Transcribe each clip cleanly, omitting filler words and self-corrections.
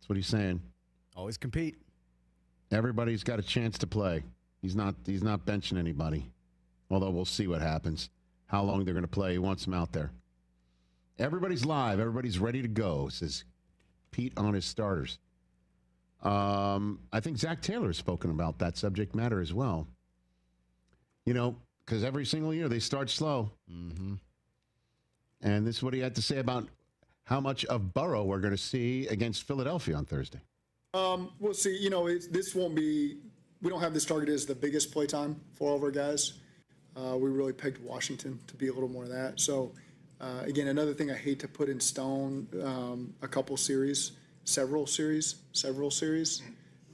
That's what he's saying. Always compete. Everybody's got a chance to play. He's not benching anybody. Although we'll see what happens. How long they're going to play. He wants them out there. Everybody's live. Everybody's ready to go, says Pete on his starters. I think Zach Taylor has spoken about that subject matter as well. You know, because every single year they start slow. Mm-hmm. And this is what he had to say about how much of Burrow we're going to see against Philadelphia on Thursday. We'll see. You know, this won't be – we don't have this targeted as the biggest play time for all of our guys. We really pegged Washington to be a little more of that. So, again, another thing I hate to put in stone, several series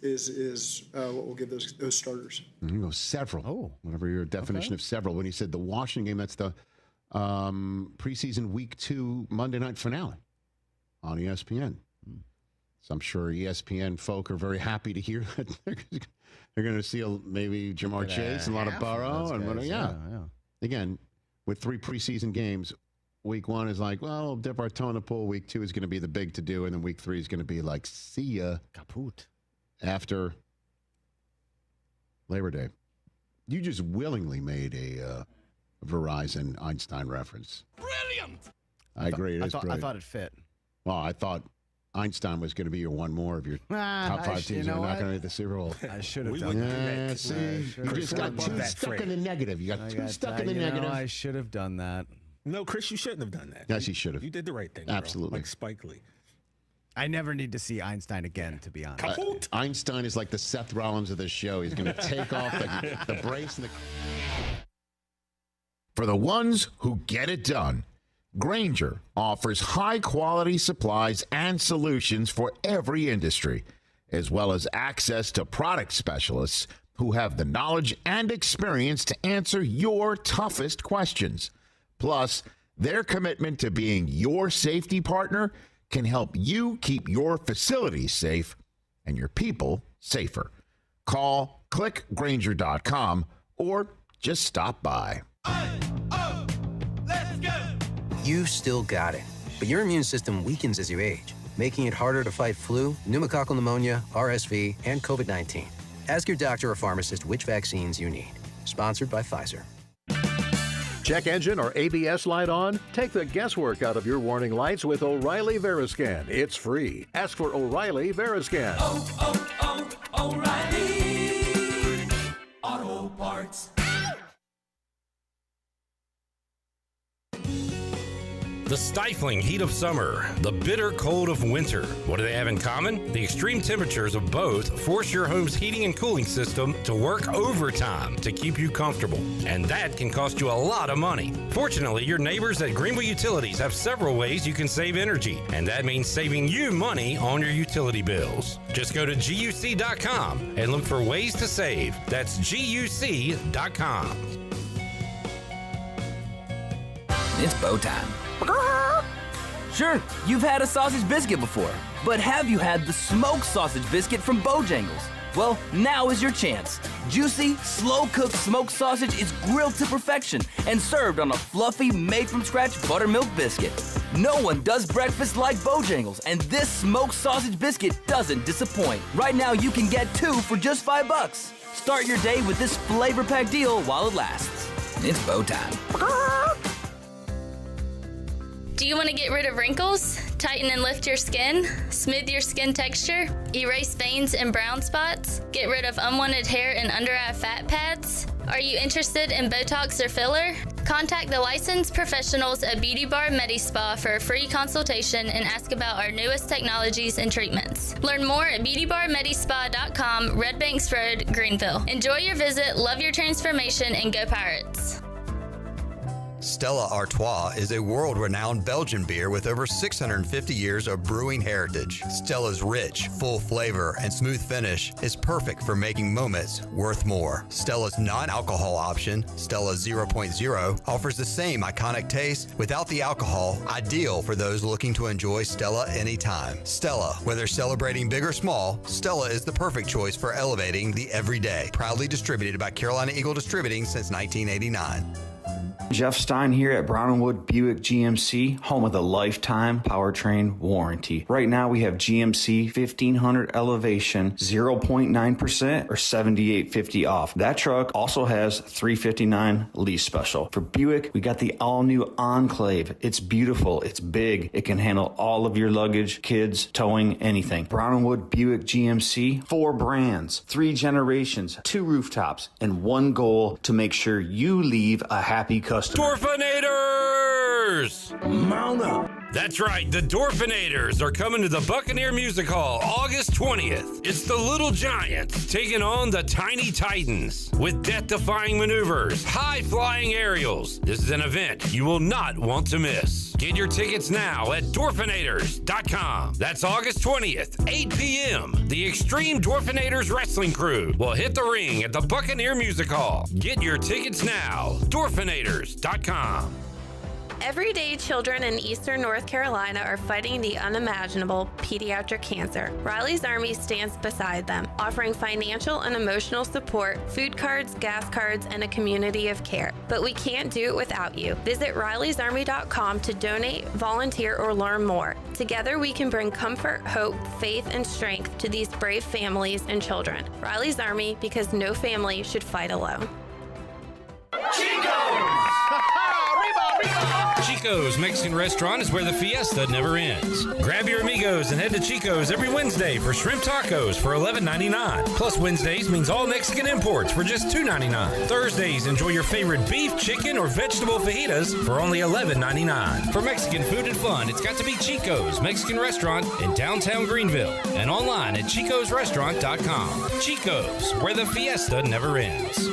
is what we'll give those starters. You go several. Oh. Whatever your definition of several. When he said the Washington game, that's the preseason week 2 Monday night finale on ESPN. So I'm sure ESPN folk are very happy to hear that they're going to see maybe Jamar Chase and a lot of Burrow. And yeah. Again, with 3 preseason games, week 1 is like, well, we'll dip our toe in the pool. Week 2 is going to be the big to do. And then week 3 is going to be like, see ya. Kaput. After Labor Day. You just willingly made a Verizon Einstein reference. Brilliant! I agree. It is brilliant. I thought it fit. Well, I thought Einstein was going to be your one more of your top 5 teams that are not going to make the Super Bowl. I should have done that. Yeah, see, you just got too stuck in the negative. You got too stuck in the negative. I should have done that. No, Chris, you shouldn't have done that. Yes, you should have. You did the right thing. Absolutely. Bro. Like Spike Lee. I never need to see Einstein again, to be honest. Einstein is like the Seth Rollins of this show. He's going to take off the brace and the... For the ones who get it done, Grainger offers high-quality supplies and solutions for every industry, as well as access to product specialists who have the knowledge and experience to answer your toughest questions. Plus, their commitment to being your safety partner can help you keep your facilities safe and your people safer. Call clickgrainger.com or just stop by. Let's go! You've still got it, but your immune system weakens as you age, making it harder to fight flu, pneumococcal pneumonia, RSV, and COVID-19. Ask your doctor or pharmacist which vaccines you need. Sponsored by Pfizer. Check engine or ABS light on? Take the guesswork out of your warning lights with O'Reilly Veriscan. It's free. Ask for O'Reilly Veriscan. O'Reilly Auto Parts. The stifling heat of summer, the bitter cold of winter. What do they have in common? The extreme temperatures of both force your home's heating and cooling system to work overtime to keep you comfortable. And that can cost you a lot of money. Fortunately, your neighbors at Greenville Utilities have several ways you can save energy. And that means saving you money on your utility bills. Just go to GUC.com and look for ways to save. That's GUC.com. It's bow time. Sure, you've had a sausage biscuit before, but have you had the smoked sausage biscuit from Bojangles? Well, now is your chance. Juicy, slow-cooked smoked sausage is grilled to perfection and served on a fluffy, made-from-scratch buttermilk biscuit. No one does breakfast like Bojangles, and this smoked sausage biscuit doesn't disappoint. Right now, you can get 2 for just $5. Start your day with this flavor-packed deal while it lasts. It's bow time. Do you want to get rid of wrinkles, tighten and lift your skin, smooth your skin texture, erase veins and brown spots, get rid of unwanted hair and under-eye fat pads? Are you interested in Botox or filler? Contact the licensed professionals at Beauty Bar MediSpa for a free consultation and ask about our newest technologies and treatments. Learn more at beautybarmedispa.com, Red Banks Road, Greenville. Enjoy your visit, love your transformation, and go Pirates. Stella Artois is a world-renowned Belgian beer with over 650 years of brewing heritage. Stella's rich, full flavor and smooth finish is perfect for making moments worth more. Stella's non-alcohol option, Stella 0.0, offers the same iconic taste without the alcohol, ideal for those looking to enjoy Stella anytime. Stella, whether celebrating big or small, Stella is the perfect choice for elevating the everyday. Proudly distributed by Carolina Eagle Distributing since 1989. Jeff Stein here at Brown & Wood Buick GMC, home of the lifetime powertrain warranty. Right now we have GMC 1500 Elevation 0.9% or $78.50 off. That truck also has $359 lease special. For Buick, we got the all-new Enclave. It's beautiful, it's big, it can handle all of your luggage, kids, towing, anything. Brown & Wood Buick GMC, 4 brands, 3 generations, 2 rooftops, and 1 goal to make sure you leave a happy customer. Dorfinators! Mount up. That's right, the Dorfinators are coming to the Buccaneer Music Hall August 20th. It's the Little Giants taking on the Tiny Titans with death-defying maneuvers, high-flying aerials. This is an event you will not want to miss. Get your tickets now at Dorfinators.com. That's August 20th, 8 p.m. The Extreme Dorfinators Wrestling Crew will hit the ring at the Buccaneer Music Hall. Get your tickets now, Dorfinators.com. Everyday children in eastern North Carolina are fighting the unimaginable pediatric cancer. Riley's Army stands beside them, offering financial and emotional support, food cards, gas cards, and a community of care. But we can't do it without you. Visit RileysArmy.com to donate, volunteer, or learn more. Together we can bring comfort, hope, faith, and strength to these brave families and children. Riley's Army, because no family should fight alone. Chico's Mexican Restaurant is where the fiesta never ends. Grab your amigos and head to Chico's every Wednesday for shrimp tacos for $11.99. Plus Wednesdays means all Mexican imports for just $2.99. Thursdays, enjoy your favorite beef, chicken, or vegetable fajitas for only $11.99. For Mexican food and fun, it's got to be Chico's Mexican Restaurant in downtown Greenville and online at chicosrestaurant.com. Chico's, where the fiesta never ends.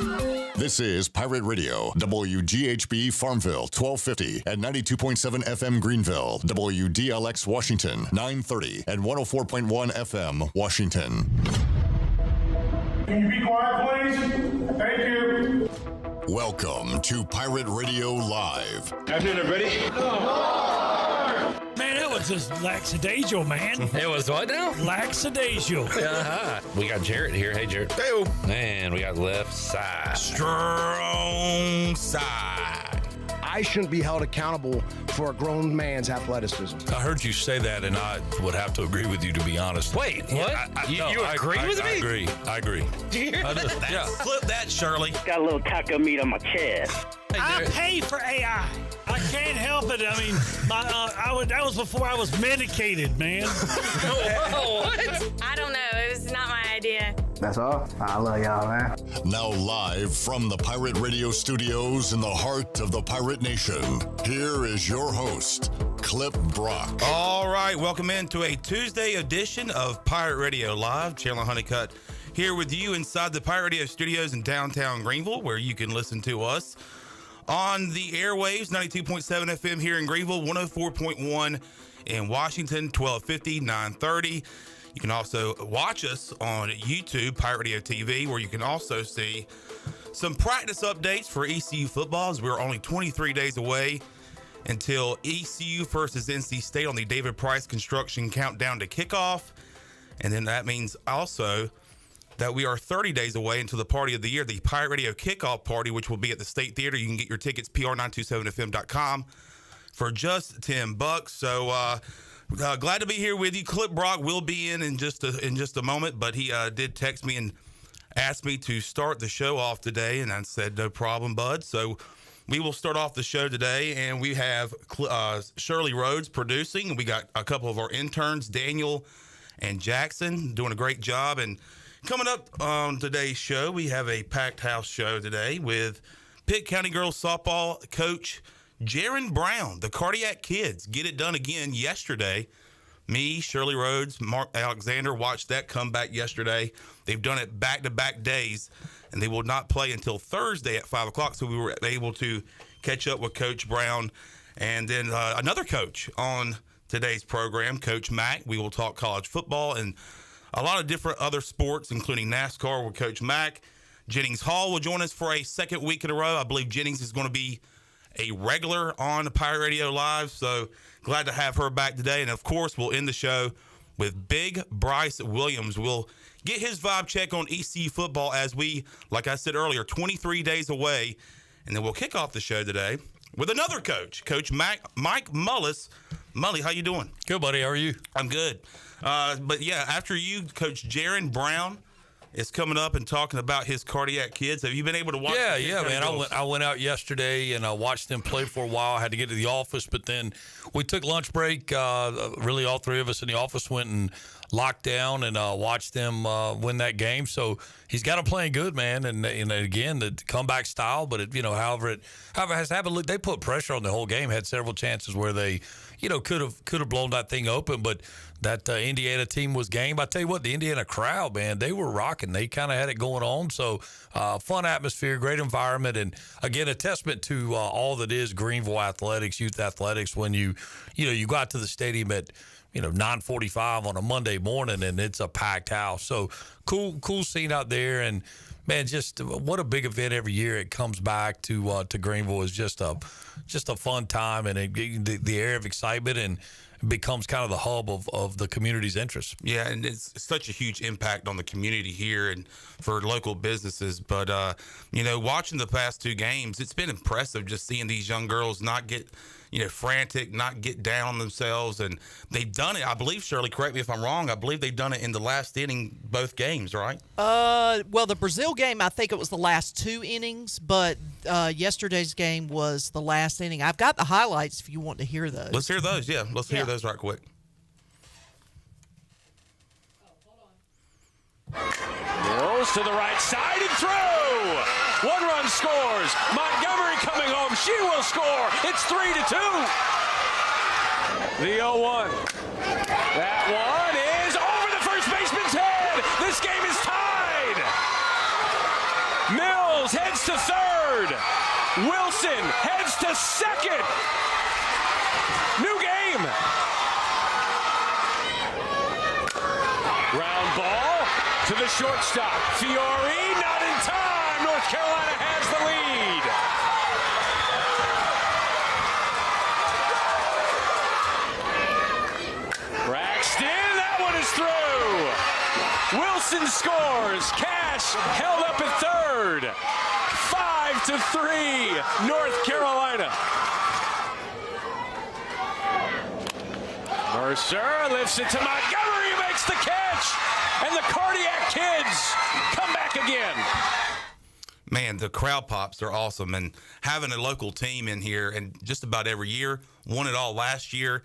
This is Pirate Radio, WGHB Farmville, 1250 and 92.7 FM Greenville, WDLX Washington, 930 and 104.1 FM Washington. Can you be quiet, please? Thank you. Welcome to Pirate Radio Live. Afternoon, everybody. Man, that was just lackadaisical, man. It was what now? Lackadaisical. We got Jarrett here. Hey, Jarrett. Hey. And we got left side. Strong side. I shouldn't be held accountable for a grown man's athleticism. I heard you say that, and I would have to agree with you, to be honest. Wait, what? You agree with me? I agree. Do you hear that? Yeah. Flip that, Shirley. Got a little taco meat on my chest. I pay for AI. I can't help it. I mean, that was before I was medicated, man. What? I don't know. It was not my idea. That's all. I love y'all, man. Now live from the Pirate Radio studios in the heart of the Pirate Nation, here is your host, Clip Brock. All right, welcome into a Tuesday edition of Pirate Radio Live. Chandler Honeycutt here with you inside the Pirate Radio studios in downtown Greenville, where you can listen to us on the airwaves, 92.7 FM here in Greenville, 104.1 in Washington, 1250, 930. You can also watch us on YouTube, Pirate Radio TV, where you can also see some practice updates for ECU football, as we're only 23 days away until ECU versus NC State on the David Price Construction Countdown to Kickoff. And then that means also that we are 30 days away until the party of the year, the Pirate Radio Kickoff Party, which will be at the State Theater. You can get your tickets, pr927fm.com, for just $10. So, glad to be here with you. Clip Brock will be in just a moment, but he did text me and asked me to start the show off today, and I said, no problem, bud. So we will start off the show today, and we have Shirley Rhodes producing. We got a couple of our interns, Daniel and Jackson, doing a great job. And coming up on today's show, we have a packed house show today with Pitt County Girls Softball coach Gerren Brown. The Cardiac Kids get it done again yesterday. Me, Shirley Rhodes, Mark Alexander watched that come back yesterday. They've done it back-to-back days, and they will not play until Thursday at 5 o'clock, so we were able to catch up with Coach Brown. And then another coach on today's program, Coach Mack. We will talk college football and a lot of different other sports, including NASCAR with Coach Mack. Jennings Hall will join us for a second week in a row. I believe Jennings is going to be a regular on the Pirate Radio Live, so glad to have her back today. And, of course, we'll end the show with Big Bryce Williams. We'll get his vibe check on ECU football as we, like I said earlier, 23 days away And then we'll kick off the show today with another coach, Coach Mike Mullis. Mully, how you doing? Good, buddy. How are you? I'm good. But, yeah, after you, Coach Gerren Brown is coming up and talking about his cardiac kids. Have you been able to watch? Yeah, man. I went out yesterday and I watched them play for a while. I had to get to the office, but then we took lunch break. Really, all three of us in the office went and locked down and watched them win that game. So he's got them playing good, man. And again, the comeback style. But however it has to happen. Look, they put pressure on the whole game. Had several chances where they, could have blown that thing open, but that Indiana team was game. I tell you what, the Indiana crowd, man, they were rocking. They kind of had it going on. So fun atmosphere, great environment, and again, a testament to all that is Greenville athletics, youth athletics. When you got to the stadium at 9:45 on a Monday morning, and it's a packed house. So cool scene out there, and man, just what a big event every year. It comes back to Greenville is just a fun time, and the air of excitement, and becomes kind of the hub of the community's interest. Yeah, and it's such a huge impact on the community here and for local businesses. But, watching the past two games, it's been impressive just seeing these young girls not get, frantic, not get down on themselves. And they've done it, I believe, Shirley, correct me if I'm wrong, I believe they've done it in the last inning, both games, right? Well, the Brazil game, I think it was the last two innings, but yesterday's game was the last inning. I've got the highlights if you want to hear those. Let's hear those, yeah. Let's hear those right quick. Mills to the right side and through. 1 run scores. Montgomery coming home. She will score. It's 3-2. The 0-1. That one is over the first baseman's head. This game is tied. Mills heads to third. Wilson heads to second. New game. Round ball to the shortstop. Fiore not in time. North Carolina has the lead. Braxton, that one is through. Wilson scores. Cash held up at third. 5-3, North Carolina. Mercer lifts it to Montgomery, who makes the catch, and the cardiac kids come back again. Man, the crowd pops are awesome, and having a local team in here, and just about every year, won it all last year.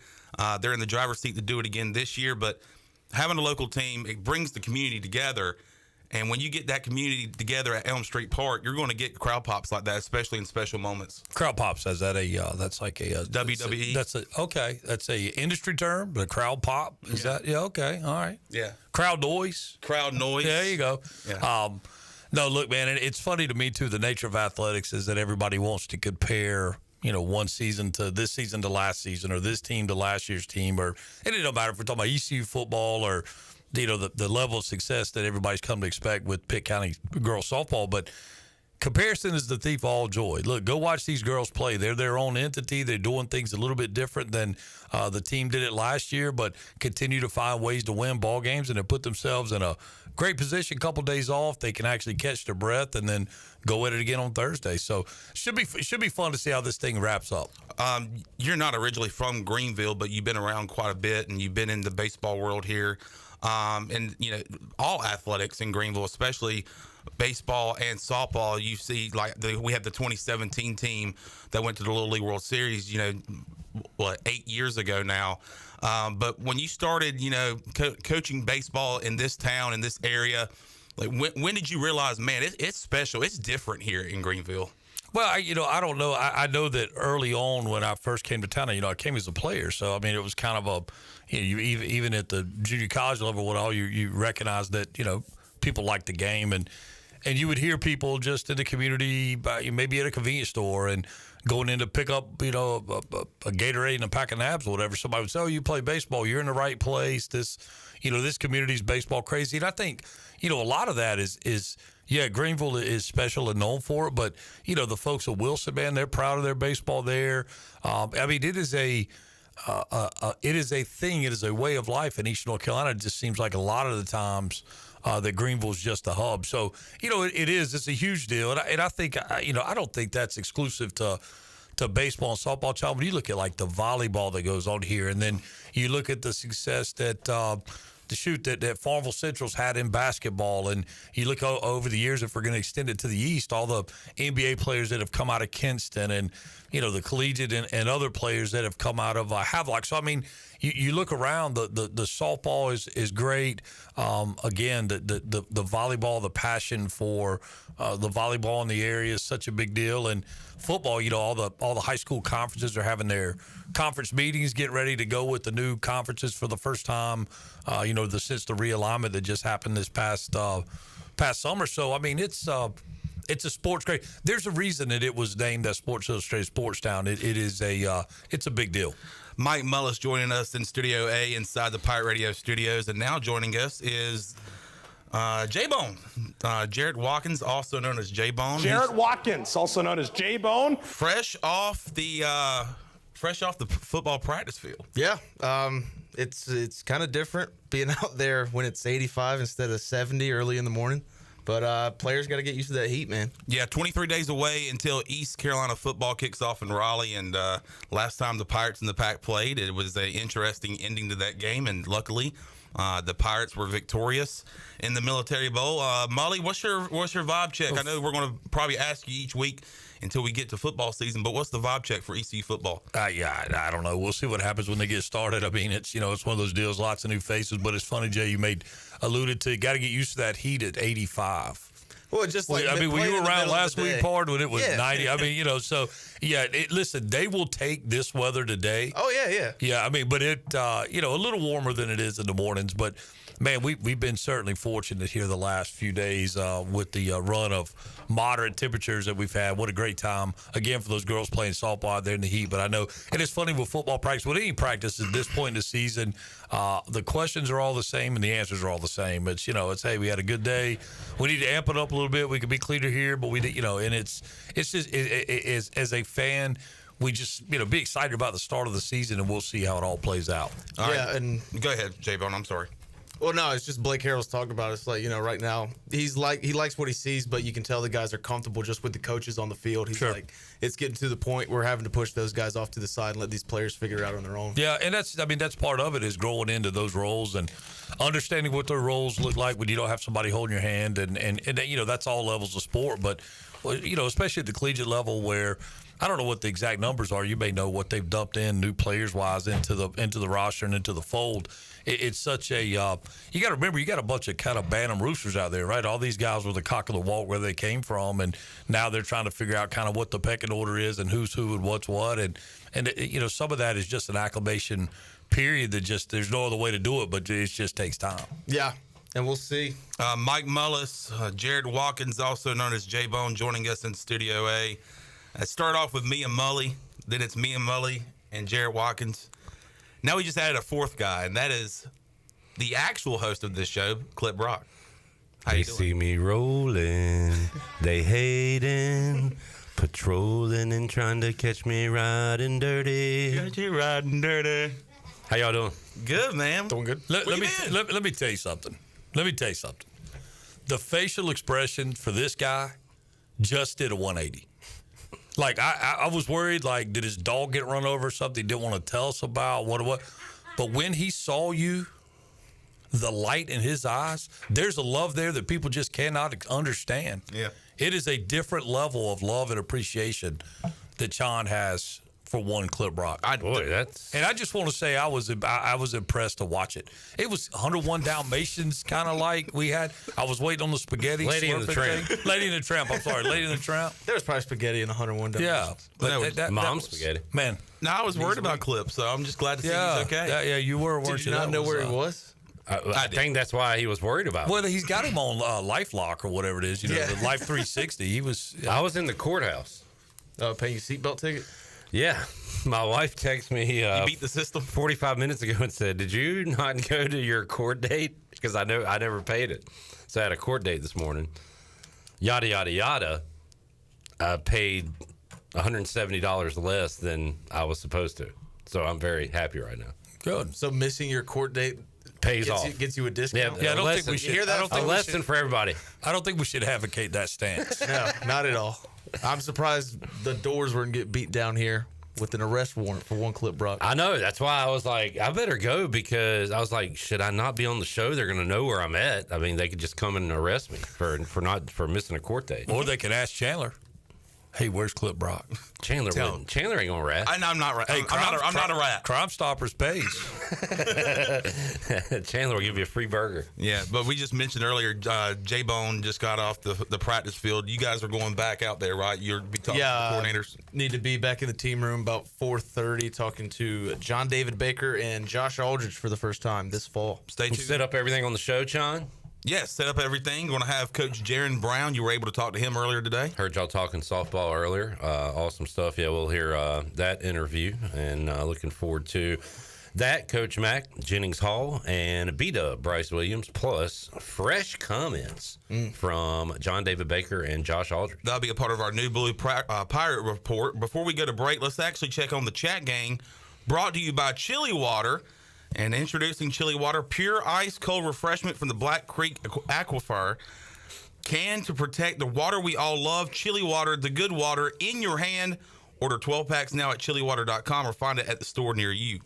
They're in the driver's seat to do it again this year, but having a local team, it brings the community together. And when you get that community together at Elm Street Park, you're going to get crowd pops like that, especially in special moments. Crowd pops, is that that's like a WWE? That's a industry term, but a crowd pop, is that? Yeah, okay, all right. Yeah. Crowd noise. Crowd noise. There you go. Yeah. No, look, man, it's funny to me, too, the nature of athletics is that everybody wants to compare, one season to this season to last season, or this team to last year's team, and it don't matter if we're talking about ECU football or the level of success that everybody's come to expect with Pitt County girls softball. But comparison is the thief of all joy. Look, go watch these girls play. They're their own entity. They're doing things a little bit different than the team did it last year, but continue to find ways to win ball games, and they put themselves in a great position. Couple days off, they can actually catch their breath and then go at it again on Thursday. So should be fun to see how this thing wraps up. You're not originally from Greenville, but you've been around quite a bit, and you've been in the baseball world here. And all athletics in Greenville, especially baseball and softball, you see we had the 2017 team that went to the Little League World Series, 8 years ago now. But when you started, coaching baseball in this town, in this area, when did you realize, man, it's special, it's different here in Greenville? Well, I don't know. I know that early on when I first came to town, I came as a player. So, I mean, it was kind of even at the junior college level, you recognize that, people like the game. And you would hear people just in the community, maybe at a convenience store and going in to pick up, a Gatorade and a pack of nabs or whatever. Somebody would say, oh, you play baseball. You're in the right place. This community's baseball crazy. And I think, a lot of that is Greenville is special and known for it, but, the folks at Wilson, man, they're proud of their baseball there. It is it is a thing. It is a way of life in Eastern North Carolina. It just seems like a lot of the times that Greenville's just a hub. So, it is. It's a huge deal. And I think, I don't think that's exclusive to baseball and softball, child. When you look at like the volleyball that goes on here, and then you look at the success that that Farmville Central's had in basketball, and you look over the years, if we're going to extend it to the East, all the NBA players that have come out of Kinston, and the collegiate and other players that have come out of Havelock. So I mean, you look around, the softball is great. Again, the volleyball, the passion for the volleyball in the area is such a big deal, and football, all the high school conferences are having their conference meetings, getting ready to go with the new conferences for the first time. Since the realignment that just happened this past summer. So I mean, it's a sports great. There's a reason that it was named as Sports Illustrated Sports Town. It's a big deal. Mike Mullis joining us in Studio A inside the Pirate Radio studios, and now joining us is J-Bone. Jarrett Watkins, also known as J-Bone. Jarrett Watkins, also known as J-Bone. Fresh off the football practice field. Yeah, it's kind of different being out there when it's 85 instead of 70 early in the morning. But players got to get used to that heat, man. Yeah, 23 days away until East Carolina football kicks off in Raleigh. And last time the Pirates and the Pack played, it was an interesting ending to that game. And luckily, the Pirates were victorious in the Military Bowl. Mully, what's your vibe check? I know we're going to probably ask you each week until we get to football season, but what's the vibe check for ECU football? I don't know. We'll see what happens when they get started. I mean, it's one of those deals, lots of new faces, but it's funny, Jay, you alluded to, got to get used to that heat at 85. Well, just like were you around last week, Pard, when it was 90? I mean, listen, they will take this weather today. Oh, yeah. Yeah, I mean, but it, a little warmer than it is in the mornings, but man, we've been certainly fortunate here the last few days with the run of moderate temperatures that we've had. What a great time, again, for those girls playing softball out there in the heat. But I know, and it's funny with football practice, with any practice at this point in the season, the questions are all the same and the answers are all the same. It's, hey, we had a good day. We need to amp it up a little bit. We could be cleaner here, but we did, and it's just, as a fan, we just, be excited about the start of the season, and we'll see how it all plays out. All right. And go ahead, J-Bone. I'm sorry. Well, no, it's just Blake Harrell's talking about it. It's like, right now, he likes what he sees, but you can tell the guys are comfortable just with the coaches on the field. He's like, it's getting to the point where we're having to push those guys off to the side and let these players figure it out on their own. Yeah, and that's part of it, is growing into those roles and understanding what their roles look like when you don't have somebody holding your hand. And that's all levels of sport. But, especially at the collegiate level, where I don't know what the exact numbers are. You may know what they've dumped in new players-wise into the roster and into the fold. It's such a you got to remember, you got a bunch of kind of Bantam roosters out there, right? All these guys were the cock of the walk where they came from, and now they're trying to figure out kind of what the pecking order is and who's who and what's what, and some of that is just an acclimation period that just, there's no other way to do it, but it just takes time. Yeah. And we'll see. Mike Mullis, Jarrett Watkins, also known as J-Bone, joining us in Studio A. I start off with me and Mully, then it's me and Mully and Jarrett Watkins. Now we just added a fourth guy, and that is the actual host of this show, Clip Brock. They see me rolling, they hating, patrolling and trying to catch me riding dirty. Catch you riding dirty. How y'all doing? Good, man. Doing good. Let me tell you something. The facial expression for this guy just did a 180. Like, I was worried, like, did his dog get run over or something he didn't want to tell us about? What? But when he saw you, the light in his eyes, there's a love there that people just cannot understand. Yeah. It is a different level of love and appreciation that Sean has for one Clip Brock. And I just want to say I was impressed to watch it. It was 101 Dalmatians kind of like we had. I was waiting on the spaghetti. Lady and the Tramp. Lady and the Tramp. I'm sorry, Lady and the Tramp. There was probably spaghetti in 101 Dalmatians. Yeah, but mom's spaghetti. Man, no, I was worried about Clip, so I'm just glad to see he's okay. Yeah, you were. Did you not know where he was? I think that's why he was worried about it. Well, he's got him on LifeLock or whatever it is. The Life 360. He was. I was in the courthouse. Paying your seatbelt ticket? Yeah. My wife texted me. You beat the system 45 minutes ago and said, "Did you not go to your court date?" Because I know I never paid it, so I had a court date this morning. Yada yada yada. I paid $170 less than I was supposed to. So I'm very happy right now. Good. So missing your court date pays off. Gets you a discount. Yeah, I don't think we should. Hear that? I don't think a we lesson should- for everybody. I don't think we should advocate that stance. No, not at all. I'm surprised the doors weren't get beat down here with an arrest warrant for one Clip Brock. I know. That's why I was like, I better go, because I was like, should I not be on the show? They're going to know where I'm at. I mean, they could just come and arrest me for missing a court date. Or they could ask Chandler, hey, where's Clip Brock? Chandler ain't gonna rat. I'm not rat. Hey, I'm not a rat. Crime Stoppers pays. Chandler will give you a free burger. Yeah, but we just mentioned earlier, J-Bone just got off the practice field. You guys are going back out there, right? You'll be talking to the coordinators. Need to be back in the team room about 4:30, talking to John David Baker and Josh Aldridge for the first time this fall. Stay tuned. Set up everything on the show, John. Yes, set up everything. Going to have Coach Gerren Brown. You were able to talk to him earlier today. Heard y'all talking softball earlier. Awesome stuff. Yeah, we'll hear that interview, and looking forward to that. Coach Mack, Jennings Hall, and B-Dub, Bryce Williams, plus fresh comments from John David Baker and Josh Aldridge. That'll be a part of our new Blue Pirate Report. Before we go to break, let's actually check on the chat gang, brought to you by Chili Water. And introducing Chili Water, pure ice cold refreshment from the Black Creek Aquifer. Canned to protect the water we all love. Chili Water, the good water in your hand. Order 12 packs now at chiliwater.com or find it at the store near you.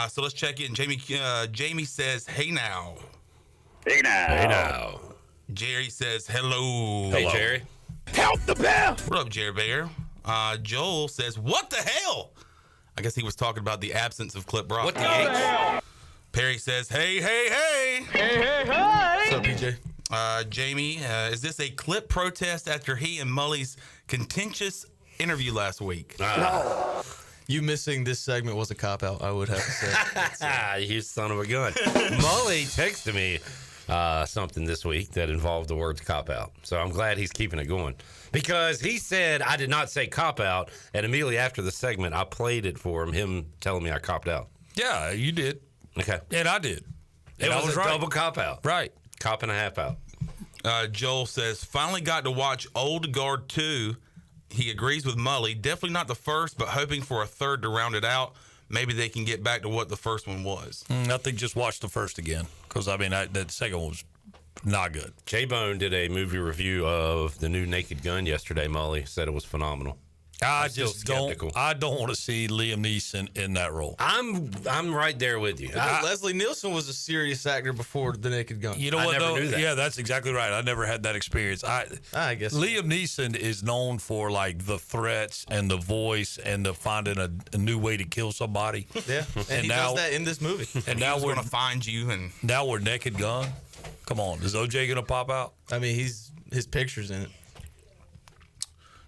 So let's check in. Jamie says, hey now. Hey now. Hey now. Jerry says, hello. Hey, Jerry. Count the bell. What up, Jerry Bear? Joel says, what the hell? I guess he was talking about the absence of Clip Brock. What the H? Perry says, hey, hey, hey. Hey, hey, hey. What's up, PJ? Jamie, is this a Clip protest after he and Mully's contentious interview last week? No. You missing this segment was a cop-out, I would have to say. You son of a gun. Mully texted me something this week that involved the words cop-out. So I'm glad he's keeping it going. Because he said I did not say cop-out, and immediately after the segment, I played it for him telling me I copped out. Yeah, you did. Okay. And I did. And I was a right. double cop-out. Right. Cop and a half out. Joel says, finally got to watch Old Guard 2. He agrees with Mully. Definitely not the first, but hoping for a third to round it out. Maybe they can get back to what the first one was. I think just watch the first again, because, I mean, that second one was not good. J-Bone did a movie review of the new Naked Gun yesterday. Mully said it was phenomenal. I don't want to see Liam Neeson in that role. I'm right there with you. Leslie Nielsen was a serious actor before The Naked Gun. You know what, though? Yeah, that's exactly right. I never had that experience. I guess Liam Neeson is known for, like, the threats and the voice and the finding a new way to kill somebody. Yeah, and he does that in this movie. And now we're going to find you. And now we're Naked Gun. Come on, is OJ going to pop out? I mean, his picture's in it.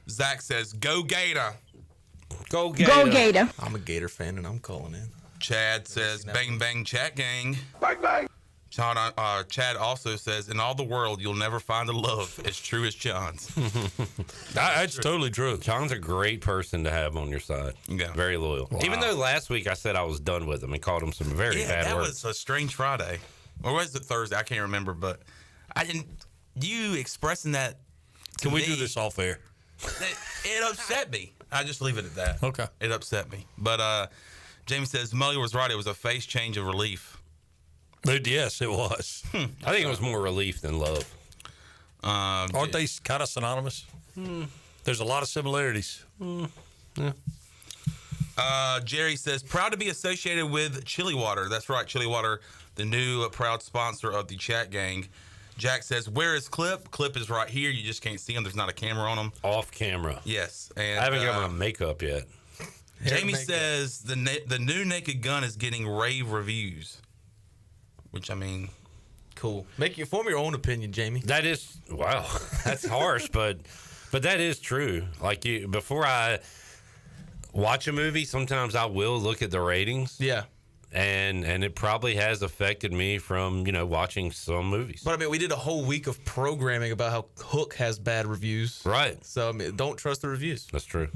Zach says, go Gator. Go Gator. Go Gator. I'm a Gator fan, and I'm calling in. Chad says, bang, bang, chat gang. Bang, bang. Chad also says, in all the world, you'll never find a love as true as John's. That's totally true. John's a great person to have on your side. Yeah. Very loyal. Wow. Even though last week I said I was done with him and called him some very bad that words. was a strange Friday. Or was it Thursday? I can't remember, but you expressing that to Can we me, do this off air? It upset me. I just leave it at that. Okay. It upset me. But Jamie says, Mully was right. It was a face change of relief. Yes, it was. I think it was more relief than love. Aren't they kind of synonymous? There's a lot of similarities. Yeah. Jerry says, proud to be associated with Chili Water. That's right, Chili Water, the new proud sponsor of the chat gang. Jack says, where is Clip? Clip is right here. You just can't see him. There's not a camera on him. Off camera. Yes. And I haven't got my makeup yet. Jamie says the new Naked Gun is getting rave reviews. Which, I mean, cool. Form your own opinion, Jamie. That is, wow, that's harsh, but that is true. Like, before I watch a movie, sometimes I will look at the ratings. Yeah. And it probably has affected me from, watching some movies. But, I mean, we did a whole week of programming about how Hook has bad reviews. Right. So, I mean, don't trust the reviews. That's true.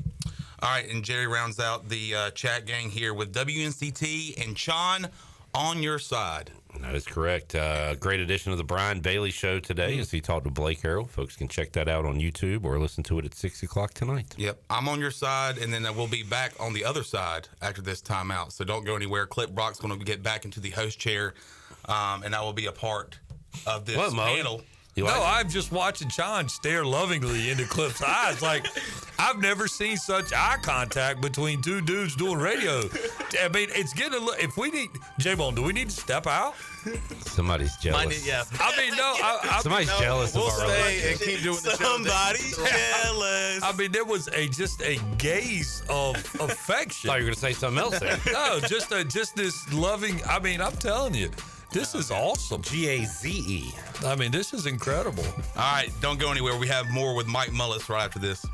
All right, and Jerry rounds out the chat gang here with WNCT and Sean on your side. That is correct. Great edition of the Brian Bailey Show today as he talked to Blake Harrell. Folks can check that out on YouTube or listen to it at 6 o'clock tonight. Yep, I'm on your side, and then we'll be back on the other side after this timeout. So don't go anywhere. Clip Brock's going to get back into the host chair, and I will be a part of this panel. I'm just watching John stare lovingly into Cliff's eyes. Like, I've never seen such eye contact between two dudes doing radio. I mean, it's getting a little. If we need, J-Bone, do we need to step out? Somebody's jealous. I mean, no. Somebody's jealous We'll of our stay and keep doing the show. Somebody's jealous. I mean, there was just a gaze of affection. I thought you were going to say something else there. No, just this loving. I mean, I'm telling you. This is awesome. G-A-Z-E. I mean, this is incredible. All right, don't go anywhere. We have more with Mike Mullis right after this.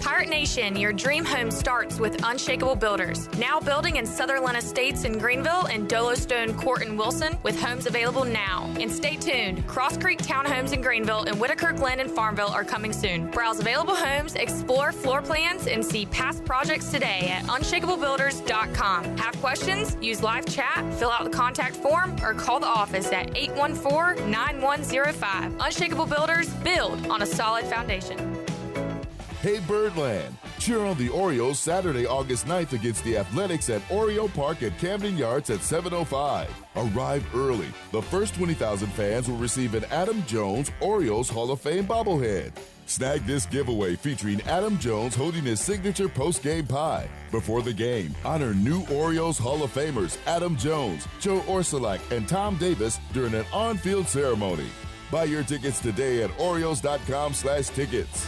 Pirate Nation, your dream home starts with Unshakable Builders. Now building in Sutherland Estates in Greenville and Dolostone Court in Wilson with homes available now. And stay tuned, Cross Creek Townhomes in Greenville and Whitaker Glen in Farmville are coming soon. Browse available homes, explore floor plans, and see past projects today at unshakablebuilders.com. Have questions? Use live chat, fill out the contact form, or call the office at 814-9105. Unshakable Builders, build on a solid foundation. Hey Birdland, cheer on the Orioles Saturday, August 9th against the Athletics at Oriole Park at Camden Yards at 7:05. Arrive early. The first 20,000 fans will receive an Adam Jones Orioles Hall of Fame bobblehead. Snag this giveaway featuring Adam Jones holding his signature post-game pie. Before the game, honor new Orioles Hall of Famers Adam Jones, Joe Orsulak, and Tom Davis during an on-field ceremony. Buy your tickets today at Orioles.com/tickets.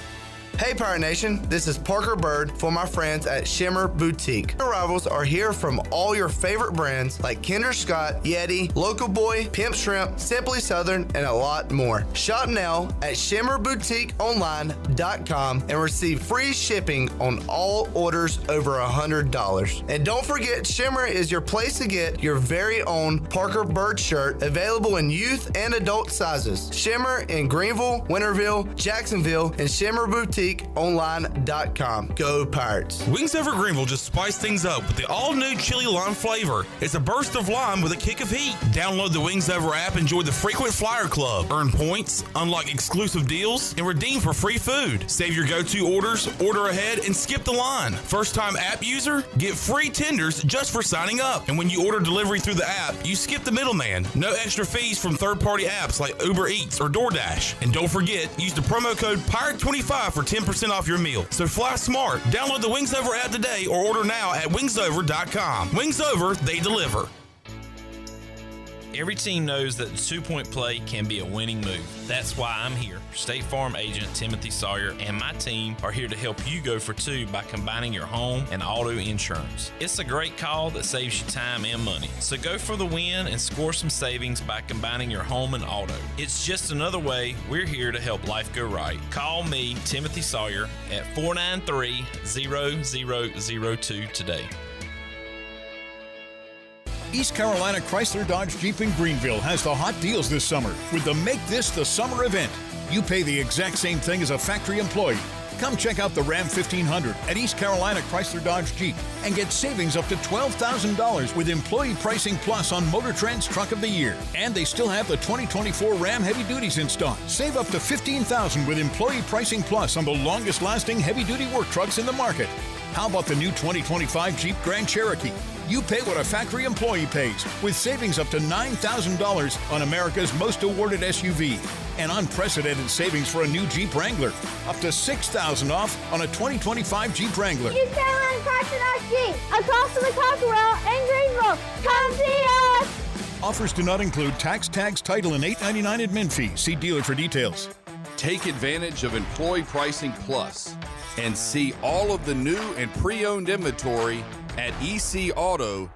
Hey Pirate Nation, this is Parker Bird for my friends at Shimmer Boutique. Arrivals are here from all your favorite brands like Kinder Scott, Yeti, Local Boy, Pimp Shrimp, Simply Southern, and a lot more. Shop now at shimmerboutiqueonline.com and receive free shipping on all orders over $100. And don't forget, Shimmer is your place to get your very own Parker Bird shirt, available in youth and adult sizes. Shimmer in Greenville, Winterville, Jacksonville, and Shimmer Boutique Online.com. Go Pirates. Wings Over Greenville just spiced things up with the all-new chili lime flavor. It's a burst of lime with a kick of heat. Download the Wings Over app, enjoy the Frequent Flyer Club, earn points, unlock exclusive deals, and redeem for free food. Save your go-to orders, order ahead, and skip the line. First-time app user? Get free tenders just for signing up. And when you order delivery through the app, you skip the middleman. No extra fees from third-party apps like Uber Eats or DoorDash. And don't forget, use the promo code PIRATE25 for 10% off your meal. So fly smart. Download the Wings Over app today or order now at wingsover.com. Wings Over, they deliver. Every team knows that the two-point play can be a winning move. That's why I'm here. State Farm agent Timothy Sawyer and my team are here to help you go for two by combining your home and auto insurance. It's a great call that saves you time and money. So go for the win and score some savings by combining your home and auto. It's just another way we're here to help life go right. Call me, Timothy Sawyer, at 493-0002 today. East Carolina Chrysler Dodge Jeep in Greenville has the hot deals this summer with the Make This the Summer event. You pay the exact same thing as a factory employee. Come check out the Ram 1500 at East Carolina Chrysler Dodge Jeep and get savings up to $12,000 with Employee Pricing Plus on Motor Trend's Truck of the Year. And they still have the 2024 Ram Heavy Duties in stock. Save up to $15,000 with Employee Pricing Plus on the longest-lasting heavy-duty work trucks in the market. How about the new 2025 Jeep Grand Cherokee? You pay what a factory employee pays, with savings up to $9,000 on America's most awarded SUV, and unprecedented savings for a new Jeep Wrangler, up to $6,000 off on a 2025 Jeep Wrangler. East Carolina Chrysler Dodge Jeep, across from the Cockerell in Greenville. Come see us! Offers do not include tax, tags, title, and $8.99 admin fee. See dealer for details. Take advantage of Employee Pricing Plus and see all of the new and pre-owned inventory at ecauto.com.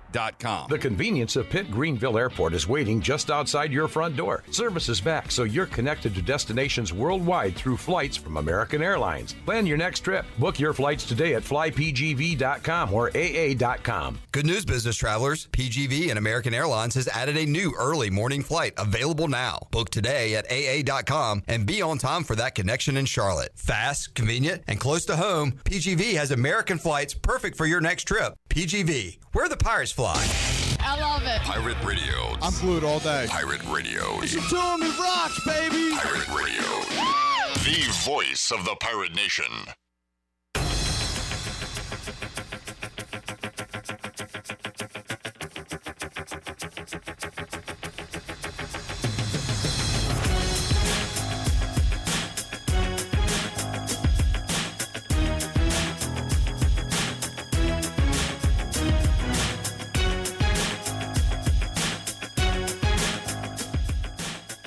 The convenience of Pitt Greenville Airport is waiting just outside your front door. Service is back, so you're connected to destinations worldwide through flights from American Airlines. Plan your next trip. Book your flights today at flypgv.com or aa.com. Good news, business travelers. PGV and American Airlines has added a new early morning flight available now. Book today at aa.com and be on time for that connection in Charlotte. Fast, convenient, and close to home, PGV has American flights perfect for your next trip. PGV, where the Pirates fly. I love it. Pirate Radio. I'm glued all day. Pirate Radio. Listen to me, rocks, baby. Pirate Radio. The voice of the Pirate Nation.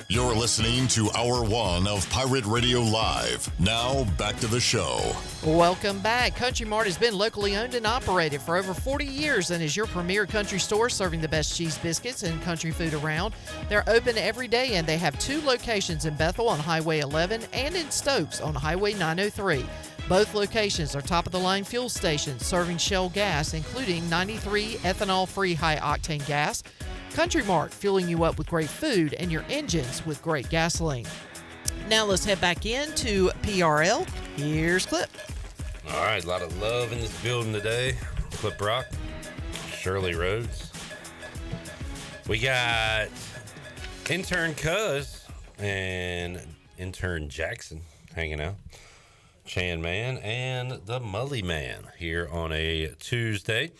You're listening to Hour 1 of Pirate Radio Live. Now, back to the show. Welcome back. Country Mart has been locally owned and operated for over 40 years and is your premier country store serving the best cheese biscuits and country food around. They're open every day and they have 2 locations in Bethel on Highway 11 and in Stokes on Highway 903. Both locations are top-of-the-line fuel stations serving Shell gas, including 93 ethanol-free high-octane gas. Country Mart, fueling you up with great food and your engines with great gasoline. Now let's head back into PRL. Here's Clip. All right, a lot of love in this building today. Clip Rock, Shirley Rhodes. We got intern Cuz and intern Jackson hanging out. Chan Man and the Mully Man here on a Tuesday.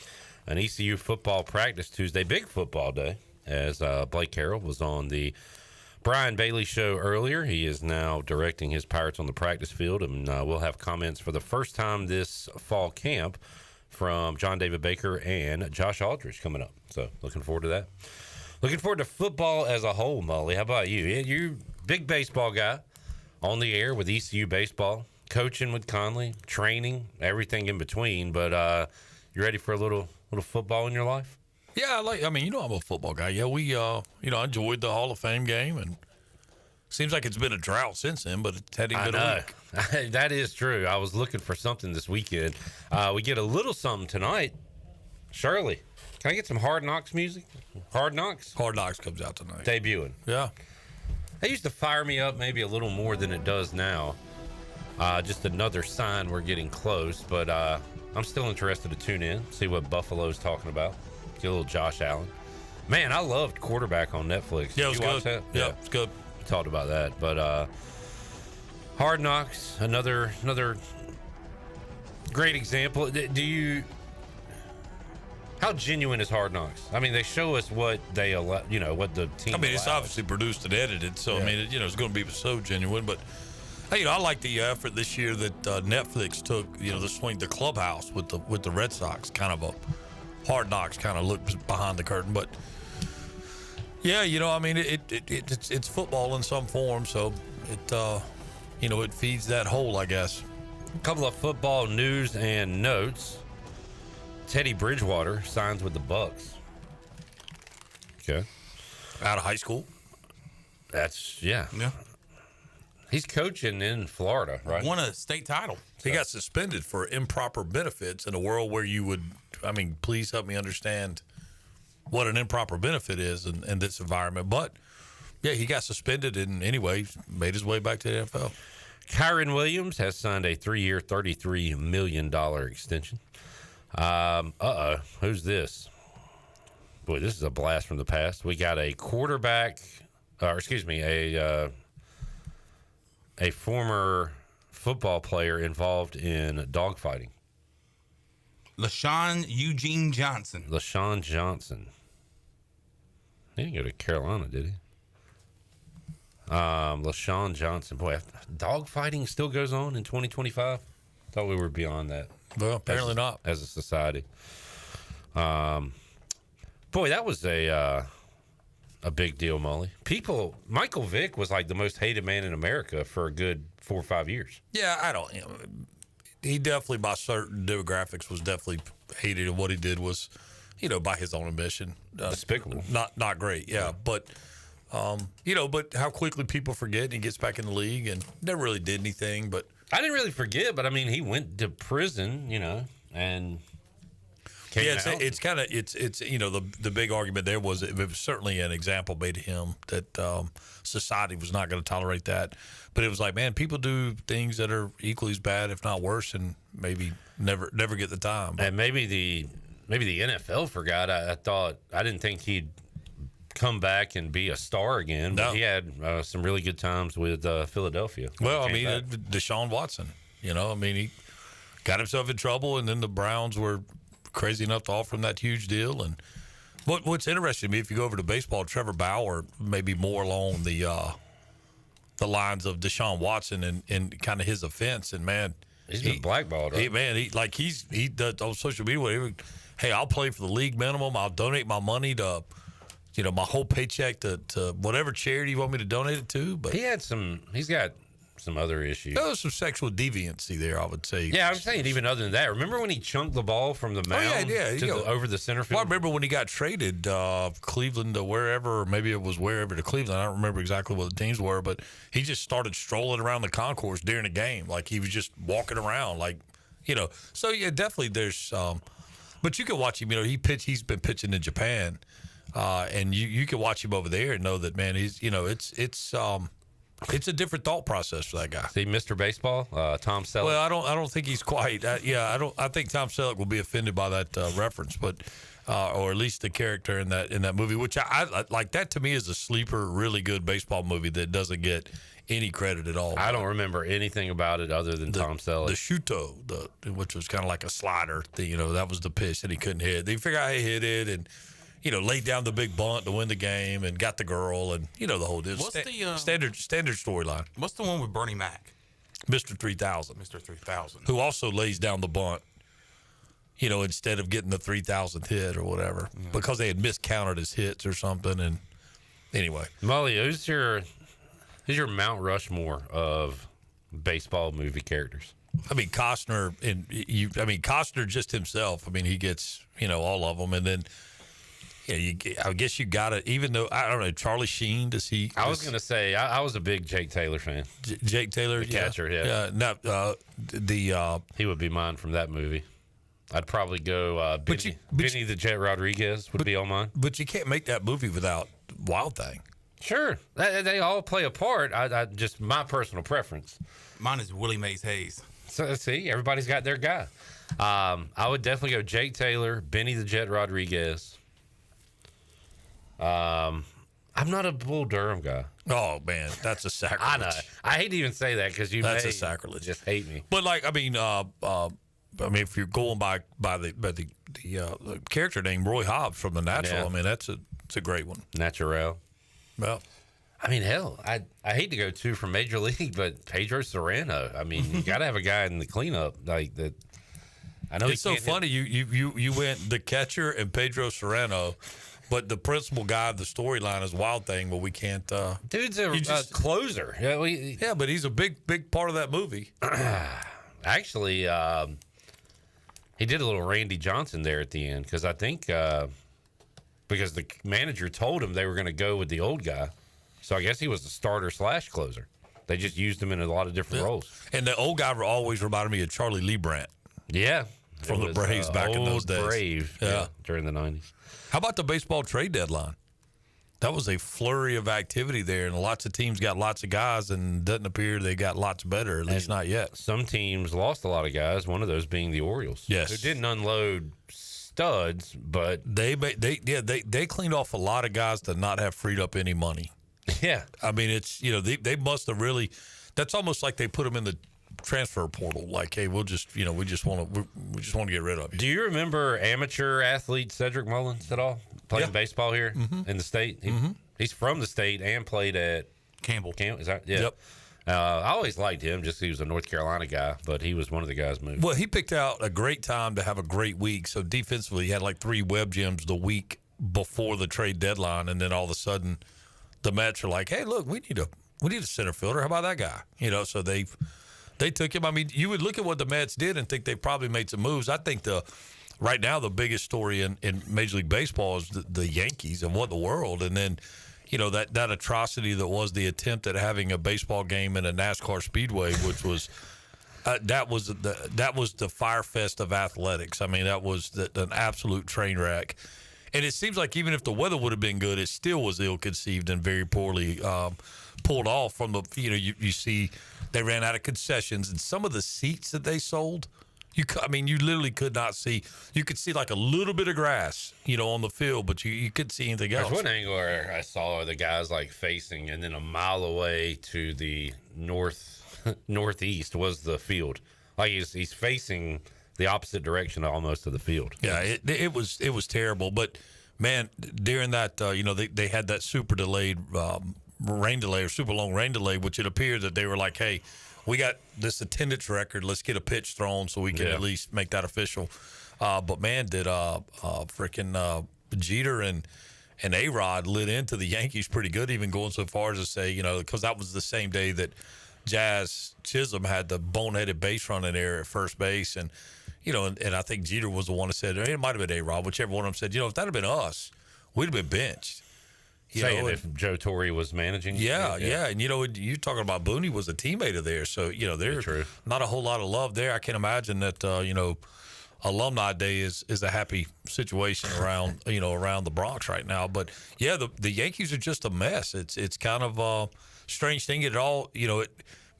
An ECU football practice Tuesday, big football day, as Blake Carroll was on the Brian Bailey show earlier. He is now directing his Pirates on the practice field, and we'll have comments for the first time this fall camp from John David Baker and Josh Aldridge coming up. So looking forward to that. Looking forward to football as a whole, Mully. How about you? You're a big baseball guy on the air with ECU baseball, coaching with Conley, training, everything in between, but you ready for a little football in your life? Yeah, I'm a football guy. Yeah, we, I enjoyed the Hall of Fame game, and seems like it's been a drought since then, but it hadn't been a week. That is true. I was looking for something this weekend. We get a little something tonight. Shirley, can I get some Hard Knocks music? Hard Knocks? Hard Knocks comes out tonight. Debuting. Yeah. That used to fire me up maybe a little more than it does now. Just another sign we're getting close, but I'm still interested to tune in, see what Buffalo's talking about. Get a little Josh Allen. Man, I loved Quarterback on Netflix. Yeah, it was Did you watch good. That? Yeah, it's good. We talked about that. But Hard Knocks, another great example. How genuine is Hard Knocks? I mean, they show us what they allow, what the team it's obviously produced and edited, so yeah. It's going to be so genuine, but hey, I like the effort this year that Netflix took, the clubhouse with the Red Sox, kind of a Hard Knocks kind of look behind the curtain. But yeah, it's football in some form, so it feeds that hole, I guess. A couple of football news and notes. Teddy Bridgewater signs with the Bucks. Okay. Out of high school. Yeah. He's coaching in Florida, right? Won a state title. He got suspended for improper benefits in a world where you would, please help me understand what an improper benefit is in this environment. But, yeah, he got suspended and anyway made his way back to the NFL. Kyron Williams has signed a 3-year, $33 million extension. Who's this? Boy, this is a blast from the past. We got a a former football player involved in dogfighting. LaShawn Eugene Johnson. LaShawn Johnson. He didn't go to Carolina, did he? LaShawn Johnson. Boy, dogfighting still goes on in 2025? Thought we were beyond that. Well, apparently not. As a society. Boy, that was a big deal, Mully. Michael Vick was like the most hated man in America for a good 4 or 5 years. Yeah, he definitely, by certain demographics, was definitely hated, and what he did was, by his own admission, despicable. Not great, yeah. But, but how quickly people forget, and he gets back in the league and never really did anything. But I didn't really forget, but I mean, he went to prison, and came out. It's kind of it's the big argument there was it was certainly an example made to him that society was not going to tolerate that. But it was like, man, people do things that are equally as bad, if not worse, and maybe never get the time. And maybe the NFL forgot. I didn't think he'd come back and be a star again. But he had some really good times with Philadelphia. Well, I mean, Deshaun Watson. He got himself in trouble, and then the Browns were crazy enough to offer him that huge deal. And what's interesting to me, if you go over to baseball, Trevor Bauer maybe more along the lines of Deshaun Watson and kind of his offense. And man, he's been blackballed. He does on social media. Hey, I'll play for the league minimum. I'll donate my money to, my whole paycheck to whatever charity you want me to donate it to. But he's got some other issues. There was some sexual deviancy there, I would say. Yeah, I'm saying even other than that. Remember when he chunked the ball from the mound over the center field? Well, I remember when he got traded Cleveland to wherever, or maybe it was wherever to Cleveland. I don't remember exactly what the teams were, but he just started strolling around the concourse during the game. Like he was just walking around So, yeah, definitely there's but you can watch him. He's been pitching in Japan, and you can watch him over there and know that, man, he's, it's a different thought process for that guy. See, Mr. Baseball, Tom Selleck. Well, I don't think he's quite. I think Tom Selleck will be offended by that reference, but or at least the character in that movie, which I like. That to me is a sleeper, really good baseball movie that doesn't get any credit at all. I don't remember anything about it other than Tom Selleck. The shuto, which was kind of like a slider. That was the pitch that he couldn't hit. They figured out how he hit it and. Laid down the big bunt to win the game and got the girl and, the whole deal. What's the standard storyline? What's the one with Bernie Mac? Mr. 3000. Mr. 3000. Who also lays down the bunt, instead of getting the 3000th hit or whatever, because they had miscounted his hits or something. And anyway. Mully, who's your Mount Rushmore of baseball movie characters? I mean, Costner, Costner just himself. I mean, he gets, all of them. And then, I guess you got to, even though, I don't know, Charlie Sheen, does he? I was going to say, I was a big Jake Taylor fan. Jake Taylor? The catcher, yeah. He would be mine from that movie. I'd probably go Benny the Jet Rodriguez would be on mine. But you can't make that movie without Wild Thing. Sure. They all play a part. I just, my personal preference. Mine is Willie Mays Hayes. So, see, everybody's got their guy. I would definitely go Jake Taylor, Benny the Jet Rodriguez. I'm not a Bull Durham guy. Oh man, that's a sacrilege. I know. I hate to even say that because that's a sacrilege. Just hate me. But if you're going by the character name Roy Hobbs from The Natural, it's a great one. Natural. Well, hell, I hate to go too from Major League, but Pedro Serrano. You got to have a guy in the cleanup like that. I know it's so funny. You went the catcher and Pedro Serrano. But the principal guy of the storyline is Wild Thing, but we can't. Dude's a closer. Yeah, but he's a big part of that movie. Actually, he did a little Randy Johnson there at the end because I think because the manager told him they were going to go with the old guy, so I guess he was the starter / closer. They just used him in a lot of different roles. And the old guy always reminded me of Charlie Lee Brandt. Yeah, from the Braves back in those days. Brave, yeah, during the 90s. How about the baseball trade deadline? That was a flurry of activity there, and lots of teams got lots of guys, and doesn't appear they got lots better, at least not yet. Some teams lost a lot of guys, one of those being the Orioles. Yes. Who didn't unload studs, but they cleaned off a lot of guys to not have freed up any money. Yeah. It's, they must have really, that's almost like they put them in the transfer portal, like, hey, we just want to get rid of you. Do you remember amateur athlete Cedric Mullins at all? Playing baseball here in the state? He's from the state and played at Campbell. Is that? Yeah. Yep. I always liked him, just he was a North Carolina guy, but he was one of the guys moved. Well, he picked out a great time to have a great week. So defensively, he had like 3 web gems the week before the trade deadline, and then all of a sudden, the Mets are like, hey, look, we need a center fielder. How about that guy? So they They took him. I mean, you would look at what the Mets did and think they probably made some moves. I think right now the biggest story in Major League Baseball is the Yankees and what the world. And then, that atrocity that was the attempt at having a baseball game in a NASCAR speedway, which was that was the fire fest of athletics. I mean, that was an absolute train wreck. And it seems like even if the weather would have been good, it still was ill-conceived and very poorly pulled off from the, you see they ran out of concessions. And some of the seats that they sold, you literally could not see. You could see like a little bit of grass, on the field, but you couldn't see anything else. There's one angle where I saw the guys like facing, and then a mile away to the northeast was the field. Like he's facing the opposite direction almost of the field. Yeah, it was terrible. But man, during that, they had that super delayed rain delay or super long rain delay, which it appeared that they were like, hey, we got this attendance record. Let's get a pitch thrown so we can at least make that official. But man, did freaking Jeter and A-Rod lit into the Yankees pretty good, even going so far as to say, because that was the same day that Jazz Chisholm had the boneheaded base running there at first base. And, and I think Jeter was the one that said, it might have been A-Rod, whichever one of them said, if that had been us, we'd have been benched. If Joe Torre was managing? Yeah. And, you're talking about Booney was a teammate of theirs. So, there's not a whole lot of love there. I can imagine that, Alumni Day is a happy situation around, around the Bronx right now. But, yeah, the Yankees are just a mess. It's kind of a strange thing. It all,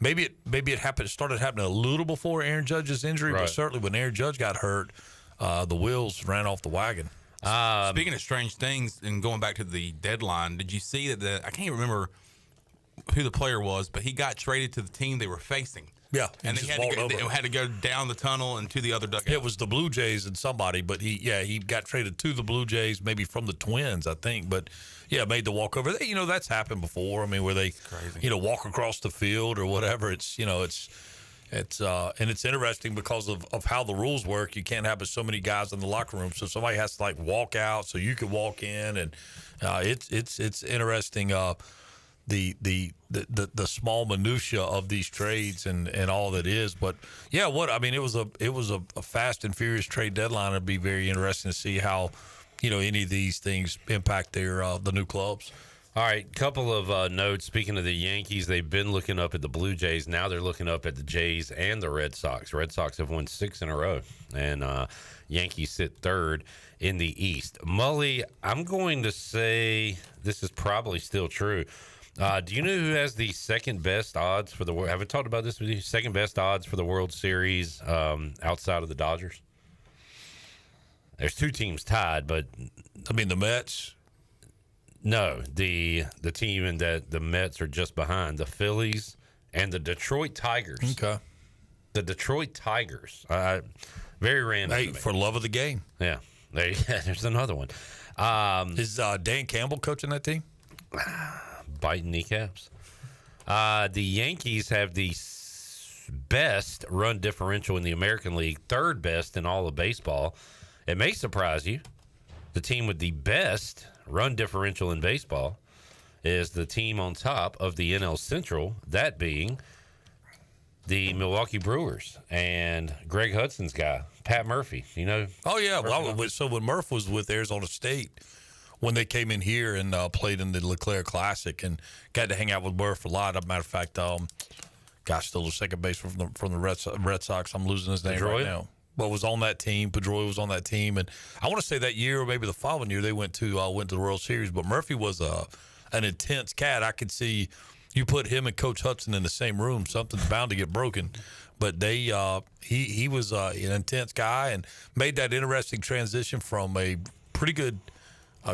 maybe it started happening a little before Aaron Judge's injury, but certainly when Aaron Judge got hurt, the wheels ran off the wagon. Speaking of strange things and going back to the deadline, did you see that I can't remember who the player was, but he got traded to the team they were facing. Yeah, and they had to go down the tunnel and to the other dugout. It was the Blue Jays and somebody, but he got traded to the Blue Jays, maybe from the Twins, I think. But yeah, made the walkover. That's happened before. I mean, where they walk across the field or whatever. It's and it's interesting because of how the rules work. You can't have so many guys in the locker room, so somebody has to walk out so you can walk in, and it's interesting. The small minutia of these trades and all that is, but yeah, it was a fast and furious trade deadline. It'd be very interesting to see how any of these things impact the new clubs. All right, couple of notes. Speaking of the Yankees, they've been looking up at the Blue Jays. Now they're looking up at the Jays and the Red Sox. Red Sox have won 6 in a row, and Yankees sit third in the East. Mully, I'm going to say this is probably still true. Do you know who has the second best odds for the world? Have I talked about this with you? Second best odds for the World Series outside of the Dodgers? There's 2 teams tied, but the Mets. No, the team and the Mets are just behind the Phillies and the Detroit Tigers. Okay, the Detroit Tigers. Very random. Hey, for love of the game. Yeah, there's another one. Is Dan Campbell coaching that team? Biting kneecaps. The Yankees have the best run differential in the American League, third best in all of baseball. It may surprise you. The team with the best run differential in baseball is the team on top of the NL Central, that being the Milwaukee Brewers and Greg Hudson's guy, Pat Murphy. Oh, yeah. So when Murph was with Arizona State, when they came in here and played in the LeClaire Classic and got to hang out with Murph a lot. As a matter of fact, still the second baseman from the Red Sox. I'm losing his name Pedroia? Right now. But was on that team. Pedroia was on that team, and I want to say that year or maybe the following year they went to the World Series. But Murphy was an intense cat. I could see you put him and Coach Hudson in the same room, something's bound to get broken. But he was an intense guy and made that interesting transition from a pretty good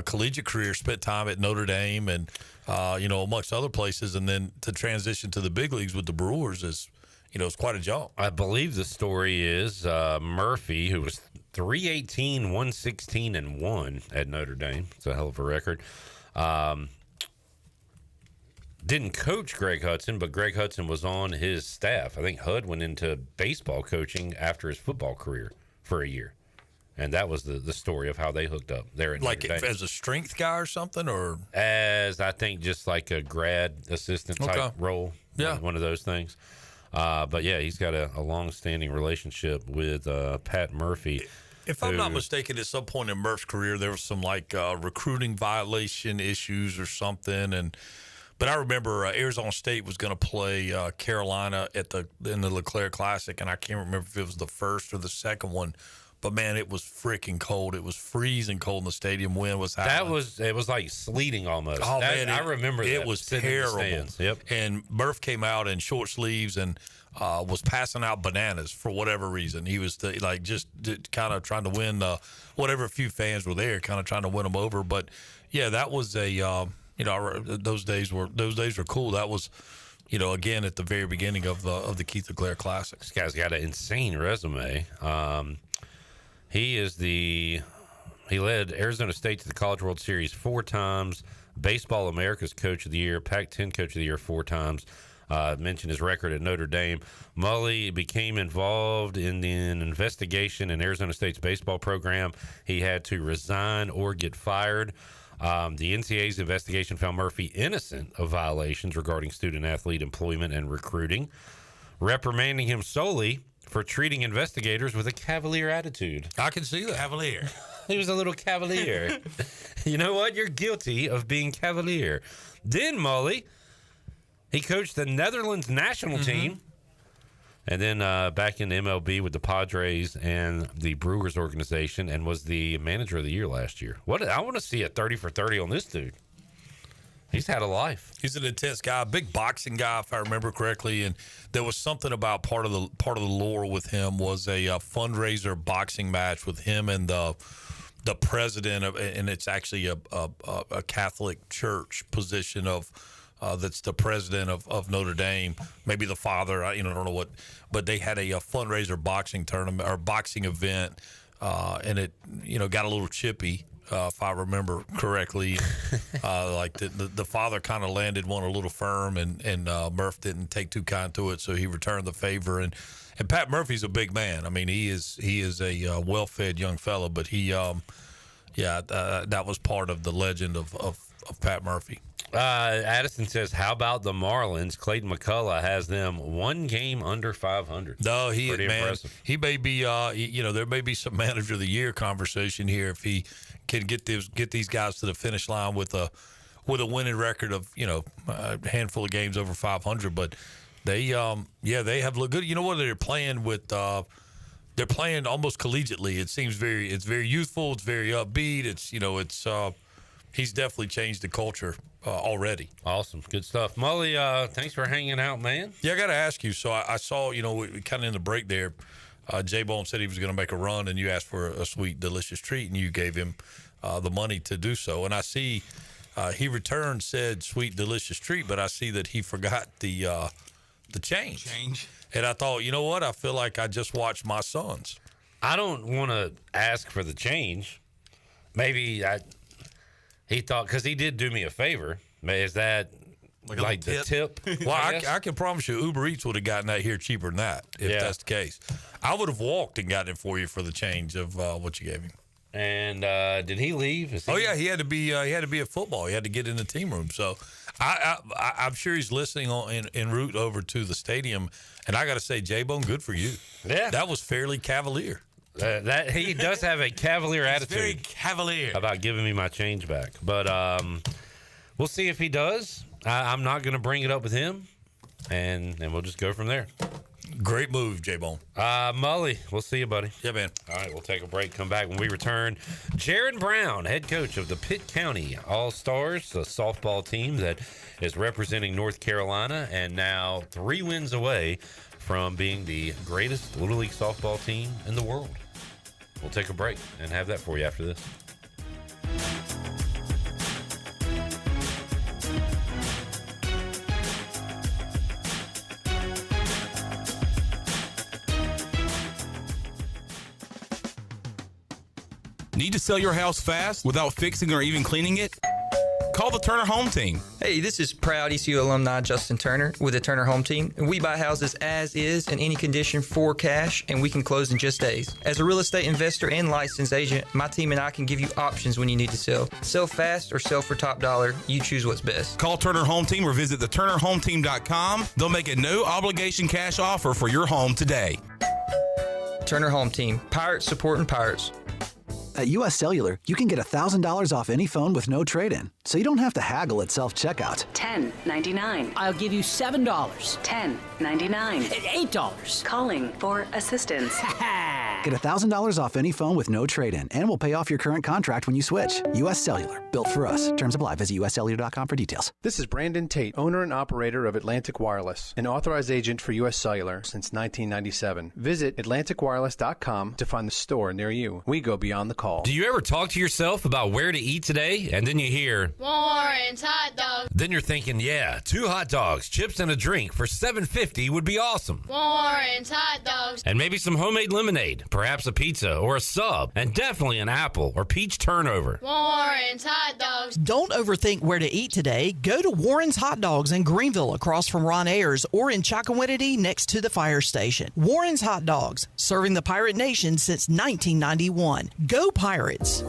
collegiate career, spent time at Notre Dame and amongst other places, and then to transition to the big leagues with the Brewers is. It's quite a jump. I believe the story is Murphy, who was 318, 116, and 1 at Notre Dame. It's a hell of a record. Didn't coach Greg Hudson, but Greg Hudson was on his staff. I think Hud went into baseball coaching after his football career for a year. And that was the story of how they hooked up there at Notre Dame. As a strength guy or something? Or as, I think, just like a grad assistant type role. Yeah. One of those things. But yeah, he's got a long-standing relationship with Pat Murphy. If I'm not mistaken, at some point in Murph's career, there was some recruiting violation issues or something. But I remember Arizona State was going to play Carolina in the LeClaire Classic, and I can't remember if it was the first or the second one. But man, it was freaking cold. It was freezing cold in the stadium. Wind was howling. It was like sleeting almost. Oh man, I remember that. It was terrible. Yep. And Murph came out in short sleeves and was passing out bananas for whatever reason. He was just kind of trying to win whatever few fans were there, kind of trying to win them over. But yeah, that was those days were cool. That was, again at the very beginning of the Keith LeClaire Classic. This guy's got an insane resume. He led Arizona State to the College World Series 4 times, Baseball America's Coach of the Year, Pac-10 Coach of the Year 4 times. Mentioned his record at Notre Dame. Mully became involved in an investigation in Arizona State's baseball program. He had to resign or get fired. The NCAA's investigation found Murphy innocent of violations regarding student-athlete employment and recruiting, reprimanding him solely for treating investigators with a cavalier attitude. I can see that. Cavalier. He was a little cavalier. You know what? You're guilty of being cavalier. Then Mully, he coached the Netherlands national team, and then back in MLB with the Padres and the Brewers organization, and was the manager of the year last year. I want to see a 30 for 30 on this dude. He's had a life. He's an intense guy, a big boxing guy, if I remember correctly. And there was something about part of the lore with him was a fundraiser boxing match with him and the president of, and it's actually a Catholic church position of that's the president of Notre Dame, maybe the father. I don't know what, but they had a fundraiser boxing tournament or boxing event, and it got a little chippy. If I remember correctly, the father kind of landed one a little firm, and Murph didn't take too kind to it, so he returned the favor. And Pat Murphy's a big man. I mean, he is a well-fed young fella, but that was part of the legend of Pat Murphy. Addison says, how about the Marlins? Clayton McCullough has them 1 game under 500. No, Pretty impressive. He may be, there may be some manager of the year conversation here if he can get these guys to the finish line with a winning record of, a handful of games over 500. But they have looked good. You know what they're playing with? They're playing almost collegiately. It seems it's very youthful. It's very upbeat. He's definitely changed the culture already. Awesome. Good stuff. Mully, thanks for hanging out, man. Yeah, I got to ask you. So I saw, kind of in the break there, J-Bone said he was going to make a run, and you asked for a sweet, delicious treat, and you gave him the money to do so. And I see he returned said sweet, delicious treat, but I see that he forgot the change. And I thought, you know what? I feel like I just watched my sons. I don't want to ask for the change. Maybe he thought, because he did do me a favor. Is that like the tip? Well, I can promise you Uber Eats would have gotten that here cheaper than that if that's the case. I would have walked and gotten it for you for the change of what you gave him. And did he leave? He had to be at football. He had to get in the team room. So I'm sure he's listening en route over to the stadium. And I got to say, J-Bone, good for you. Yeah, that was fairly cavalier. That he does have a cavalier attitude. Very cavalier about giving me my change back. But we'll see if he does. I'm not going to bring it up with him, and we'll just go from there. Great move, J-Bone. Mully, we'll see you, buddy. Yeah, man. All right, we'll take a break. Come back when we return. Gerren Brown, head coach of the Pitt County All-Stars, the softball team that is representing North Carolina and now 3 wins away from being the greatest Little League softball team in the world. We'll take a break and have that for you after this. Need to sell your house fast without fixing or even cleaning it? call the Turner Home Team. Hey, this is proud ECU alumni Justin Turner with the Turner Home Team. We buy houses as is in any condition for cash, and we can close in just days. As a real estate investor and licensed agent, my team and I can give you options when you need to sell. Sell fast or sell for top dollar. You choose what's best. Call Turner Home Team or visit theturnerhometeam.com. They'll make a no-obligation cash offer for your home today. Turner Home Team. Pirates supporting pirates. At U.S. Cellular, you can get $1,000 off any phone with no trade-in, so you don't have to haggle at self-checkout. $10.99. I'll give you $7. $10.99. $8. Calling for assistance. Get $1,000 off any phone with no trade-in, and we'll pay off your current contract when you switch. U.S. Cellular, built for us. Terms apply. Visit uscellular.com for details. This is Brandon Tate, owner and operator of Atlantic Wireless, an authorized agent for U.S. Cellular since 1997. Visit atlanticwireless.com to find the store near you. We go beyond the call. Do you ever talk to yourself about where to eat today, and then you hear Warren's hot dogs. Then you're thinking, yeah, 2 hot dogs, chips, and a drink for $7.50 would be awesome. Warren's hot dogs. And maybe some homemade lemonade, perhaps a pizza or a sub, and definitely an apple or peach turnover. Warren's hot dogs. Don't overthink where to eat today. Go to Warren's Hot Dogs in Greenville across from Ron Ayers or in Chocowinity next to the fire station. Warren's Hot Dogs, serving the Pirate Nation since 1991. Go Pirates!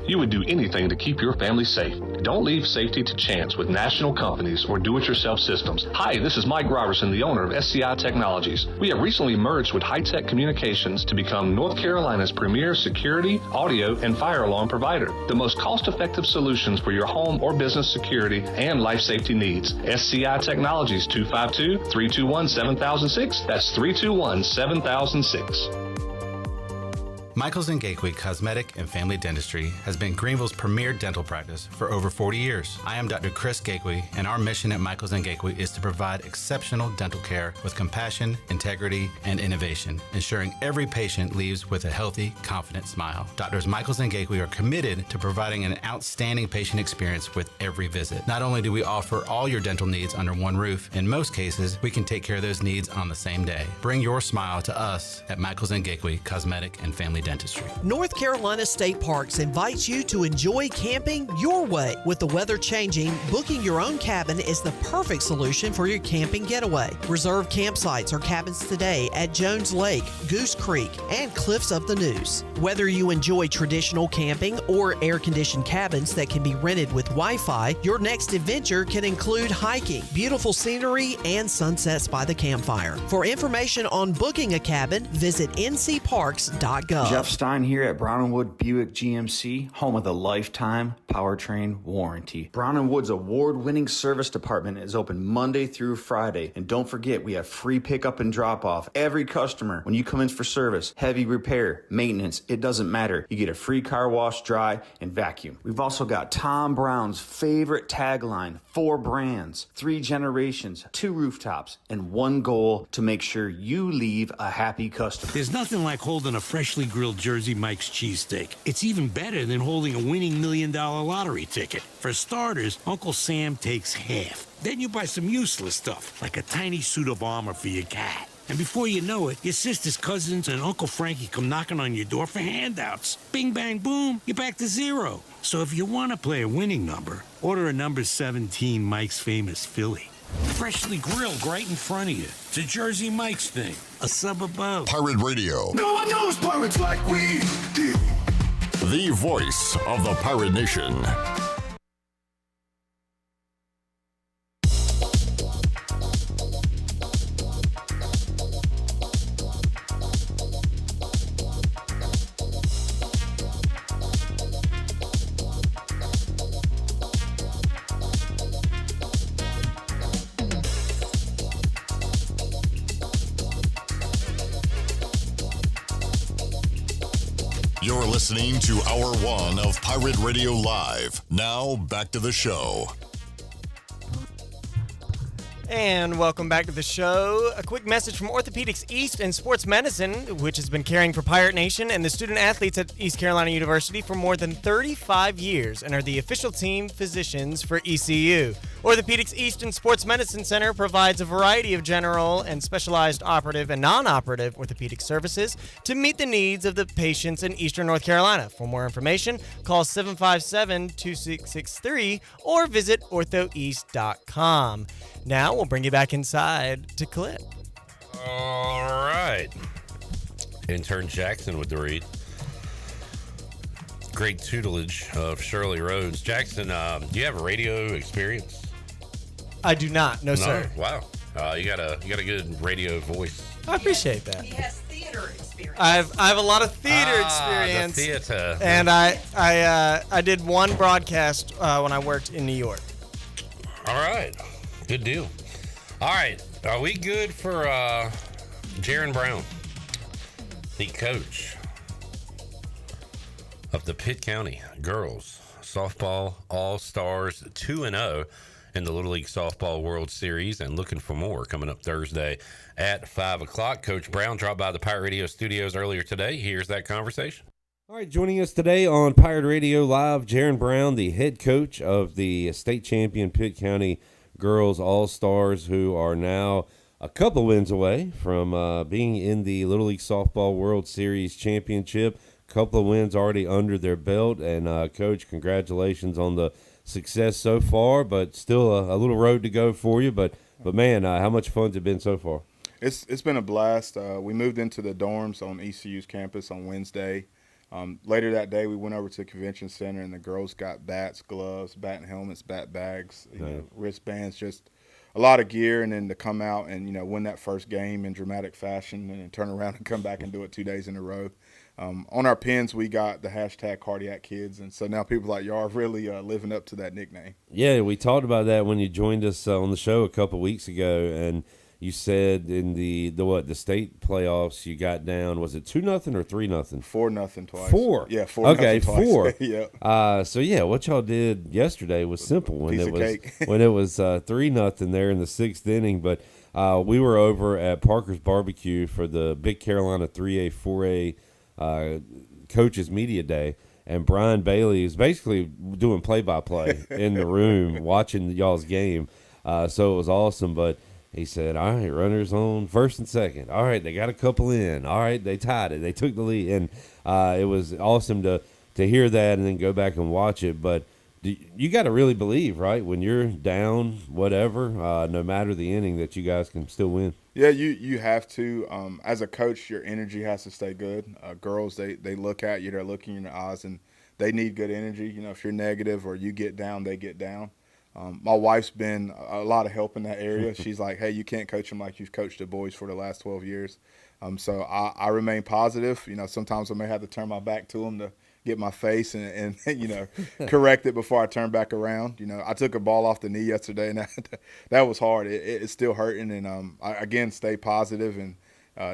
You would do anything to keep your family safe. Don't leave safety to chance with national companies or do-it-yourself systems. Hi, this is Mike Robertson, the owner of SCI Technologies. We have recently merged with High-Tech Communications to become North Carolina's premier security, audio, and fire alarm provider. The most cost-effective solutions for your home or business security and life safety needs. SCI Technologies, 252-321-7006. That's 321-7006. Michaels & Gateway Cosmetic and Family Dentistry has been Greenville's premier dental practice for over 40 years. I am Dr. Chris Gateway, and our mission at Michaels & Gateway is to provide exceptional dental care with compassion, integrity, and innovation, ensuring every patient leaves with a healthy, confident smile. Doctors Michaels & Gateway are committed to providing an outstanding patient experience with every visit. Not only do we offer all your dental needs under one roof, in most cases, we can take care of those needs on the same day. Bring your smile to us at Michaels & Gateway Cosmetic and Family Dentistry. North Carolina State Parks invites you to enjoy camping your way. With the weather changing, booking your own cabin is the perfect solution for your camping getaway. Reserve campsites or cabins today at Jones Lake, Goose Creek, and Cliffs of the Neuse. Whether you enjoy traditional camping or air-conditioned cabins that can be rented with Wi-Fi, your next adventure can include hiking, beautiful scenery, and sunsets by the campfire. For information on booking a cabin, visit ncparks.gov. Jeff Stein here at Brown & Wood Buick GMC, home of the lifetime powertrain warranty. Brown & Wood's award-winning service department is open Monday through Friday. And don't forget, we have free pickup and drop-off. Every customer, when you come in for service, heavy repair, maintenance, it doesn't matter. You get a free car wash, dry, and vacuum. We've also got Tom Brown's favorite tagline, 4 brands, 3 generations, 2 rooftops, and 1 goal to make sure you leave a happy customer. There's nothing like holding a freshly grilled Jersey Mike's cheesesteak. It's even better than holding a winning $1 million lottery ticket. For starters, Uncle Sam takes half. Then you buy some useless stuff, like a tiny suit of armor for your cat. And before you know it, your sister's cousins and Uncle Frankie come knocking on your door for handouts. Bing, bang, boom, you're back to zero. So if you want to play a winning number, order a number 17 Mike's Famous Philly. Freshly grilled right in front of you. It's a Jersey Mike's thing. A sub above. Pirate Radio. No one knows pirates like we do. The voice of the Pirate Nation. You're listening to Hour 1 of Pirate Radio Live. Now, back to the show. And welcome back to the show. A quick message from Orthopedics East and Sports Medicine, which has been caring for Pirate Nation and the student athletes at East Carolina University for more than 35 years and are the official team physicians for ECU. Orthopedics Eastern Sports Medicine Center provides a variety of general and specialized operative and non-operative orthopedic services to meet the needs of the patients in Eastern North Carolina. For more information, call 757-2663 or visit orthoeast.com. Now we'll bring you back inside to Clip. All right. Intern Jackson with the read. Great tutelage of Shirley Rhodes. Jackson, do you have a radio experience? I do not. No, sir. Wow. You got a good radio voice. I appreciate that. He has theater experience. I have a lot of theater experience. The theater. And I did one broadcast when I worked in New York. All right. Good deal. All right. Are we good for Gerren Brown, the coach of the Pitt County Girls Softball All-Stars 2-0 in the Little League Softball World Series, and looking for more coming up Thursday at 5 o'clock. Coach Brown dropped by the Pirate Radio studios earlier today. Here's that conversation. All right, joining us today on Pirate Radio Live, Gerren Brown, the head coach of the state champion Pitt County Girls All-Stars, who are now a couple wins away from being in the Little League Softball World Series Championship. A couple of wins already under their belt. And, Coach, congratulations on the success so far, but still a little road to go for you. But man, how much fun's it been so far? It's been a blast. We moved into the dorms on ECU's campus on Wednesday. Later that day, we went over to the convention center, and the girls got bats, gloves, bat and helmets, bat bags, wristbands, just a lot of gear. And then to come out and, win that first game in dramatic fashion and then turn around and come back and do it 2 days in a row. On our pins, we got the hashtag Cardiac Kids, and so now people like y'all are really living up to that nickname. Yeah, we talked about that when you joined us on the show a couple weeks ago, and you said in the state playoffs you got down, was it 2-0 or 3-0? 4-0 twice. 4. Yeah, 4. Okay, twice. 4. Yeah. So yeah, what y'all did yesterday was simple when Piece it of was cake. when it was 3-0 there in the 6th inning. But we were over at Parker's Barbecue for the Big Carolina 3A 4A Coaches Media Day, and Brian Bailey is basically doing play-by-play in the room watching y'all's game. So it was awesome, but he said, all right, runners on first and second. All right, they got a couple in. All right, they tied it. They took the lead. And it was awesome to hear that and then go back and watch it. But you got to really believe, right, when you're down, whatever, no matter the inning, that you guys can still win. Yeah, you have to. As a coach, your energy has to stay good. Girls, they look at you, they're looking in your eyes, and they need good energy. If you're negative or you get down, they get down. My wife's been a lot of help in that area. She's like, hey, you can't coach them like you've coached the boys for the last 12 years. So I remain positive. Sometimes I may have to turn my back to them to get my face and correct it before I turn back around. I took a ball off the knee yesterday, and that was hard. It's still hurting, and I, again, stay positive and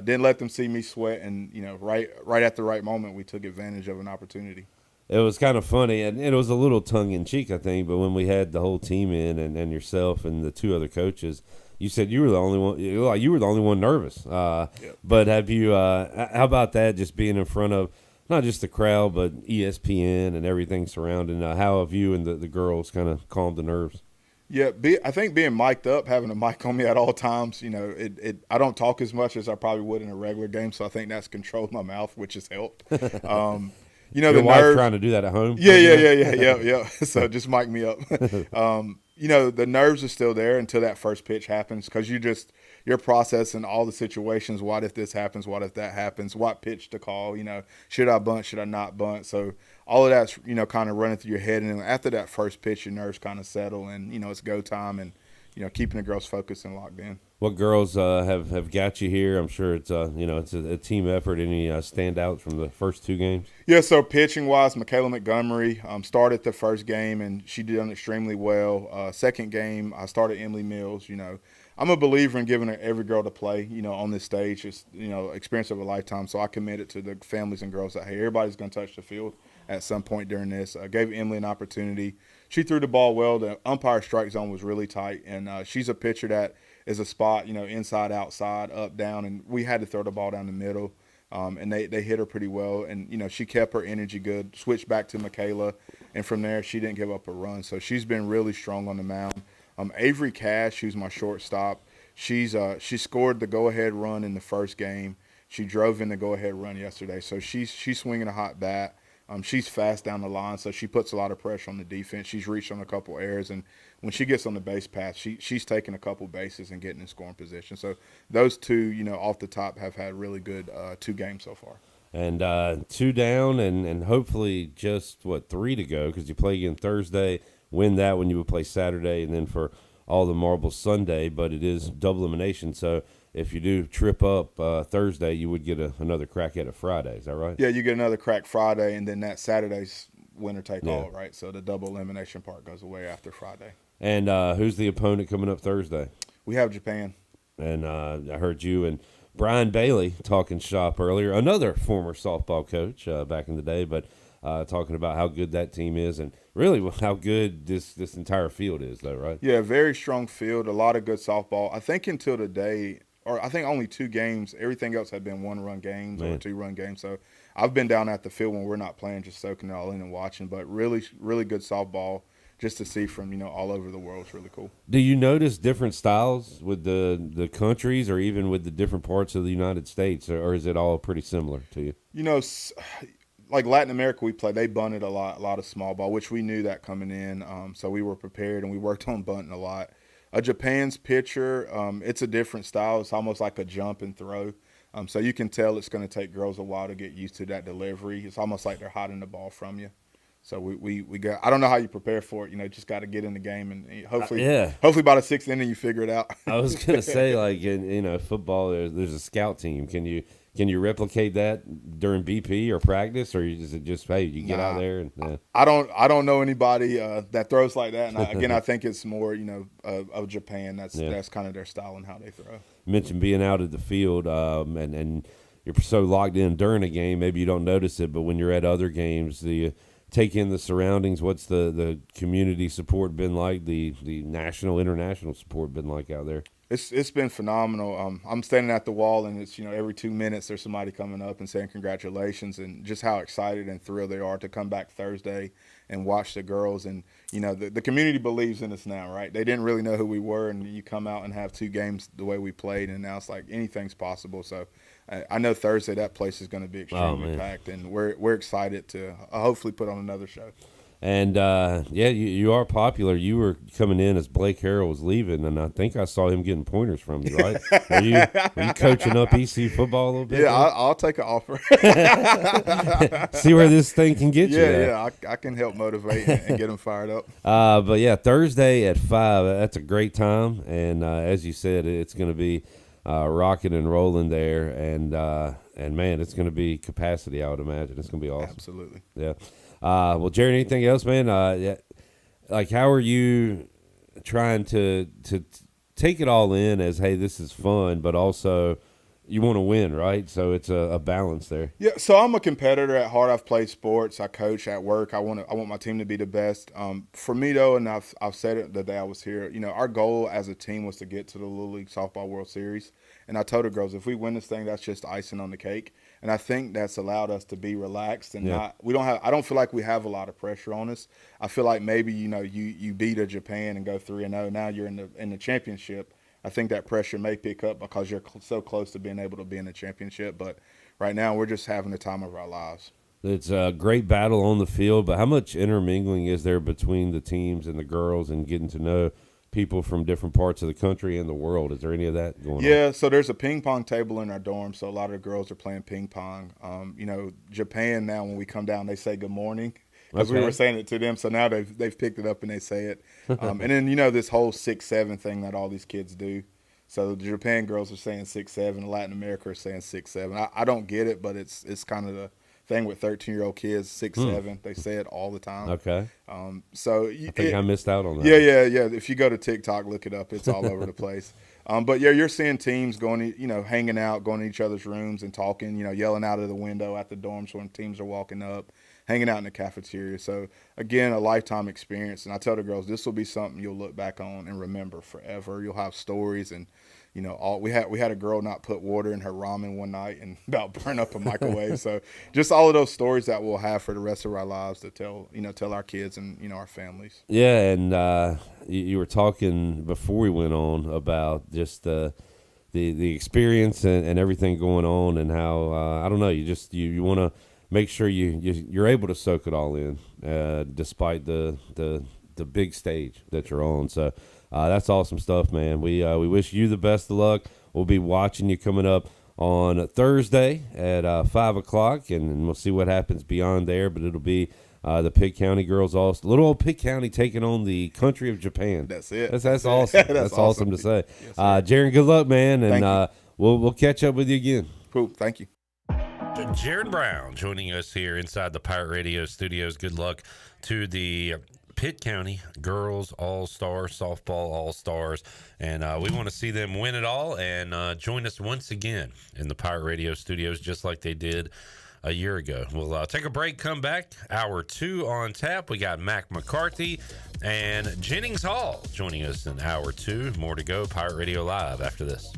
didn't let them see me sweat. And, right at the right moment, we took advantage of an opportunity. It was kind of funny, and it was a little tongue-in-cheek, I think, but when we had the whole team in and yourself and the 2 other coaches, you said you were the only one. You were the only one nervous. Yep. But have you? How about that? Just being in front of not just the crowd, but ESPN and everything surrounding. How have you and the girls kind of calmed the nerves? Yeah, I think being mic'd up, having a mic on me at all times, I don't talk as much as I probably would in a regular game, so I think that's controlled my mouth, which has helped. Your the wife nerves, trying to do that at home? Yeah. So just mic me up. The nerves are still there until that first pitch happens, because you're processing all the situations. What if this happens? What if that happens? What pitch to call? Should I bunt? Should I not bunt? So all of that's, kind of running through your head. And then after that first pitch, your nerves kind of settle, and, it's go time, and, keeping the girls focused and locked in. What girls have got you here? I'm sure it's it's a team effort. Any standouts from the first 2 games? Yeah, so pitching wise, Michaela Montgomery started the first game, and she did extremely well. Second game, I started Emily Mills. I'm a believer in giving every girl to play. On this stage, it's experience of a lifetime. So I committed to the families and girls that hey, everybody's going to touch the field at some point during this. I gave Emily an opportunity. She threw the ball well. The umpire strike zone was really tight, and she's a pitcher that is a spot, inside, outside, up, down, and we had to throw the ball down the middle, and they hit her pretty well, and, she kept her energy good, switched back to Michaela, and from there she didn't give up a run. So she's been really strong on the mound. Avery Cash, who's my shortstop, she scored the go-ahead run in the first game. She drove in the go-ahead run yesterday, so she's swinging a hot bat. She's fast down the line, so she puts a lot of pressure on the defense. She's reached on a couple errors, and when she gets on the base path, she's taking a couple bases and getting in scoring position. So those two, off the top, have had really good 2 games so far. And 2 down, and hopefully just 3 to go, because you play again Thursday. Win that one, you would play Saturday, and then for all the marbles Sunday. But it is double elimination, so if you do trip up Thursday, you would get another crack at it Friday. Is that right? Yeah, you get another crack Friday, and then that Saturday's winner take all, right? So the double elimination part goes away after Friday. And who's the opponent coming up Thursday? We have Japan. And I heard you and Brian Bailey talking shop earlier, another former softball coach back in the day, but talking about how good that team is and really how good this entire field is, though, right? Yeah, very strong field, a lot of good softball. I think until today, or I think only 2 games, everything else had been 1-run games or 2-run games. So I've been down at the field when we're not playing, just soaking it all in and watching, but really, really good softball. Just to see from all over the world is really cool. Do you notice different styles with the countries, or even with the different parts of the United States, or is it all pretty similar to you? Like Latin America, they bunted a lot of small ball, which we knew that coming in. So we were prepared and we worked on bunting a lot. Japan's pitcher, it's a different style. It's almost like a jump and throw. So you can tell it's going to take girls a while to get used to that delivery. It's almost like they're hiding the ball from you. So we got. I don't know how you prepare for it. Just got to get in the game and hopefully by the 6th inning you figure it out. I was gonna say, like in football, there's a scout team. Can you replicate that during BP or practice, or is it just you get out there and? I don't know anybody that throws like that. And I think it's more of Japan. That's kind of their style and how they throw. You mentioned being out at the field, and you're so locked in during a game, maybe you don't notice it, but when you're at other games, take in the surroundings. What's the community support been like? The national, international support been like out there? It's been phenomenal. I'm standing at the wall, and it's every 2 minutes there's somebody coming up and saying congratulations, and just how excited and thrilled they are to come back Thursday and watch the girls. And the community believes in us now, right? They didn't really know who we were, and you come out and have 2 games the way we played, and now it's like anything's possible. So I know Thursday that place is going to be extremely packed, and we're excited to hopefully put on another show. And you are popular. You were coming in as Blake Harrell was leaving, and I think I saw him getting pointers from you, right? Were you coaching up EC football a little bit? Yeah, I'll take an offer. See where this thing can get you. Yeah, I can help motivate and get them fired up. But yeah, Thursday at 5. That's a great time, and as you said, it's going to be rocking and rolling there, and man, it's going to be capacity. I would imagine it's going to be awesome. Absolutely. Yeah. Well, Gerren, anything else, man? Like, how are you trying to take it all in as, hey, this is fun, but also you want to win, right? So it's a balance there. Yeah. So I'm a competitor at heart. I've played sports. I coach at work. I want my team to be the best. For me though, and I've said it the day I was here. Our goal as a team was to get to the Little League Softball World Series. And I told the girls, if we win this thing, that's just icing on the cake. And I think that's allowed us to be relaxed and I don't feel like we have a lot of pressure on us. I feel like maybe, you beat a Japan and go 3-0. Now you're in the championship. I think that pressure may pick up because you're so close to being able to be in the championship. But right now we're just having the time of our lives. It's a great battle on the field, but how much intermingling is there between the teams and the girls and getting to know people from different parts of the country and the world? Is there any of that going on? Yeah, so there's a ping pong table in our dorm, so a lot of the girls are playing ping pong. Japan now, when we come down, they say good morning because we were saying it to them, so now they've picked it up and they say it. And then, this whole 6-7 thing that all these kids do. So the Japan girls are saying 6-7, Latin America are saying 6-7. I don't get it, but it's kind of the thing with 13-year-old kids, 6-7. They say it all the time. Okay. So I think I missed out on that. Yeah. If you go to TikTok, look it up. It's all over the place. But yeah, you're seeing teams going, hanging out, going to each other's rooms and talking, yelling out of the window at the dorms when teams are walking up, hanging out in the cafeteria. So again, a lifetime experience. And I tell the girls, this will be something you'll look back on and remember forever. You'll have stories and we had a girl not put water in her ramen one night and about burn up a microwave. So just all of those stories that we'll have for the rest of our lives to tell our kids and our families. Yeah, and you were talking before we went on about just the experience and everything going on, and how I don't know, you want to make sure you're able to soak it all in, despite the big stage that you're on. So that's awesome stuff, man. We wish you the best of luck. We'll be watching you coming up on Thursday at 5 o'clock, and we'll see what happens beyond there. But it'll be the Pitt County girls, also little old Pitt County taking on the country of Japan. That's it. That's awesome. That's awesome to say. Yes, Gerren, good luck, man, and we'll catch up with you again. Cool. Thank you. Gerren Brown joining us here inside the Pirate Radio studios. Good luck to the Pitt County Girls All-Stars, Softball All-Stars, and we want to see them win it all and join us once again in the Pirate Radio studios just like they did a year ago. We'll take a break, come back. Hour 2 on tap. We got Mack McCarthy and Jennings Hall joining us in hour 2. More to go. Pirate Radio Live after this.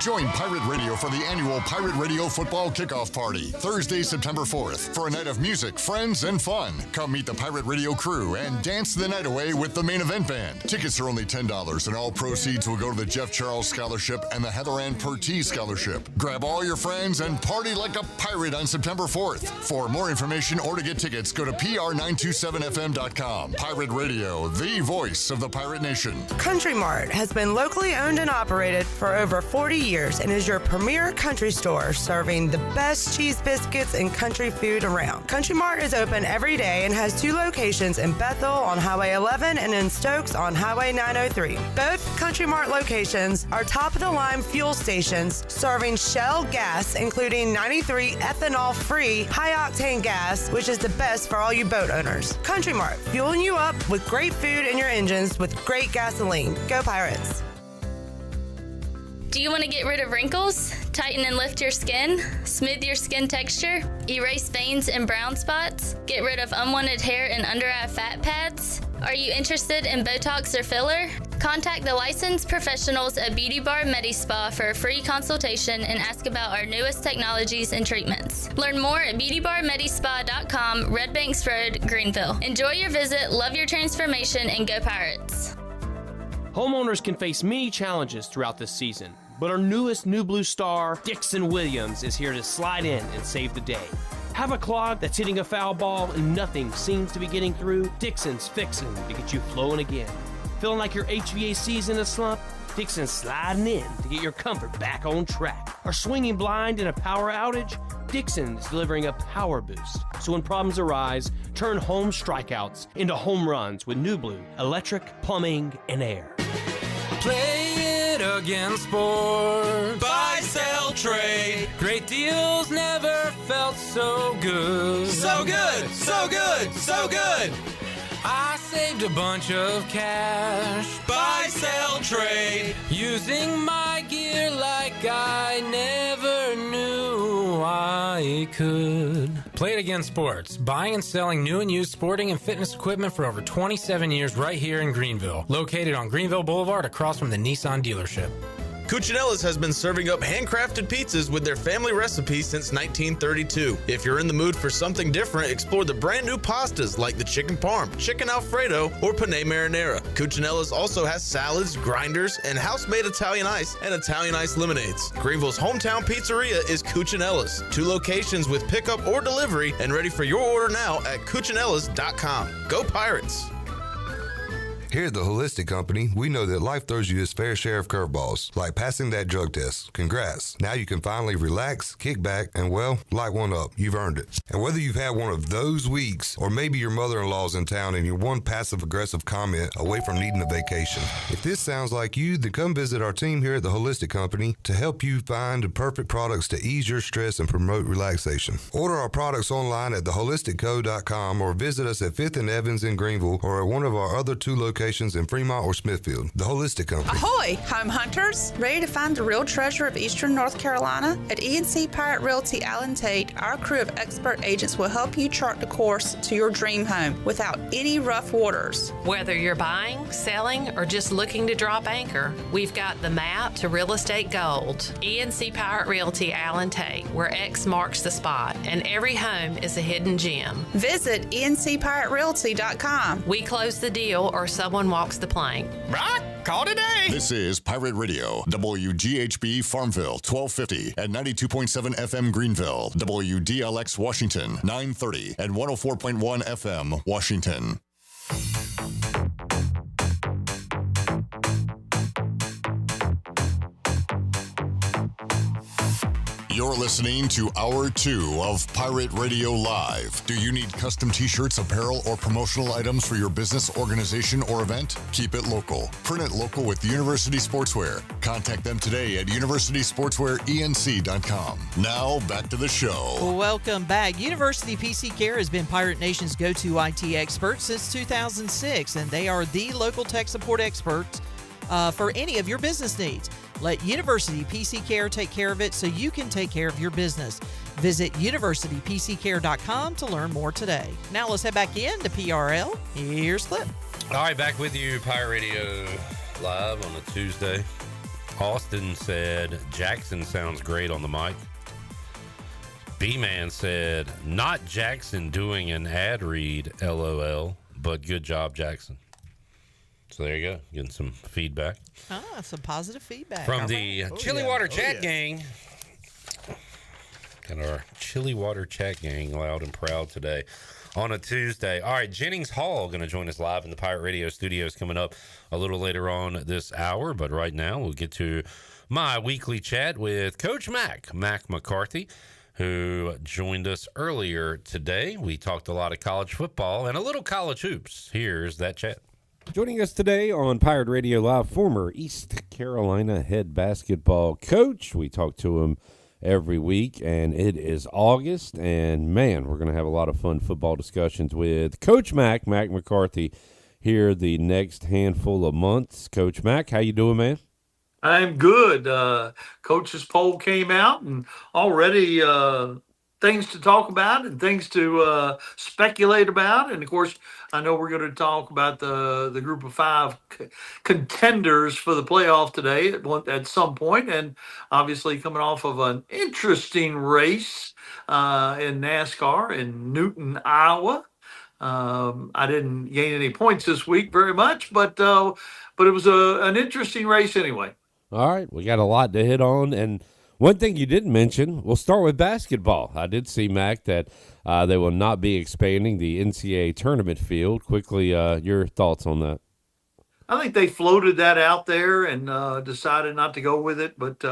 Join Pirate Radio for the annual Pirate Radio Football Kickoff Party, Thursday, September 4th, for a night of music, friends, and fun. Come meet the Pirate Radio crew and dance the night away with the main event band. Tickets are only $10, and all proceeds will go to the Jeff Charles Scholarship and the Heather Ann Pertee Scholarship. Grab all your friends and party like a pirate on September 4th. For more information or to get tickets, go to pr927fm.com. Pirate Radio, the voice of the Pirate Nation. Country Mart has been locally owned and operated for over 40 years and is your premier country store serving the best cheese biscuits and country food around. Country Mart is open every day and has 2 locations in Bethel on Highway 11 and in Stokes on Highway 903. Both Country Mart locations are top-of-the-line fuel stations serving Shell gas, including 93 ethanol-free high-octane gas, which is the best for all you boat owners. Country Mart, fueling you up with great food in your engines with great gasoline. Go Pirates! Do you want to get rid of wrinkles, tighten and lift your skin, smooth your skin texture, erase veins and brown spots, get rid of unwanted hair and under-eye fat pads? Are you interested in Botox or filler? Contact the licensed professionals at Beauty Bar MediSpa for a free consultation and ask about our newest technologies and treatments. Learn more at beautybarmedispa.com, Red Banks Road, Greenville. Enjoy your visit, love your transformation, and go Pirates. Homeowners can face many challenges throughout this season, but our newest New Blue star, Dixon Williams, is here to slide in and save the day. Have a clog that's hitting a foul ball and nothing seems to be getting through? Dixon's fixing to get you flowing again. Feeling like your HVAC's in a slump? Dixon's sliding in to get your comfort back on track. Are swinging blind in a power outage? Dixon is delivering a power boost. So when problems arise, turn home strikeouts into home runs with New Blue, electric, plumbing, and air. Play it again, sports. Buy, sell, trade. Great deals never felt so good. So good, so good, so good. I saved a bunch of cash. Buy, sell, trade. Using my gear like I never knew I could. Play It Again Sports. Buying and selling new and used sporting and fitness equipment for over 27 years right here in Greenville. Located on Greenville Boulevard across from the Nissan dealership. Cuccinelli's has been serving up handcrafted pizzas with their family recipe since 1932. If you're in the mood for something different, explore the brand new pastas like the chicken parm, chicken alfredo, or penne marinara. Cuccinelli's also has salads, grinders, and house-made Italian ice and Italian ice lemonades. Greenville's hometown pizzeria is Cuccinelli's. 2 locations with pickup or delivery and ready for your order now at cuccinellis.com. Go Pirates! Here at the Holistic Company, we know that life throws you its fair share of curveballs, like passing that drug test. Congrats. Now you can finally relax, kick back, and well, light one up. You've earned it. And whether you've had one of those weeks, or maybe your mother-in-law's in town and you're one passive-aggressive comment away from needing a vacation. If this sounds like you, then come visit our team here at the Holistic Company to help you find the perfect products to ease your stress and promote relaxation. Order our products online at theholisticco.com or visit us at 5th and Evans in Greenville or at one of our other 2 locations locations in Fremont or Smithfield. The Holistic Company. Ahoy, home hunters! Ready to find the real treasure of Eastern North Carolina? At ENC Pirate Realty Allen Tate, our crew of expert agents will help you chart the course to your dream home without any rough waters. Whether you're buying, selling, or just looking to drop anchor, we've got the map to real estate gold. ENC Pirate Realty Allen Tate, where X marks the spot, and every home is a hidden gem. Visit encpiraterealty.com. We close the deal or someone walks the plank. Right? Call today. This is Pirate Radio, WGHB Farmville, 1250 and 92.7 FM Greenville, WDLX Washington, 930 and 104.1 FM Washington. You're listening to Hour 2 of Pirate Radio Live. Do you need custom t-shirts, apparel, or promotional items for your business, organization, or event? Keep it local. Print it local with University Sportswear. Contact them today at universitysportswearenc.com. Now, back to the show. Welcome back. University PC Care has been Pirate Nation's go-to IT expert since 2006, and they are the local tech support experts for any of your business needs. Let University PC Care take care of it so you can take care of your business. Visit universitypccare.com to learn more today. Now let's head back into PRL. Here's Flip. All right, back with you, Pirate Radio Live on a Tuesday. Austin said, Jackson sounds great on the mic. B-Man said, not Jackson doing an ad read, LOL, but good job, Jackson. So there you go, getting some feedback. Some positive feedback. From the Chili Water Chat Gang. Got our Chili Water Chat Gang loud and proud today on a Tuesday. All right, Jennings Hall going to join us live in the Pirate Radio studios coming up a little later on this hour. But right now, we'll get to my weekly chat with Coach Mack McCarthy, who joined us earlier today. We talked a lot of college football and a little college hoops. Here's that chat. Joining us today on Pirate Radio Live, former East Carolina head basketball coach. We talk to him every week, and it is August, and man, we're going to have a lot of fun football discussions with Coach Mack McCarthy here the next handful of months. Coach Mack, how you doing, man? I'm good. Coach's poll came out, and already things to talk about and things to speculate about. And of course, I know we're going to talk about the group of five contenders for the playoff today at some point. And obviously coming off of an interesting race in NASCAR in Newton, Iowa. I didn't gain any points this week very much, but it was an interesting race anyway. All right, we got a lot to hit on, and one thing you didn't mention, we'll start with basketball. I did see, Mac, that they will not be expanding the NCAA tournament field. Quickly, your thoughts on that? I think they floated that out there and decided not to go with it, but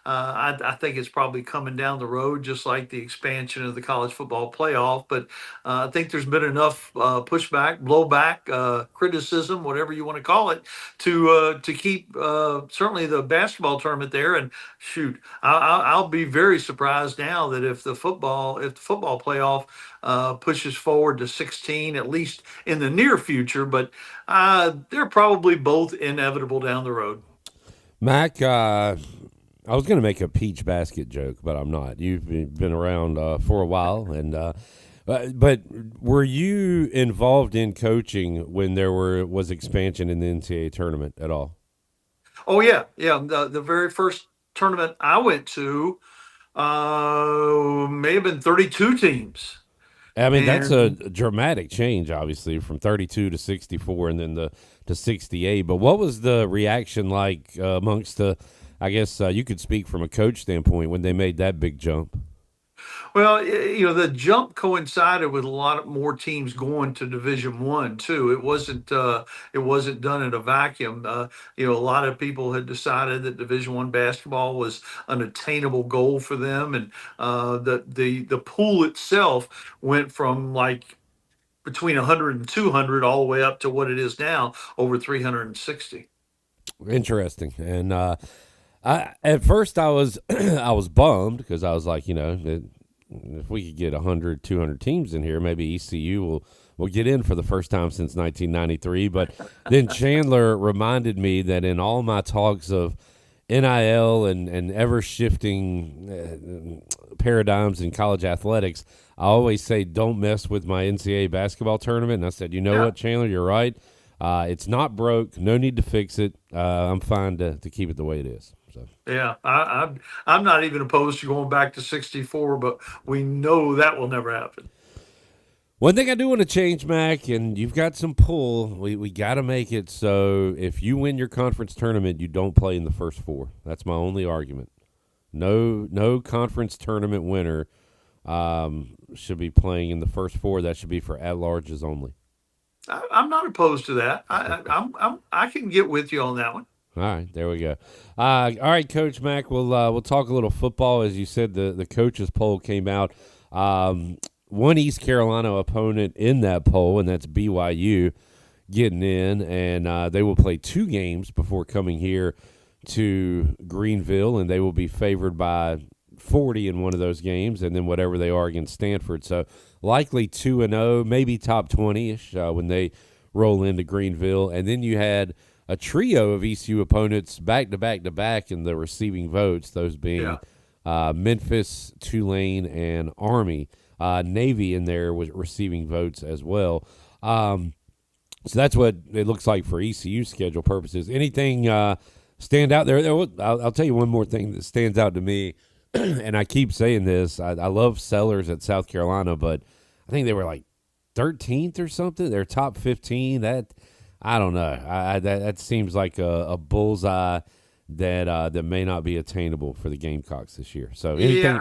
I think it's probably coming down the road, just like the expansion of the college football playoff. But I think there's been enough pushback, blowback, criticism, whatever you want to call it, to keep certainly the basketball tournament there. And shoot, I'll be very surprised now that if the football playoff pushes forward to 16, at least in the near future, but they're probably both inevitable down the road. Mac, I was going to make a peach basket joke, but I'm not. You've been around for a while, and but were you involved in coaching when there was expansion in the NCAA tournament at all? Oh yeah. The very first tournament I went to may have been 32 teams. I mean, that's a dramatic change, obviously, from 32 to 64 and then to 68. But what was the reaction like amongst the, I guess you could speak from a coach standpoint, when they made that big jump? Well, the jump coincided with a lot more teams going to Division I too. It wasn't done in a vacuum. A lot of people had decided that Division I basketball was an attainable goal for them, and the pool itself went from like between 100 and 200 all the way up to what it is now, over 360. Interesting. And at first I was I was bummed because I was like, if we could get 100, 200 teams in here, maybe ECU will get in for the first time since 1993. But then Chandler reminded me that in all my talks of NIL and ever-shifting paradigms in college athletics, I always say don't mess with my NCAA basketball tournament. And I said, you know what, Chandler, you're right. It's not broke. No need to fix it. I'm fine to keep it the way it is. So. Yeah, I'm not even opposed to going back to 64, but we know that will never happen. One thing I do want to change, Mac, and you've got some pull. We got to make it so if you win your conference tournament, you don't play in the first four. That's my only argument. No conference tournament winner should be playing in the first four. That should be for at-larges only. I'm not opposed to that. I can get with you on that one. All right, there we go. All right, Coach Mack, we'll talk a little football. As you said, the coaches poll came out. One East Carolina opponent in that poll, and that's BYU, getting in, and they will play 2 games before coming here to Greenville, and they will be favored by 40 in one of those games, and then whatever they are against Stanford. So likely 2-0, maybe top 20-ish when they roll into Greenville. And then you had a trio of ECU opponents back-to-back in the receiving votes, those being Memphis, Tulane, and Army. Navy in there was receiving votes as well. So that's what it looks like for ECU schedule purposes. Anything stand out there? I'll tell you one more thing that stands out to me, and I keep saying this. I love Sellers at South Carolina, but I think they were like 13th or something. They're top 15. That I don't know. That seems like a bullseye that may not be attainable for the Gamecocks this year. So anything,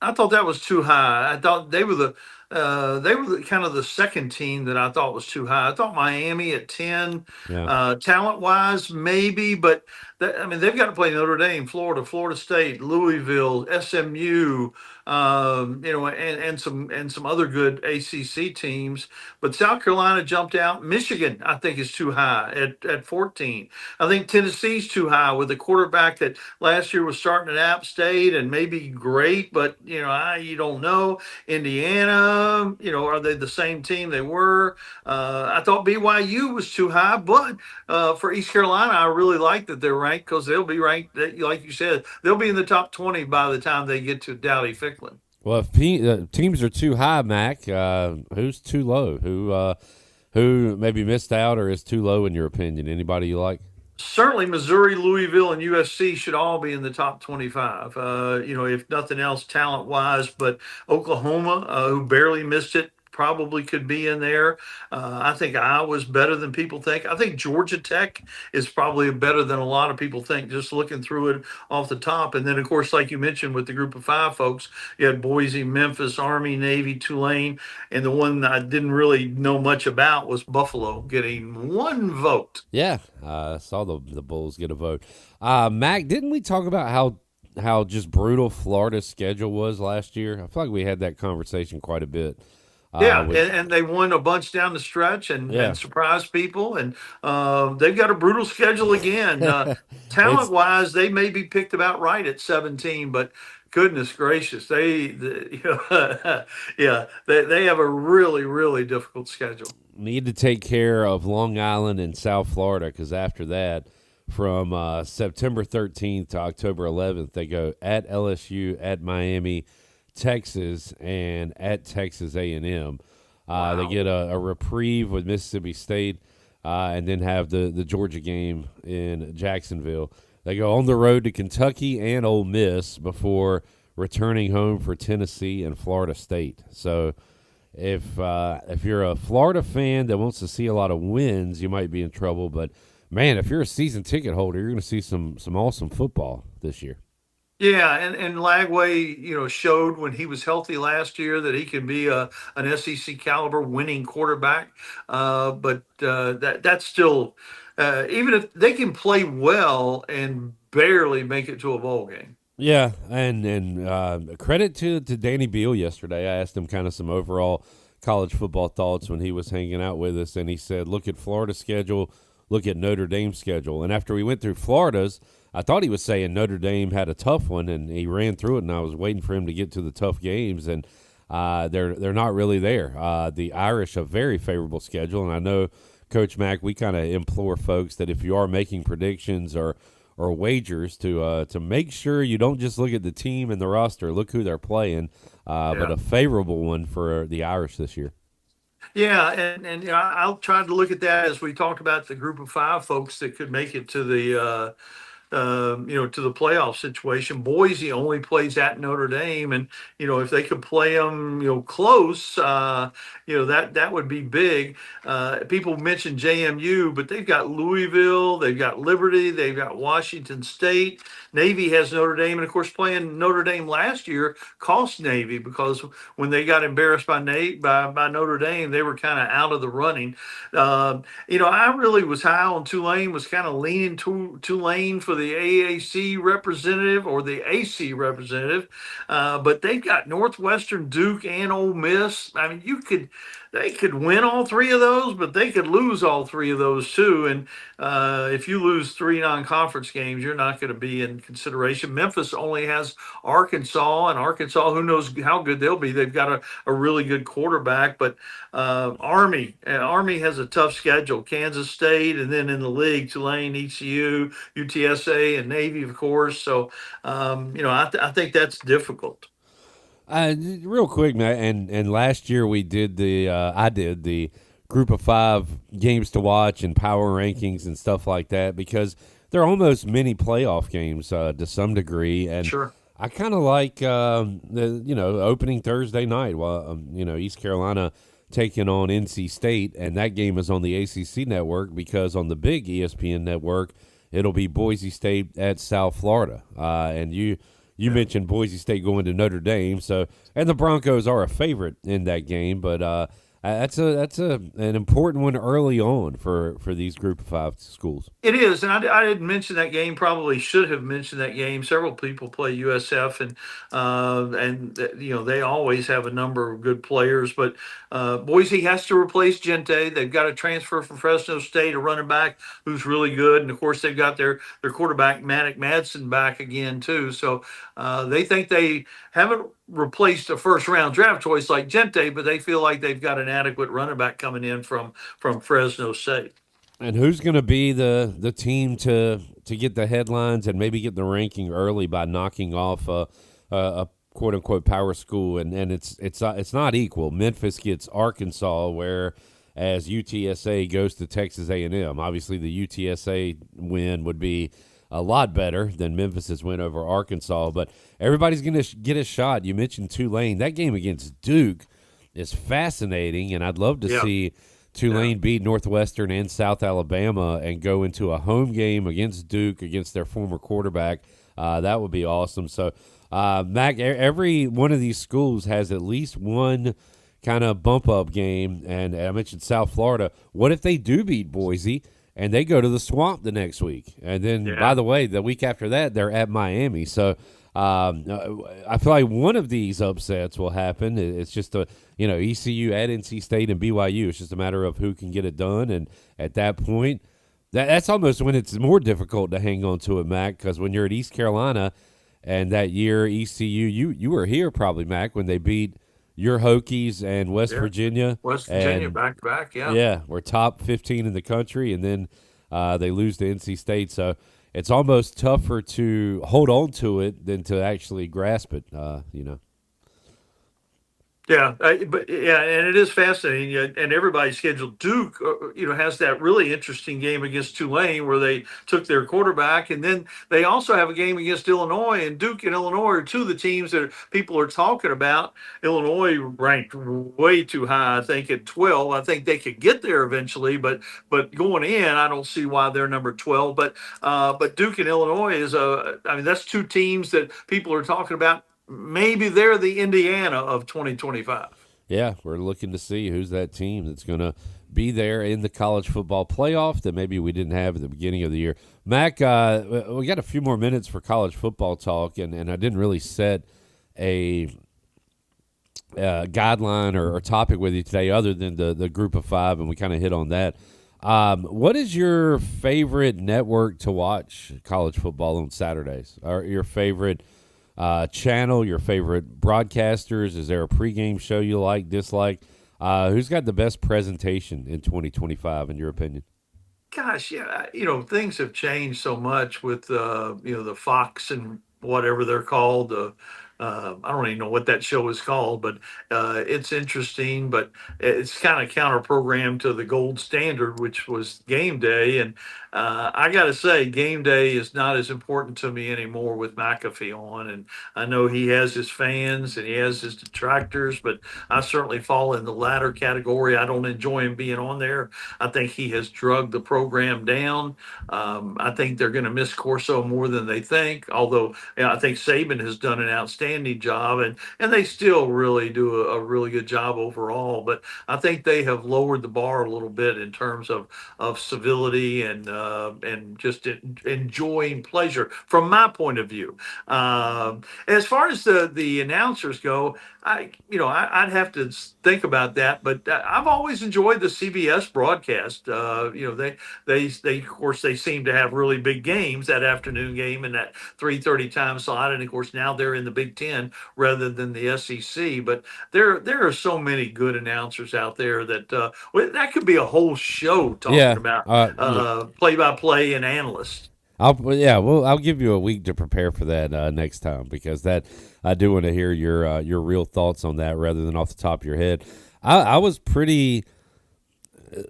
I thought that was too high. I thought they were the kind of the second team that I thought was too high. I thought Miami at 10, talent wise maybe, but they've got to play Notre Dame, Florida State, Louisville, SMU, and some other good ACC teams. But South Carolina jumped out. Michigan, I think, is too high at 14. I think Tennessee's too high with a quarterback that last year was starting at App State and maybe great, but you don't know. Indiana, are they the same team they were? I thought BYU was too high, but for East Carolina, I really like that they're ranked because they'll be ranked, like you said, they'll be in the top 20 by the time they get to Dowdy-Ficklin. Well, if teams are too high, Mac, who's too low? Who maybe missed out or is too low in your opinion? Anybody you like? Certainly Missouri, Louisville, and USC should all be in the top 25, if nothing else talent-wise. But Oklahoma, who barely missed it, probably could be in there. I think Iowa's better than people think. I think Georgia Tech is probably better than a lot of people think, just looking through it off the top. And then, of course, like you mentioned with the group of 5 folks, you had Boise, Memphis, Army, Navy, Tulane, and the one I didn't really know much about was Buffalo getting 1 vote. Yeah, I saw the Bulls get a vote. Mac, didn't we talk about how just brutal Florida's schedule was last year? I feel like we had that conversation quite a bit. And they won a bunch down the stretch and surprised people. And they've got a brutal schedule again. Talent-wise, they may be picked about right at 17, but goodness gracious, they have a really, really difficult schedule. Need to take care of Long Island and South Florida because after that, from September 13th to October 11th, they go at LSU, at Miami, Texas, and at Texas A&M. They get a reprieve with Mississippi State and then have the Georgia game in Jacksonville. They go on the road to Kentucky and Ole Miss before returning home for Tennessee and Florida State. So if you're a Florida fan that wants to see a lot of wins, you might be in trouble. But, man, if you're a season ticket holder, you're going to see some awesome football this year. Yeah, and Lagway, showed when he was healthy last year that he can be an SEC caliber winning quarterback. But that's still, even if they can play well and barely make it to a bowl game. Yeah, and credit to Danny Beal yesterday. I asked him kind of some overall college football thoughts when he was hanging out with us, and he said, look at Florida's schedule, look at Notre Dame's schedule. And after we went through Florida's, I thought he was saying Notre Dame had a tough one, and he ran through it, and I was waiting for him to get to the tough games, and they're not really there. The Irish, a very favorable schedule, and I know, Coach Mack, we kind of implore folks that if you are making predictions or wagers to make sure you don't just look at the team and the roster, look who they're playing, but a favorable one for the Irish this year. Yeah, and you know, I'll try to look at that as we talked about the group of 5 folks that could make it to the to the playoff situation. Boise only plays at Notre Dame, and if they could play them close, that would be big. People mentioned JMU, but they've got Louisville, they've got Liberty, they've got Washington State. Navy has Notre Dame, and of course playing Notre Dame last year cost Navy, because when they got embarrassed by Notre Dame, they were kind of out of the running. I really was high on Tulane, was kind of leaning to Tulane for the AAC representative or the AC representative, but they've got Northwestern, Duke, and Ole Miss. I mean, they could win all 3 of those, but they could lose all 3 of those too. And if you lose 3 non-conference games, you're not going to be in consideration. Memphis only has Arkansas, and Arkansas, who knows how good they'll be. They've got a really good quarterback, but Army has a tough schedule. Kansas State, and then in the league, Tulane, ECU, UTSA, and Navy, of course. So, I think that's difficult. Real quick, Matt, and last year we did I did the group of 5 games to watch and power rankings and stuff like that, because they're almost mini playoff games to some degree. And sure. I kind of like the opening Thursday night while East Carolina taking on NC State, and that game is on the ACC network, because on the big ESPN network it'll be Boise State at South Florida, and you mentioned Boise State going to Notre Dame, and the Broncos are a favorite in that game, but that's an important one early on for these group of 5 schools. It is, and I didn't mention that game. Probably should have mentioned that game. Several people play USF, and they always have a number of good players. But Boise has to replace Gente. They've got a transfer from Fresno State, a running back who's really good, and of course they've got their quarterback Mack Madsen back again too. So they think they haven't replaced a first-round draft choice like Gente, but they feel like they've got an adequate running back coming in from Fresno State. And who's going to be the team to get the headlines and maybe get the ranking early by knocking off a quote unquote power school? And it's not equal. Memphis gets Arkansas, whereas UTSA goes to Texas A&M. Obviously, the UTSA win would be a lot better than Memphis's win over Arkansas, but everybody's going to get a shot. You mentioned Tulane. That game against Duke is fascinating, and I'd love to see Tulane beat Northwestern and South Alabama and go into a home game against Duke, against their former quarterback. That would be awesome. So, Mac, every one of these schools has at least one kind of bump-up game, and I mentioned South Florida. What if they do beat Boise and they go to the Swamp the next week? And then, by the way, the week after that, they're at Miami. So I feel like one of these upsets will happen. It's just ECU at NC State and BYU. It's just a matter of who can get it done. And at that point, that's almost when it's more difficult to hang on to it, Mac, because when you're at East Carolina and that year ECU, you were here probably, Mac, when they beat your Hokies and West Virginia. West Virginia back-to-back, Yeah, we're top 15 in the country, and then they lose to NC State. So it's almost tougher to hold on to it than to actually grasp it, Yeah, and it is fascinating. And everybody's scheduled. Duke, has that really interesting game against Tulane where they took their quarterback, and then they also have a game against Illinois. And Duke and Illinois are 2 of the teams that people are talking about. Illinois ranked way too high, I think, at 12. I think they could get there eventually, but going in, I don't see why they're number 12. But Duke and Illinois that's 2 teams that people are talking about. Maybe they're the Indiana of 2025. Yeah, we're looking to see who's that team that's going to be there in the college football playoff that maybe we didn't have at the beginning of the year. Mac, we got a few more minutes for college football talk, and I didn't really set a guideline or topic with you today other than the group of 5, and we kind of hit on that. What is your favorite network to watch college football on Saturdays? Or your favorite channel, your favorite broadcasters? Is there a pregame show you like, dislike? Who's got the best presentation in 2025, in your opinion? Gosh, yeah, things have changed so much with the Fox and whatever they're called. I don't even know what that show is called, but it's interesting. But it's kind of counter programmed to the gold standard, which was game day. And I got to say, game day is not as important to me anymore with McAfee on. And I know he has his fans and he has his detractors, but I certainly fall in the latter category. I don't enjoy him being on there. I think he has drugged the program down. I think they're going to miss Corso more than they think, although I think Saban has done an outstanding job, and they still really do a really good job overall. But I think they have lowered the bar a little bit in terms of civility and just enjoying pleasure from my point of view. As far as the announcers go, I'd have to think about that, but I've always enjoyed the CBS broadcast. They of course they seem to have really big games, that afternoon game and that 3:30 time slot, and of course now they're in the Big Ten rather than the SEC. But there are so many good announcers out there that that could be a whole show talking about play-by-play and analysts. I'll give you a week to prepare for that next time, because I do want to hear your real thoughts on that rather than off the top of your head. I was pretty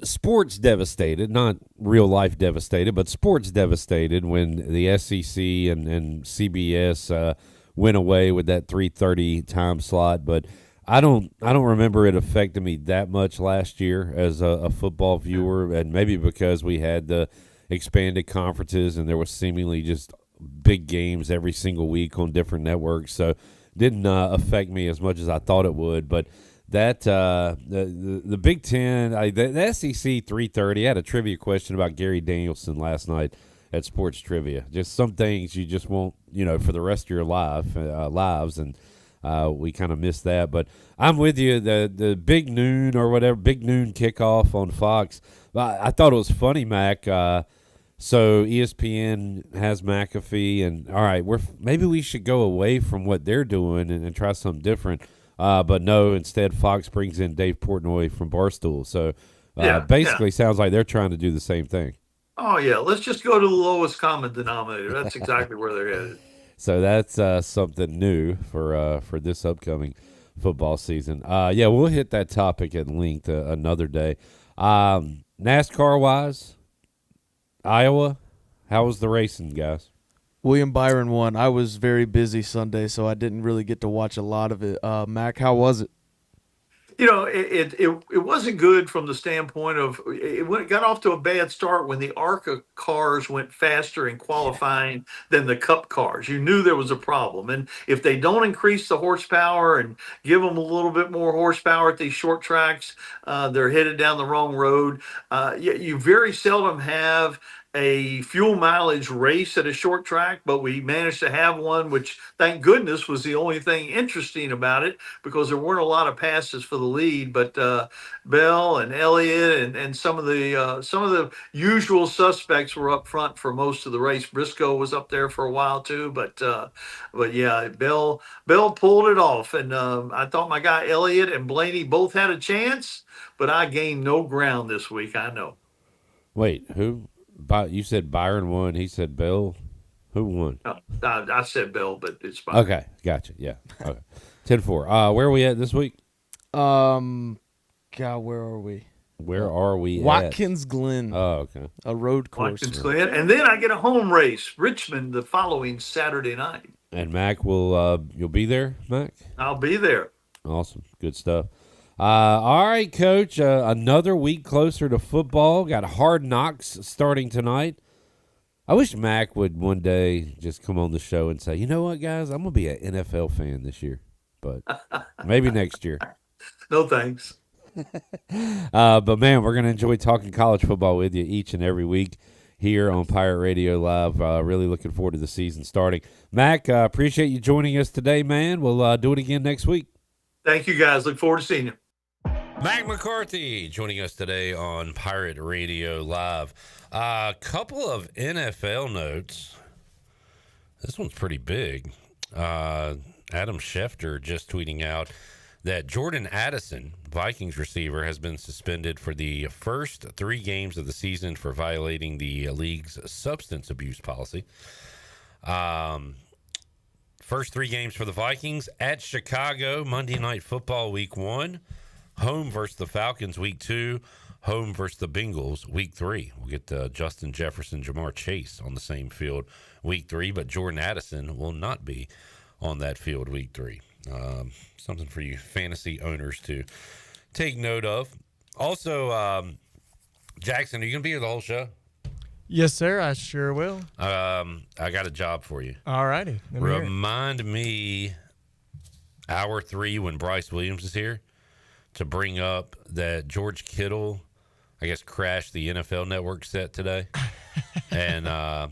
sports devastated, not real life devastated, but sports devastated when the SEC and CBS went away with that 3:30 time slot. But I don't remember it affecting me that much last year as a football viewer, and maybe because we had the expanded conferences and there was seemingly just big games every single week on different networks, so didn't affect me as much as I thought it would. But that the Big Ten, the SEC 3:30. I had a trivia question about Gary Danielson last night at Sports Trivia. Just some things you just won't, for the rest of your lives, and we kind of missed that. But I'm with you. The big noon or whatever, big noon kickoff on Fox. I thought it was funny, Mac. So ESPN has McAfee, and all right, maybe we should go away from what they're doing and try something different. But no, instead Fox brings in Dave Portnoy from Barstool. So basically sounds like they're trying to do the same thing. Oh, yeah. Let's just go to the lowest common denominator. That's exactly where they're headed. So that's something new for this upcoming football season. We'll hit that topic at length another day. NASCAR-wise, Iowa, how was the racing, guys? William Byron won. I was very busy Sunday, so I didn't really get to watch a lot of it. Mac, how was it? It wasn't good from the standpoint of it got off to a bad start when the ARCA cars went faster in qualifying than the Cup cars. You knew there was a problem. And if they don't increase the horsepower and give them a little bit more horsepower at these short tracks, they're headed down the wrong road. You very seldom have a fuel mileage race at a short track, but we managed to have one, which thank goodness was the only thing interesting about it, because there weren't a lot of passes for the lead. But Bell and Elliott and some of the usual suspects were up front for most of the race. Briscoe was up there for a while too, but yeah, Bell pulled it off, and I thought my guy Elliott and Blaney both had a chance, but I gained no ground this week. I know. Wait, who? You said Byron won. He said Bell. Who won? I said Bell, but it's Byron. Okay, gotcha. Yeah. Okay. 10-4. Where are we at this week? God, where are we? Where are we Watkins Glen. Oh, okay. A road course. Watkins Glen. And then I get a home race, Richmond, the following Saturday night. And Mac you'll be there, Mac? I'll be there. Awesome. Good stuff. All right, Coach. Another week closer to football. Got Hard Knocks starting tonight. I wish Mac would one day just come on the show and say, you know what, guys, I'm going to be an NFL fan this year. But maybe next year. No thanks. But, man, we're going to enjoy talking college football with you each and every week here on Pirate Radio Live. Really looking forward to the season starting. Mac, appreciate you joining us today, man. We'll do it again next week. Thank you, guys. Look forward to seeing you. Mack McCarthy joining us today on Pirate Radio Live. A couple of NFL notes. This one's pretty big. Adam Schefter just tweeting out that Jordan Addison, Vikings receiver, has been suspended for the first 3 games of the season for violating the league's substance abuse policy. First 3 games for the Vikings: at Chicago, Monday Night Football Week 1, home versus the Falcons Week 2, home versus the Bengals Week 3. We'll get Justin Jefferson, Jamar Chase on the same field Week 3, but Jordan Addison will not be on that field Week 3. Something for you fantasy owners to take note of. Also, Jackson, are you going to be here the whole show? Yes, sir. I sure will. I got a job for you. All righty. Remind me, hour 3 when Bryce Williams is here, to bring up that George Kittle, I guess, crashed the NFL Network set today and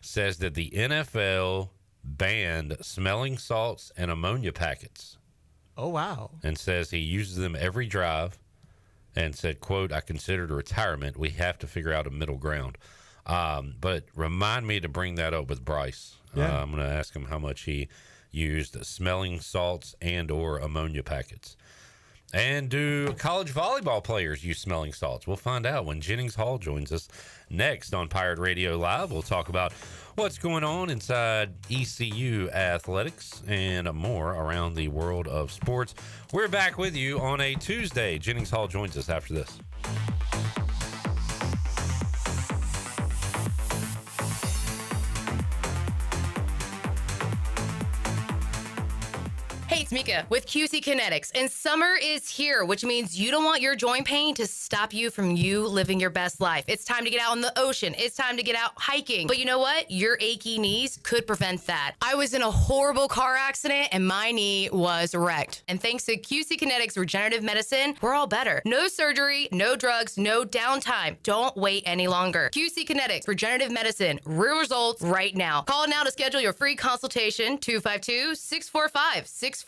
says that the NFL banned smelling salts and ammonia packets. Oh, wow. And says he uses them every drive and said, quote, "I considered retirement. We have to figure out a middle ground." But remind me to bring that up with Bryce. Yeah. I'm going to ask him how much he used smelling salts and or ammonia packets. And do college volleyball players use smelling salts? We'll find out when Jennings Hall joins us next on Pirate Radio Live. We'll talk about what's going on inside ECU athletics and more around the world of sports. We're back with you on a Tuesday. Jennings Hall joins us after this. Hey, it's Mika with QC Kinetics, and summer is here, which means you don't want your joint pain to stop you from living your best life. It's time to get out on the ocean. It's time to get out hiking. But you know what? Your achy knees could prevent that. I was in a horrible car accident, and my knee was wrecked. And thanks to QC Kinetics Regenerative Medicine, we're all better. No surgery, no drugs, no downtime. Don't wait any longer. QC Kinetics Regenerative Medicine. Real results right now. Call now to schedule your free consultation, 252-645-6458.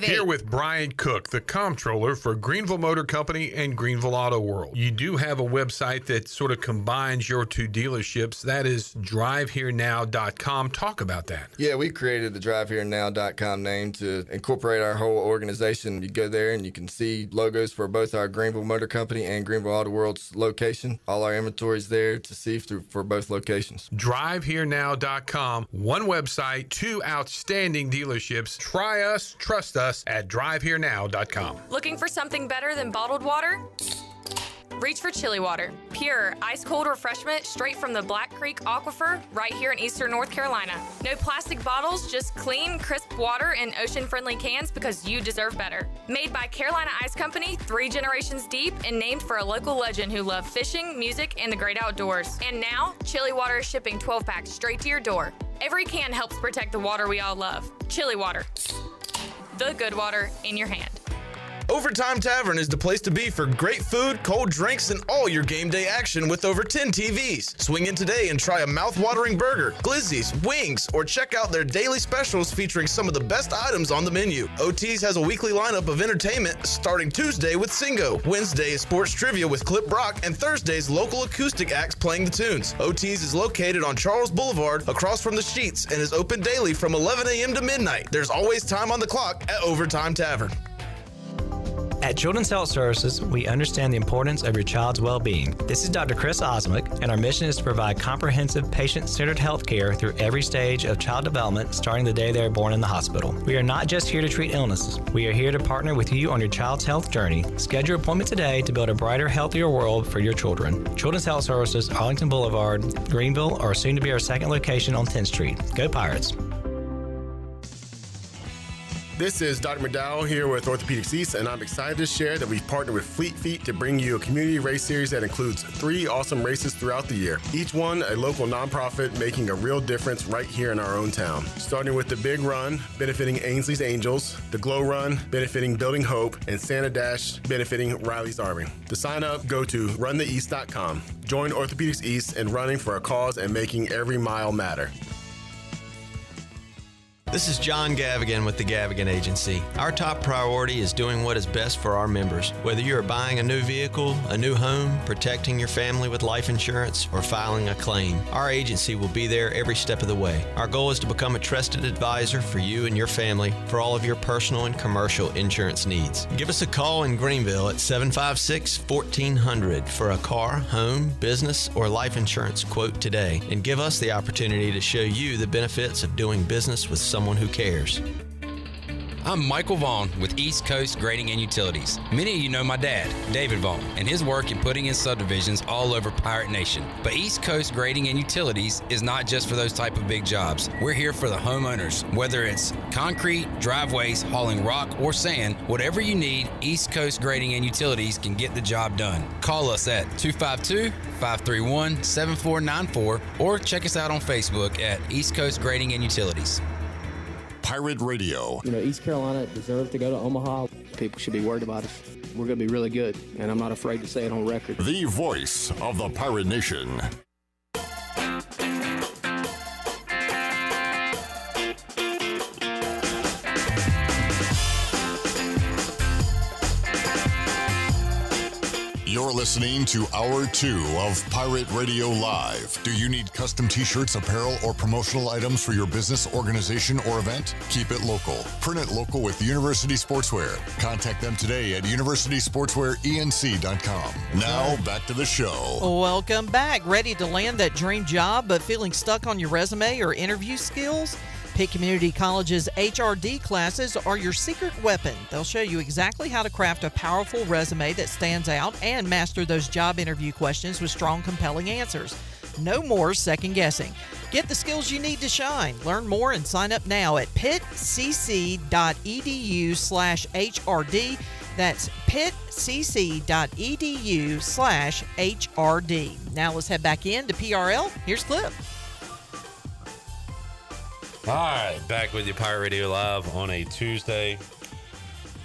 Here with Brian Cook, the comptroller for Greenville Motor Company and Greenville Auto World. You do have a website that sort of combines your 2 dealerships. That is driveherenow.com. Talk about that. Yeah, we created the driveherenow.com name to incorporate our whole organization. You go there and you can see logos for both our Greenville Motor Company and Greenville Auto World's location. All our inventory is there to see for both locations. driveherenow.com. One website, 2 outstanding dealerships. Try us, trust us at driveherenow.com. Looking for something better than bottled water? Reach for Chili Water. Pure, ice-cold refreshment straight from the Black Creek Aquifer right here in eastern North Carolina. No plastic bottles, just clean, crisp water in ocean-friendly cans because you deserve better. Made by Carolina Ice Company, 3 generations deep, and named for a local legend who loved fishing, music, and the great outdoors. And now, Chili Water is shipping 12-packs straight to your door. Every can helps protect the water we all love. Chili Water. The good water in your hand. Overtime Tavern is the place to be for great food, cold drinks, and all your game day action with over 10 TVs. Swing in today and try a mouth-watering burger, glizzies, wings, or check out their daily specials featuring some of the best items on the menu. OT's has a weekly lineup of entertainment starting Tuesday with Singo, Wednesday is sports trivia with Clip Brock, and Thursday's local acoustic acts playing the tunes. OT's is located on Charles Boulevard across from the Sheets and is open daily from 11 a.m. to midnight. There's always time on the clock at Overtime Tavern. At Children's Health Services, we understand the importance of your child's well-being. This is Dr. Chris Osmick, and our mission is to provide comprehensive, patient-centered health care through every stage of child development, starting the day they are born in the hospital. We are not just here to treat illnesses. We are here to partner with you on your child's health journey. Schedule your appointment today to build a brighter, healthier world for your children. Children's Health Services, Arlington Boulevard, Greenville, or soon to be our second location on 10th Street. Go Pirates! This is Dr. McDowell here with Orthopedics East, and I'm excited to share that we've partnered with Fleet Feet to bring you a community race series that includes 3 awesome races throughout the year. Each one a local nonprofit making a real difference right here in our own town. Starting with the Big Run, benefiting Ainsley's Angels, the Glow Run, benefiting Building Hope, and Santa Dash, benefiting Riley's Army. To sign up, go to runtheeast.com. Join Orthopedics East in running for a cause and making every mile matter. This is John Gavigan with the Gavigan Agency. Our top priority is doing what is best for our members. Whether you are buying a new vehicle, a new home, protecting your family with life insurance, or filing a claim, our agency will be there every step of the way. Our goal is to become a trusted advisor for you and your family for all of your personal and commercial insurance needs. Give us a call in Greenville at 756-1400 for a car, home, business, or life insurance quote today, and give us the opportunity to show you the benefits of doing business with someone who cares. I'm Michael Vaughn with East Coast Grading and Utilities. Many of you know my dad, David Vaughn, and his work in putting in subdivisions all over Pirate Nation. But East Coast Grading and Utilities is not just for those type of big jobs. We're here for the homeowners. Whether it's concrete, driveways, hauling rock, or sand, whatever you need, East Coast Grading and Utilities can get the job done. Call us at 252-531-7494 or check us out on Facebook at East Coast Grading and Utilities. Pirate Radio. You know, East Carolina deserves to go to Omaha. People should be worried about us. We're going to be really good, and I'm not afraid to say it on record. The voice of the Pirate Nation. You're listening to Hour 2 of Pirate Radio Live. Do you need custom t-shirts, apparel, or promotional items for your business, organization, or event? Keep it local. Print it local with University Sportswear. Contact them today at universitysportswearenc.com. Now, back to the show. Welcome back. Ready to land that dream job but feeling stuck on your resume or interview skills? Pitt Community College's HRD classes are your secret weapon. They'll show you exactly how to craft a powerful resume that stands out and master those job interview questions with strong, compelling answers. No more second guessing. Get the skills you need to shine. Learn more and sign up now at pittcc.edu/HRD. That's pittcc.edu/HRD. Now let's head back in to PRL. Here's Cliff. All right, back with you, Pirate Radio Live on a Tuesday.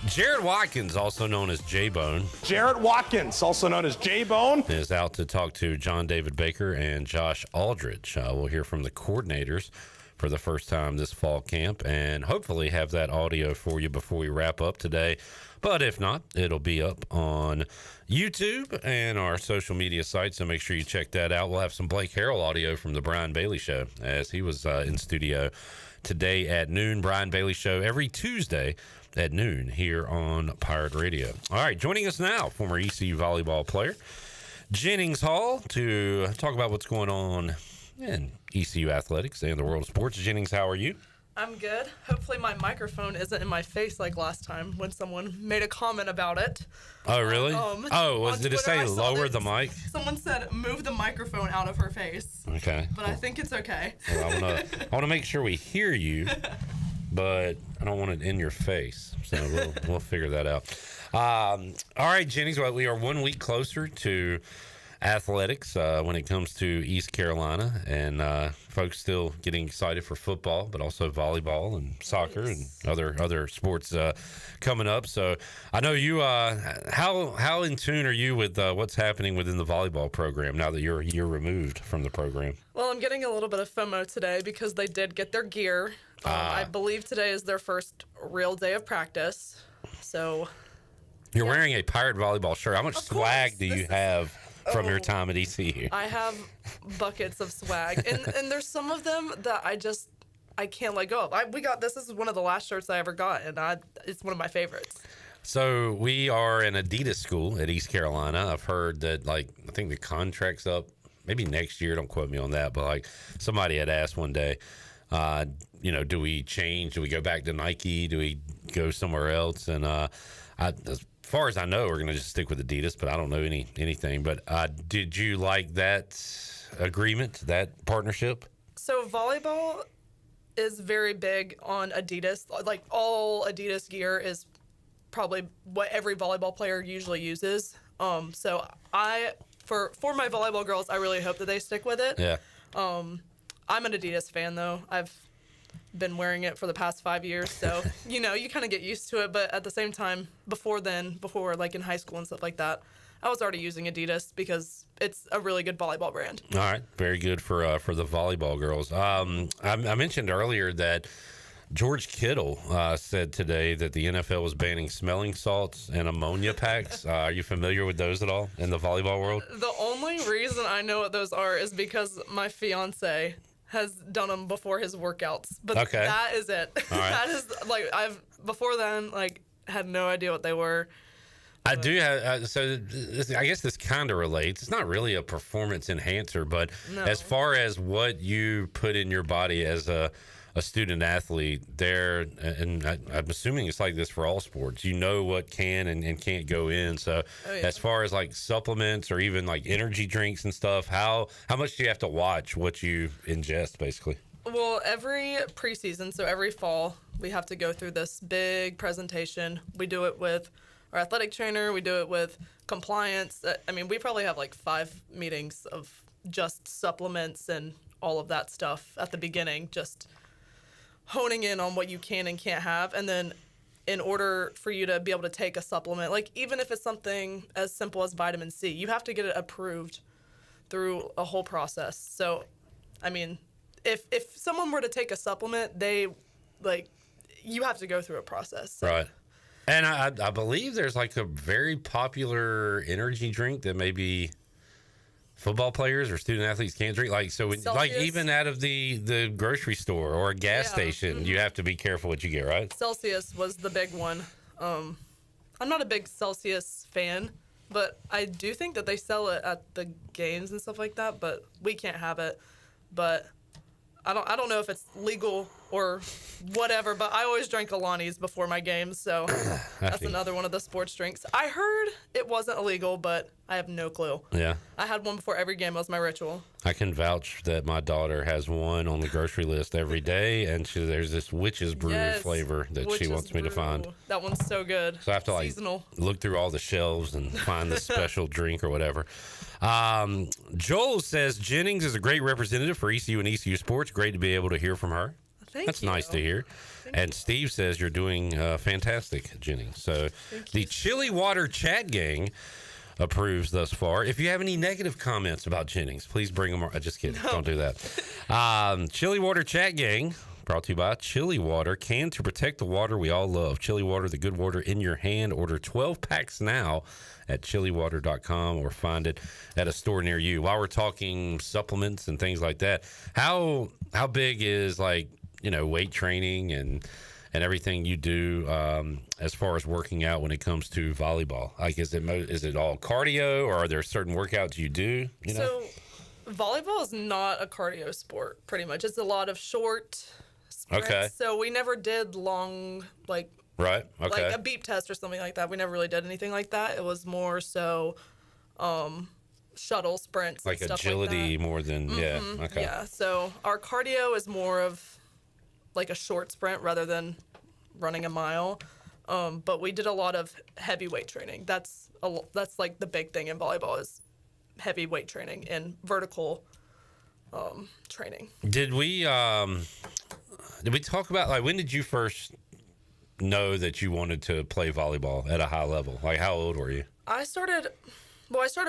Jared Watkins, also known as J-Bone. Jared Watkins, also known as J-Bone, is out to talk to John David Baker and Josh Aldridge. We'll hear from the coordinators for the first time this fall camp and hopefully have that audio for you before we wrap up today. But if not, it'll be up on YouTube and our social media sites, so make sure you check that out. We'll have some Blake Harrell audio from the Brian Bailey Show as he was in studio today at noon. Brian Bailey Show every Tuesday at noon here on Pirate Radio. All right, joining us now, former ECU volleyball player Jennings Hall, to talk about what's going on in ECU athletics and the world of sports. Jennings, how are you? I'm good. Hopefully my microphone isn't in my face like last time when someone made a comment about it. Oh, really? Did it say lower the mic? Someone said move the microphone out of her face. Okay. But I think it's okay. Well, I want to make sure we hear you, but I don't want it in your face. So we'll figure that out. All right, Jennings, well, we are 1 week closer to athletics when it comes to East Carolina, and folks still getting excited for football, but also volleyball and soccer and other sports coming up. So I know you. How in tune are you with what's happening within the volleyball program now that you're removed from the program? Well, I'm getting a little bit of FOMO today because they did get their gear. I believe today is their first real day of practice. So you're wearing a Pirate volleyball shirt. How much swag do you have from your time at ECU? I have buckets of swag, and there's some of them that I can't let go of. This is one of the last shirts I ever got, and it's one of my favorites. So we are an Adidas school at East Carolina. I've heard that, I think the contract's up maybe next year. Don't quote me on that, but somebody had asked one day, do we change? Do we go back to Nike? Do we go somewhere else? And as far as I know, we're going to just stick with Adidas, but I don't know anything. But did you like that agreement, that partnership? So volleyball is very big on Adidas. Like all Adidas gear is probably what every volleyball player usually uses. So for my volleyball girls, I really hope that they stick with it. Yeah. I'm an Adidas fan though. I've been wearing it for the past 5 years, so you kind of get used to it. But at the same time, before like in high school and stuff like that, I was already using Adidas because it's a really good volleyball brand. All right, very good for the volleyball girls. I mentioned earlier that George Kittle said today that the NFL was banning smelling salts and ammonia packs. Are you familiar with those at all in the volleyball world? The only reason I know what those are is because my fiance has done them before his workouts. But Okay. that is it. All right. That is before then had no idea what they were. I do have, I guess this kind of relates. It's not really a performance enhancer, but No. as far as what you put in your body as a student athlete, and I'm assuming it's like this for all sports, you know what can and can't go in. So Oh, yeah. as far as like supplements or even like energy drinks and stuff, how much do you have to watch what you ingest basically? Well, every preseason, so every fall, we have to go through this big presentation. We do it with our athletic trainer. We do it with compliance. I mean, we probably have like 5 meetings of just supplements and all of that stuff at the beginning, just honing in on what you can and can't have. And then in order for you to be able to take a supplement, like even if it's something as simple as vitamin C, you have to get it approved through a whole process. So, I mean, if someone were to take a supplement, you have to go through a process. So. Right. And I believe there's like a very popular energy drink that maybe football players or student athletes can't drink. Like, so when, like even out of the grocery store or a gas station, you have to be careful what you get, right? Celsius was the big one. I'm not a big Celsius fan, but I do think that they sell it at the games and stuff like that, but we can't have it. But I don't know if it's legal or whatever, but I always drank Alani's before my games, so that's another one of the sports drinks. I heard it wasn't illegal, but I have no clue. Yeah. I had one before every game. It was my ritual. I can vouch that my daughter has one on the grocery list every day, and there's this witch's brew flavor that she Witch's wants me to find. That one's so good. So I have to Seasonal. look through all the shelves and find the special drink or whatever. Joel says Jennings is a great representative for ECU and ECU sports. Great to be able to hear from her. That's nice to hear. And Steve says you're doing fantastic, Jennings. So the Chili Water Chat Gang approves thus far. If you have any negative comments about Jennings, please bring them. Just kidding. Don't do that. Chili Water Chat Gang, brought to you by Chili Water, canned to protect the water we all love. Chili Water, the good water in your hand. Order 12 packs now at chiliwater.com or find it at a store near you. While we're talking supplements and things like that, how big is weight training and everything you do as far as working out when it comes to volleyball? Like, is it all cardio, or are there certain workouts you do? So volleyball is not a cardio sport, pretty much. It's a lot of short sprints. Okay. So we never did long, Right. Okay. like a beep test or something like that. We never really did anything like that. It was more so shuttle sprints, Like and stuff agility like that. more than Okay. Yeah. So our cardio is more of like a short sprint rather than running a mile. But we did a lot of heavy weight training. That's like the big thing in volleyball is heavy weight training and vertical training. Did we talk about, like, when did you first know that you wanted to play volleyball at a high level? Like, how old were you? I started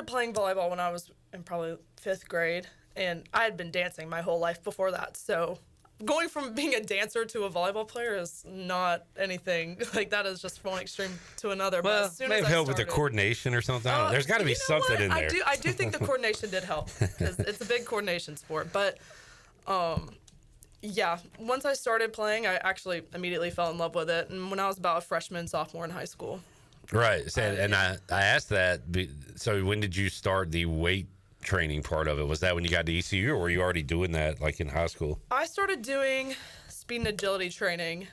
playing volleyball when I was in probably 5th grade, and I had been dancing my whole life before that. So going from being a dancer to a volleyball player is not anything like that. Is just from one extreme to another. Well, but as soon may as have I helped with the started- coordination or something. I don't know. There's got to be something in there. I do think the coordination did help because it's a big coordination sport. But yeah, once I started playing, I actually immediately fell in love with it. And when I was about a freshman, sophomore in high school. Right. And I asked that. So when did you start the weight training part of it? Was that when you got to ECU, or were you already doing that like in high school? I started doing speed and agility training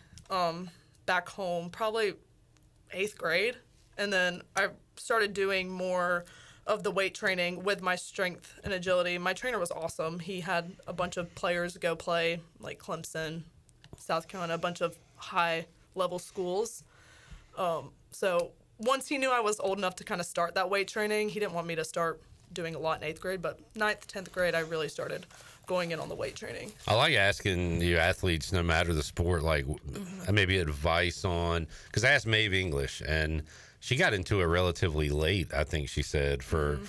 back home, probably 8th grade. And then I started doing more of the weight training with my strength and agility. My trainer was awesome. He had a bunch of players go play like Clemson, South Carolina, a bunch of high-level schools. So once he knew I was old enough to kind of start that weight training, he didn't want me to start doing a lot in 8th grade, but 9th, 10th grade, I really started going in on the weight training. I like asking you athletes, no matter the sport, like maybe advice on, because I asked Maeve English, and she got into it relatively late, I think she said, for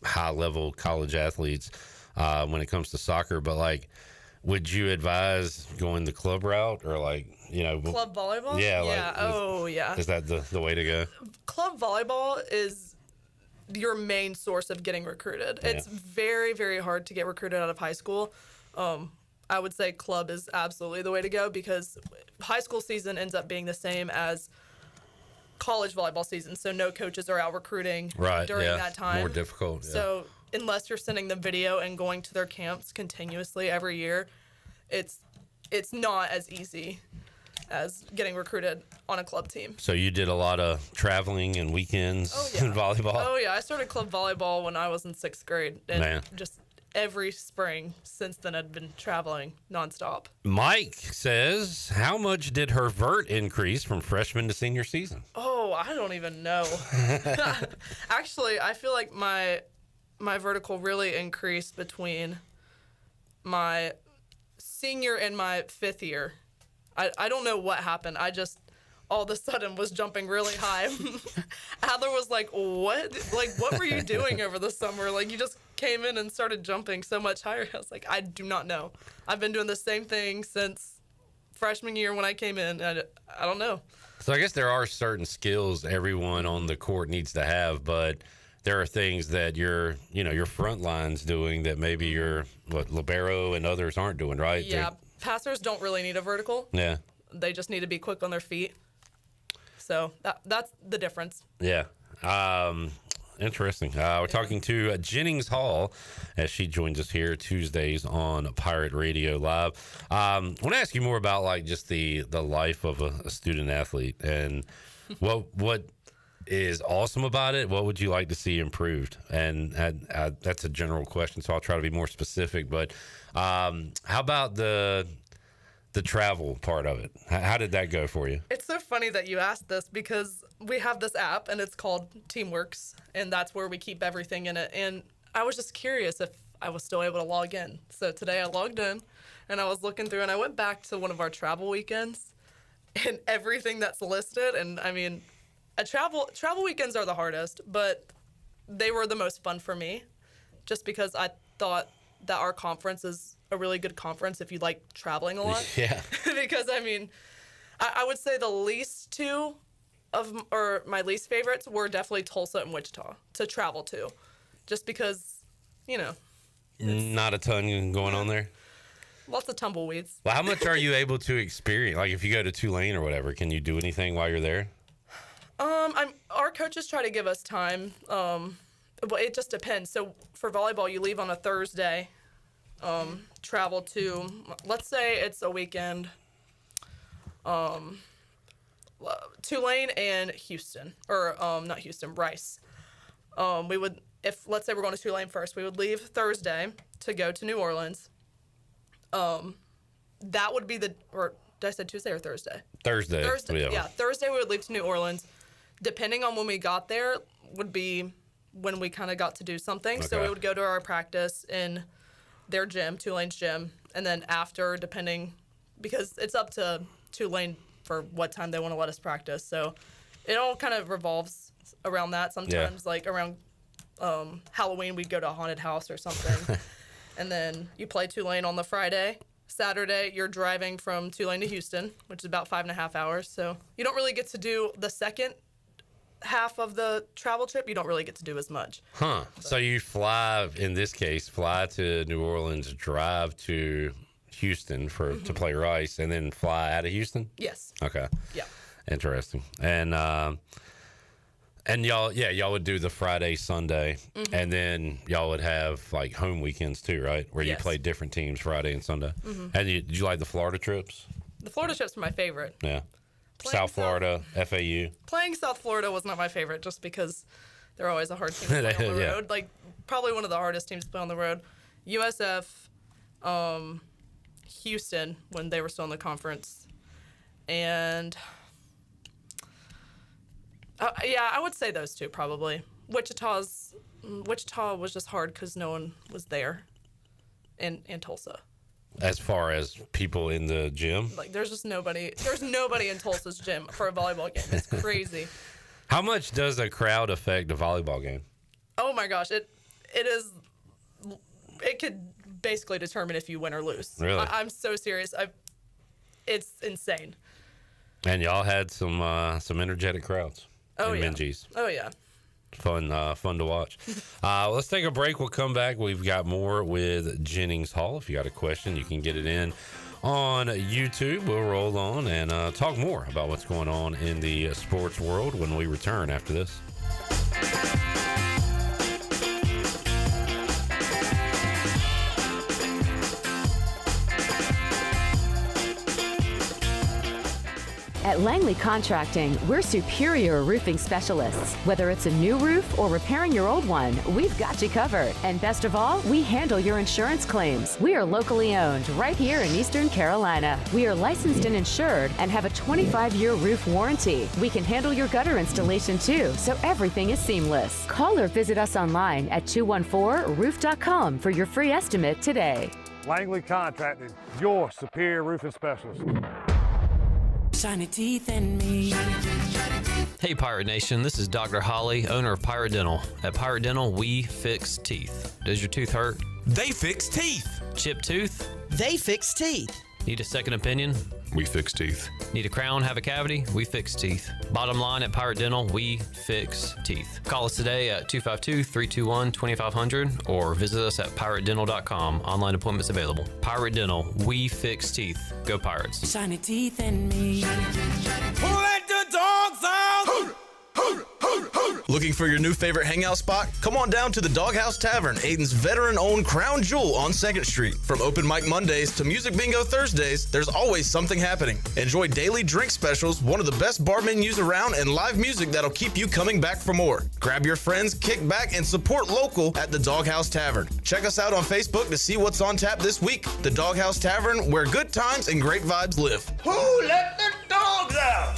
high-level college athletes when it comes to soccer. But, like, Would you advise going the club route or Club volleyball? Yeah. Yeah. Is that the way to go? Club volleyball is your main source of getting recruited. Yeah. It's very, very hard to get recruited out of high school. I would say club is absolutely the way to go because high school season ends up being the same as college volleyball season. So no coaches are out recruiting during that time. More difficult. Yeah. So unless you're sending them video and going to their camps continuously every year, it's not as easy as getting recruited on a club team. So you did a lot of traveling and weekends in volleyball? Oh, yeah. I started club volleyball when I was in 6th grade. And just every spring since then I'd been traveling nonstop. Mike says, how much did her vert increase from freshman to senior season? Oh, I don't even know. Actually, I feel like my vertical really increased between my senior and my 5th year. I don't know what happened. I just all of a sudden was jumping really high. Adler was like, what? Like, what were you doing over the summer? Like, you just came in and started jumping so much higher. I was like, I do not know. I've been doing the same thing since freshman year when I came in. I don't know. So I guess there are certain skills everyone on the court needs to have, but there are things that your front line's doing that maybe your libero and others aren't doing, right? Yeah, passers don't really need a vertical. Yeah. They just need to be quick on their feet. So that's the difference. Yeah. Interesting. We're talking to Jennings Hall as she joins us here Tuesdays on Pirate Radio Live. I want to ask you more about just the life of a student athlete and what is awesome about it. What would you like to see improved? And that's a general question, so I'll try to be more specific. But how about the travel part of it? How did that go for you? It's so funny that you asked this because we have this app and it's called Teamworks, and that's where we keep everything in it. And I was just curious if I was still able to log in. So today I logged in and I was looking through and I went back to one of our travel weekends and everything that's listed. And I mean, travel weekends are the hardest, but they were the most fun for me just because I thought that our conference is a really good conference if you like traveling a lot. Yeah. Because I mean, I would say the least two or my least favorites were definitely Tulsa and Wichita to travel to, just because, not a ton going on there. Lots of tumbleweeds. Well, how much are you able to experience? Like if you go to Tulane or whatever, can you do anything while you're there? Our coaches try to give us time. But it just depends. So for volleyball, you leave on a Thursday. Travel to, let's say it's a weekend, Tulane and Houston, or not Houston, Bryce. We would, let's say we're going to Tulane first, we would leave Thursday to go to New Orleans. That would be or did I say Tuesday or Thursday? Thursday. Yeah, Thursday we would leave to New Orleans. Depending on when we got there would be when we kind of got to do something. Okay. So we would go to our practice in their gym, Tulane's gym, and then after, depending, because it's up to Tulane for what time they want to let us practice. So it all kind of revolves around that. Sometimes, like around Halloween, we'd go to a haunted house or something. And then you play Tulane on the Friday. Saturday, you're driving from Tulane to Houston, which is about 5.5 hours. So you don't really get to do the second half of the travel trip. You don't really get to do as much. Huh. So you fly, in this case, to New Orleans, drive to Houston to play Rice, and then fly out of Houston? Yes. Okay. Yeah. Interesting. And y'all would do the Friday, Sunday, and then y'all would have like home weekends too, right? Where you play different teams Friday and Sunday. And did you like the Florida trips? The Florida trips were my favorite. Yeah. South Florida, FAU. Playing South Florida was not my favorite just because they're always a hard team to play on the road. Like, probably one of the hardest teams to play on the road. USF, Houston, when they were still in the conference. And, I would say those two probably. Wichita was just hard because no one was there. And Tulsa. As far as people in the gym? Like, there's just nobody. There's nobody in Tulsa's gym for a volleyball game. It's crazy. How much does a crowd affect a volleyball game? Oh my gosh, it could basically determine if you win or lose. Really? I'm so serious. It's insane. And y'all had some energetic crowds. Oh, in yeah. Minges. Oh, yeah. Fun to watch. Let's take a break. We'll come back. We've got more with Jennings Hall. If you got a question, you can get it in on YouTube. We'll roll on and talk more about what's going on in the sports world when we return after this. At Langley Contracting, we're superior roofing specialists. Whether it's a new roof or repairing your old one, we've got you covered. And best of all, we handle your insurance claims. We are locally owned right here in Eastern Carolina. We are licensed and insured and have a 25-year roof warranty. We can handle your gutter installation too, so everything is seamless. Call or visit us online at 214roof.com for your free estimate today. Langley Contracting, your superior roofing specialist. Shiny teeth in me. Hey Pirate Nation, this is Dr. Holly, owner of Pirate Dental. At Pirate Dental, we fix teeth. Does your tooth hurt? They fix teeth. Chipped tooth? They fix teeth. Need a second opinion? We fix teeth. Need a crown, have a cavity? We fix teeth. Bottom line at Pirate Dental, we fix teeth. Call us today at 252-321-2500 or visit us at piratedental.com. Online appointments available. Pirate Dental, we fix teeth. Go Pirates. Shiny teeth in me. Let the dogs out! Looking for your new favorite hangout spot? Come on down to the Doghouse Tavern, Aiden's veteran-owned crown jewel on 2nd Street. From open mic Mondays to music bingo Thursdays, there's always something happening. Enjoy daily drink specials, one of the best bar menus around, and live music that'll keep you coming back for more. Grab your friends, kick back, and support local at the Doghouse Tavern. Check us out on Facebook to see what's on tap this week. The Doghouse Tavern, where good times and great vibes live. Who let the dogs out?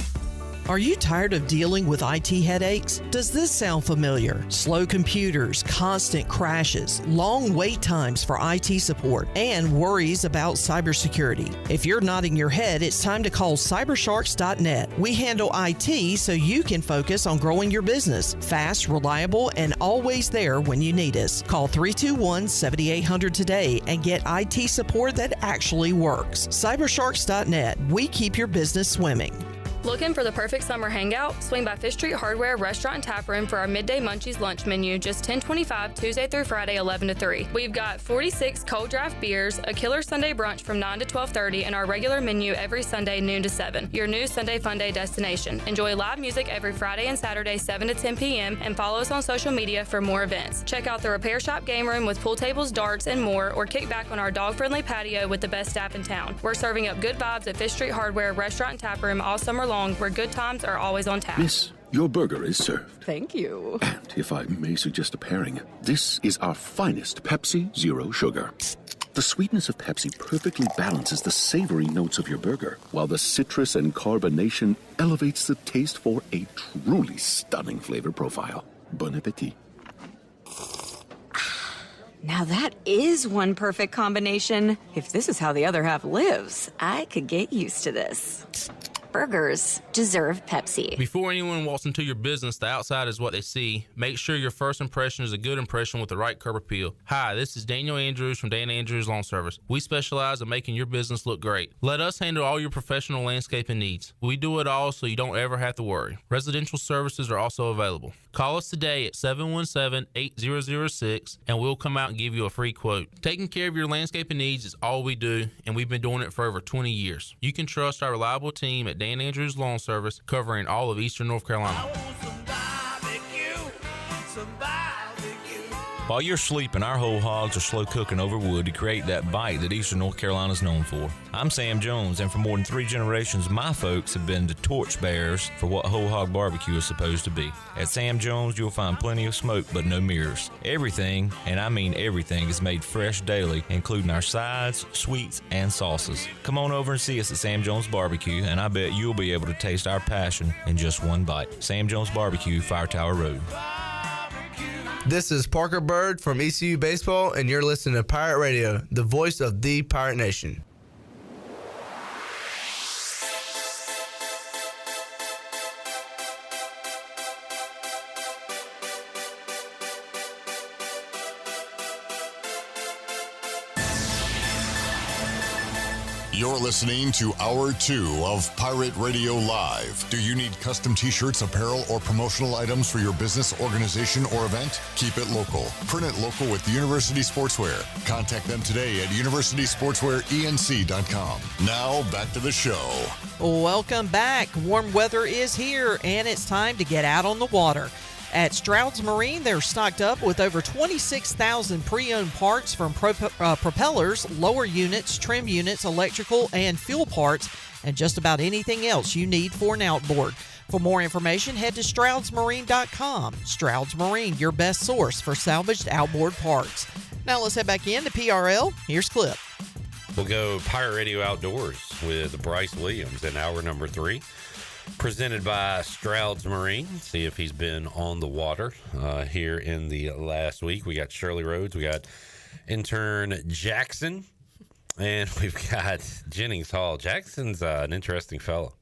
Are you tired of dealing with IT headaches? Does this sound familiar? Slow computers, constant crashes, long wait times for IT support, and worries about cybersecurity. If you're nodding your head, it's time to call cybersharks.net. We handle IT so you can focus on growing your business. Fast, reliable, and always there when you need us. Call 321-7800 today and get IT support that actually works. Cybersharks.net. We keep your business swimming. Looking for the perfect summer hangout? Swing by Fish Street Hardware Restaurant and Tap Room for our Midday Munchies lunch menu, just $10.25 Tuesday through Friday, 11 to 3. We've got 46 cold draft beers, a killer Sunday brunch from 9 to 12:30, and our regular menu every Sunday, noon to 7. Your new Sunday Fun Day destination. Enjoy live music every Friday and Saturday, 7 to 10 p.m., and follow us on social media for more events. Check out the Repair Shop game room with pool tables, darts, and more, or kick back on our dog-friendly patio with the best staff in town. We're serving up good vibes at Fish Street Hardware Restaurant and Tap Room all summer long, where good times are always on tap. Miss, your burger is served. Thank you. And if I may suggest a pairing, this is our finest Pepsi Zero Sugar. The sweetness of Pepsi perfectly balances the savory notes of your burger, while the citrus and carbonation elevates the taste for a truly stunning flavor profile. Bon appetit. Now that is one perfect combination. If this is how the other half lives, I could get used to this. Burgers deserve Pepsi. Before anyone walks into your business, the outside is what they see. Make sure your first impression is a good impression with the right curb appeal. Hi, this is Daniel Andrews from Dan Andrews Lawn Service. We specialize in making your business look great. Let us handle all your professional landscaping needs. We do it all so you don't ever have to worry. Residential services are also available. Call us today at 717-8006 and we'll come out and give you a free quote. Taking care of your landscaping needs is all we do, and we've been doing it for over 20 years. You can trust our reliable team at Dan Andrews Lawn Service, covering all of Eastern North Carolina. While you're sleeping, our whole hogs are slow cooking over wood to create that bite that Eastern North Carolina is known for. I'm Sam Jones, and for more than 3 generations, my folks have been the torchbearers for what whole hog barbecue is supposed to be. At Sam Jones, you'll find plenty of smoke, but no mirrors. Everything, and I mean everything, is made fresh daily, including our sides, sweets, and sauces. Come on over and see us at Sam Jones Barbecue, and I bet you'll be able to taste our passion in just one bite. Sam Jones Barbecue, Fire Tower Road. This is Parker Bird from ECU Baseball, and you're listening to Pirate Radio, the voice of the Pirate Nation. You're listening to Hour 2 of Pirate Radio Live. Do you need custom t-shirts, apparel, or promotional items for your business, organization, or event? Keep it local. Print it local with University Sportswear. Contact them today at universitysportswearenc.com. Now, back to the show. Welcome back. Warm weather is here, and it's time to get out on the water. At Stroud's Marine, they're stocked up with over 26,000 pre-owned parts from propellers, lower units, trim units, electrical, and fuel parts, and just about anything else you need for an outboard. For more information, head to stroudsmarine.com. Stroud's Marine, your best source for salvaged outboard parts. Now let's head back in to PRL. Here's Clip. We'll go Pirate Radio Outdoors with Bryce Williams in hour number 3. Presented by Stroud's Marine. See if he's been on the water here in the last week. We got Shirley Rhodes. We got intern Jackson. And we've got Jennings Hall. Jackson's an interesting fellow.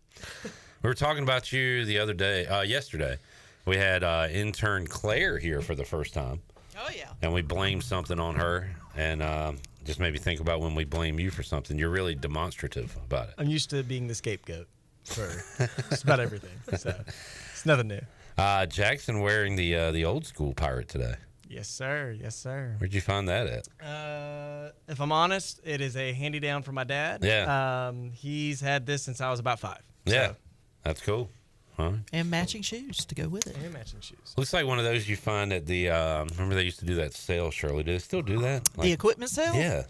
We were talking about you the other day, yesterday. We had intern Claire here for the first time. Oh, yeah. And we blamed something on her. And just made me think about when we blame you for something. You're really demonstrative about it. I'm used to being the scapegoat for just about everything. So it's nothing new. Jackson wearing the old school pirate today. Yes, sir. Yes, sir. Where'd you find that at? If I'm honest, it is a handy down from my dad. Yeah. He's had this since I was about 5. Yeah. So. That's cool. Huh? And matching shoes to go with it. And matching shoes. Looks like one of those you find at the, remember they used to do that sale, Shirley? Do they still do that? The equipment sale? Yeah.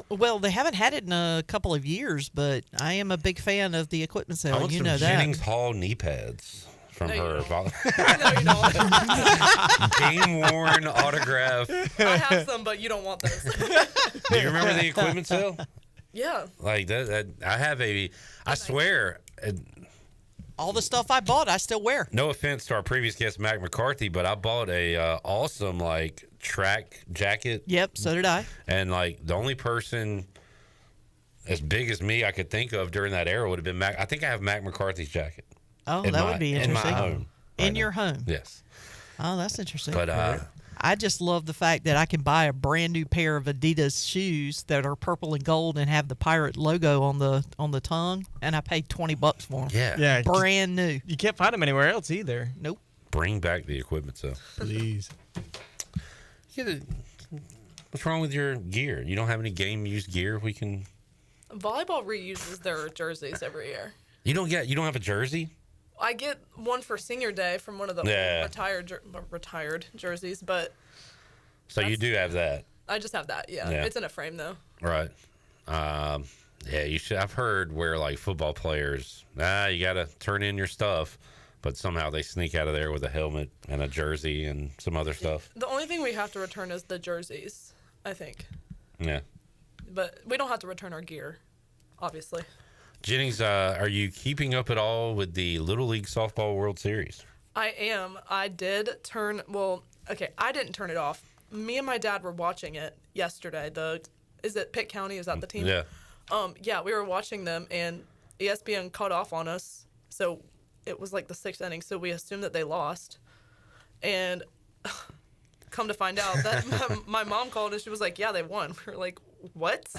Well, they haven't had it in a couple of years, but I am a big fan of the equipment sale. I want some know Jennings that. Hall knee pads from her. No, Game worn autograph. I have some, but you don't want those. Do you remember the equipment sale? Yeah. Like that I have I swear. All the stuff I bought, I still wear. No offense to our previous guest, Mack McCarthy, but I bought a awesome track jacket. Yep, so did I. And the only person as big as me I could think of during that era would have been Mack. I think I have Mack McCarthy's jacket. Oh, that would be interesting. In my home. In your home. Yes. Oh, that's interesting. But I just love the fact that I can buy a brand new pair of Adidas shoes that are purple and gold and have the pirate logo on the tongue, and I paid $20 for them. Yeah. Brand new. You can't find them anywhere else either. Nope. Bring back the equipment sale. Please. What's wrong with your gear? You don't have any game used gear we can. Volleyball reuses their jerseys every year. You don't have a jersey? I get one for senior day from one of the retired jerseys, but so you do have that. I just have that. Yeah. It's in a frame though. Right. Yeah, you should. I've heard where football players, you got to turn in your stuff, but somehow they sneak out of there with a helmet and a jersey and some other stuff. The only thing we have to return is the jerseys, I think. Yeah. But we don't have to return our gear, obviously. Jennings, are you keeping up at all with the Little League Softball World Series? I am. I didn't turn it off. Me and my dad were watching it yesterday. Is it Pitt County? Is that the team? Yeah. Yeah, we were watching them, and ESPN cut off on us. So it was the 6th inning, so we assumed that they lost. And come to find out that my mom called and she was like, yeah, they won. We were like, what?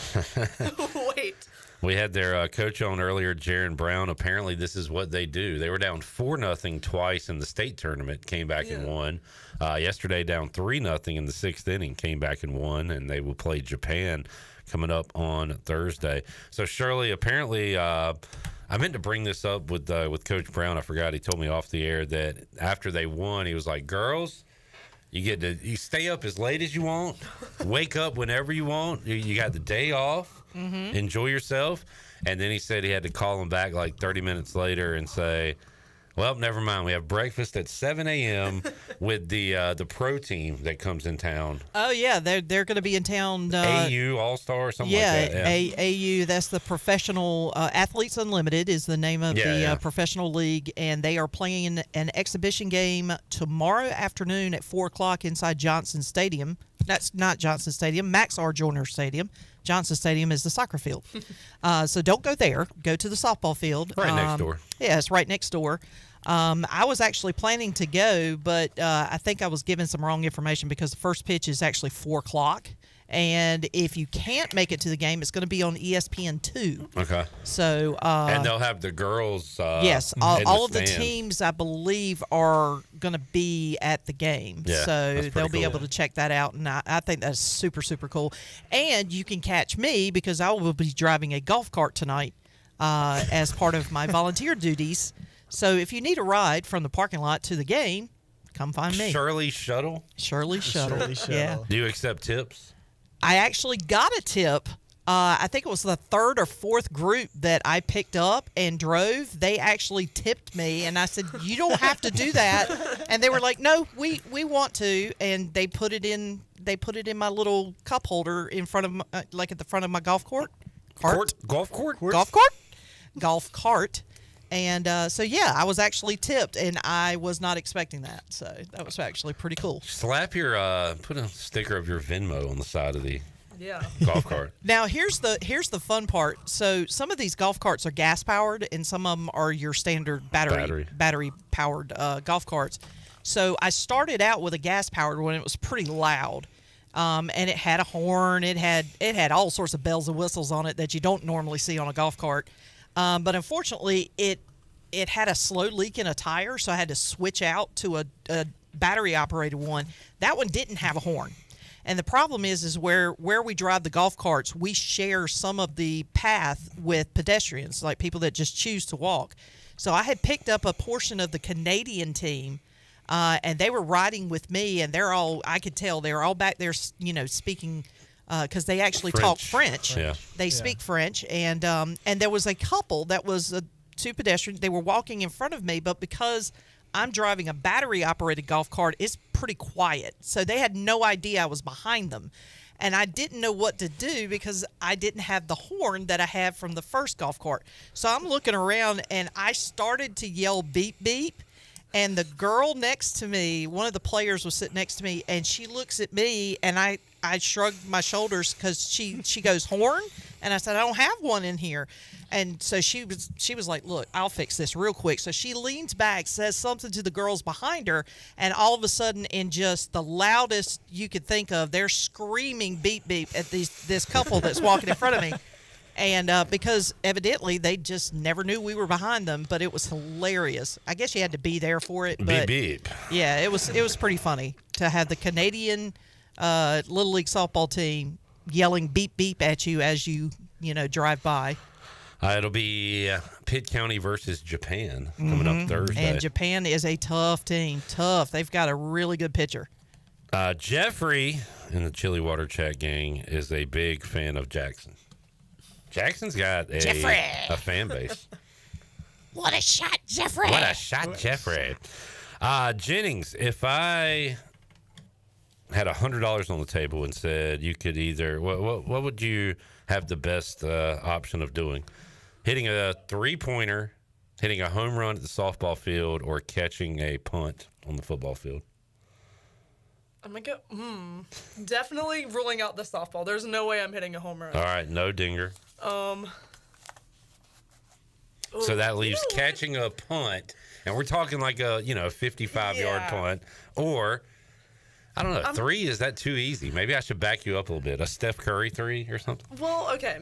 Wait. We had their coach on earlier, Gerren Brown. Apparently, this is what they do. They were down 4-0 twice in the state tournament, came back and won. Yesterday, down 3-0 in the 6th inning, came back and won, and they will play Japan coming up on Thursday. So, Shirley, apparently, I meant to bring this up with Coach Brown. I forgot. He told me off the air that after they won, he was like, girls, you stay up as late as you want, wake up whenever you want. You got the day off. Mm-hmm. Enjoy yourself. And then he said he had to call him back 30 minutes later and say, well, never mind. We have breakfast at 7 a.m. with the pro team that comes in town. Oh, yeah. They're going to be in town. AU All-Star or something like that. Yeah, AU. That's the Professional Athletes Unlimited is the name of the professional league. And they are playing an exhibition game tomorrow afternoon at 4 o'clock inside Johnson Stadium. That's not Johnson Stadium. Max R. Joyner Stadium. Johnson Stadium is the soccer field. So don't go there. Go to the softball field. Right next door. Yeah, it's right next door. I was actually planning to go, but I think I was given some wrong information because the first pitch is actually 4 o'clock. And if you can't make it to the game, it's going to be on ESPN2. Okay. So and they'll have the girls. Yes, in all of the stands. teams, I believe, are going to be at the game. Yeah, so that's pretty they'll be cool. able to check that out, and I think that's super, super cool. And you can catch me because I will be driving a golf cart tonight as part of my volunteer duties. So if you need a ride from the parking lot to the game, come find me. Shirley Shuttle. Shirley Shuttle. Yeah. Do you accept tips? I actually got a tip. I think it was the third or fourth group that I picked up and drove. They actually tipped me, and I said, "You don't have to do that." And they were like, "No, we want to." And they put it in. They put it in my little cup holder in front of, like at the front of my golf cart. Golf cart. And so yeah, I was actually tipped, and I was not expecting that. So that was actually pretty cool. Slap your put a sticker of your Venmo on the side of the Yeah. golf cart. Now here's the fun part. So some of these golf carts are gas powered, and some of them are your standard battery powered golf carts. So I started out with a gas powered one. It was pretty loud, and it had a horn. It had all sorts of bells and whistles on it that you don't normally see on a golf cart. But unfortunately, it had a slow leak in a tire, so I had to switch out to a battery operated one. That one didn't have a horn. And the problem is where we drive the golf carts, we share some of the path with pedestrians, like people that just choose to walk. So I had picked up a portion of the Canadian team, and they were riding with me, and I could tell they were all back there, speaking, because they actually talk French. Yeah. They speak French, and there was a couple that was two pedestrians. They were walking in front of me, but because I'm driving a battery-operated golf cart, it's pretty quiet. So they had no idea I was behind them. And I didn't know what to do because I didn't have the horn that I had from the first golf cart. So I'm looking around, and I started to yell beep, beep. And the girl next to me, one of the players was sitting next to me, and she looks at me, and I shrugged my shoulders because she goes, horn? And I said, I don't have one in here. And so she was like, look, I'll fix this real quick. So she leans back, says something to the girls behind her, and all of a sudden, in just the loudest you could think of, they're screaming beep, beep at this couple that's walking in front of me. And because evidently they just never knew we were behind them, but it was hilarious. I guess you had to be there for it. But beep beep. Yeah, it was pretty funny to have the Canadian Little League softball team yelling beep beep at you as you drive by. It'll be Pitt County versus Japan coming up Thursday. And Japan is a tough team. Tough. They've got a really good pitcher. Jeffrey in the Chili Water Chat gang is a big fan of Jackson. Jackson's got a fan base. What a shot, Jeffrey. What a shot, Jeffrey. Jennings, if I had $100 on the table and said you could either, what would you have the best option of doing? Hitting a three-pointer, hitting a home run at the softball field, or catching a punt on the football field? I'm going to go, definitely ruling out the softball. There's no way I'm hitting a home run. All right, no dinger. So that leaves catching a punt, and we're talking like a 55-yard punt, or I don't know, three. Is that too easy? Maybe I should back you up a little bit. A Steph Curry three or something. Well, okay,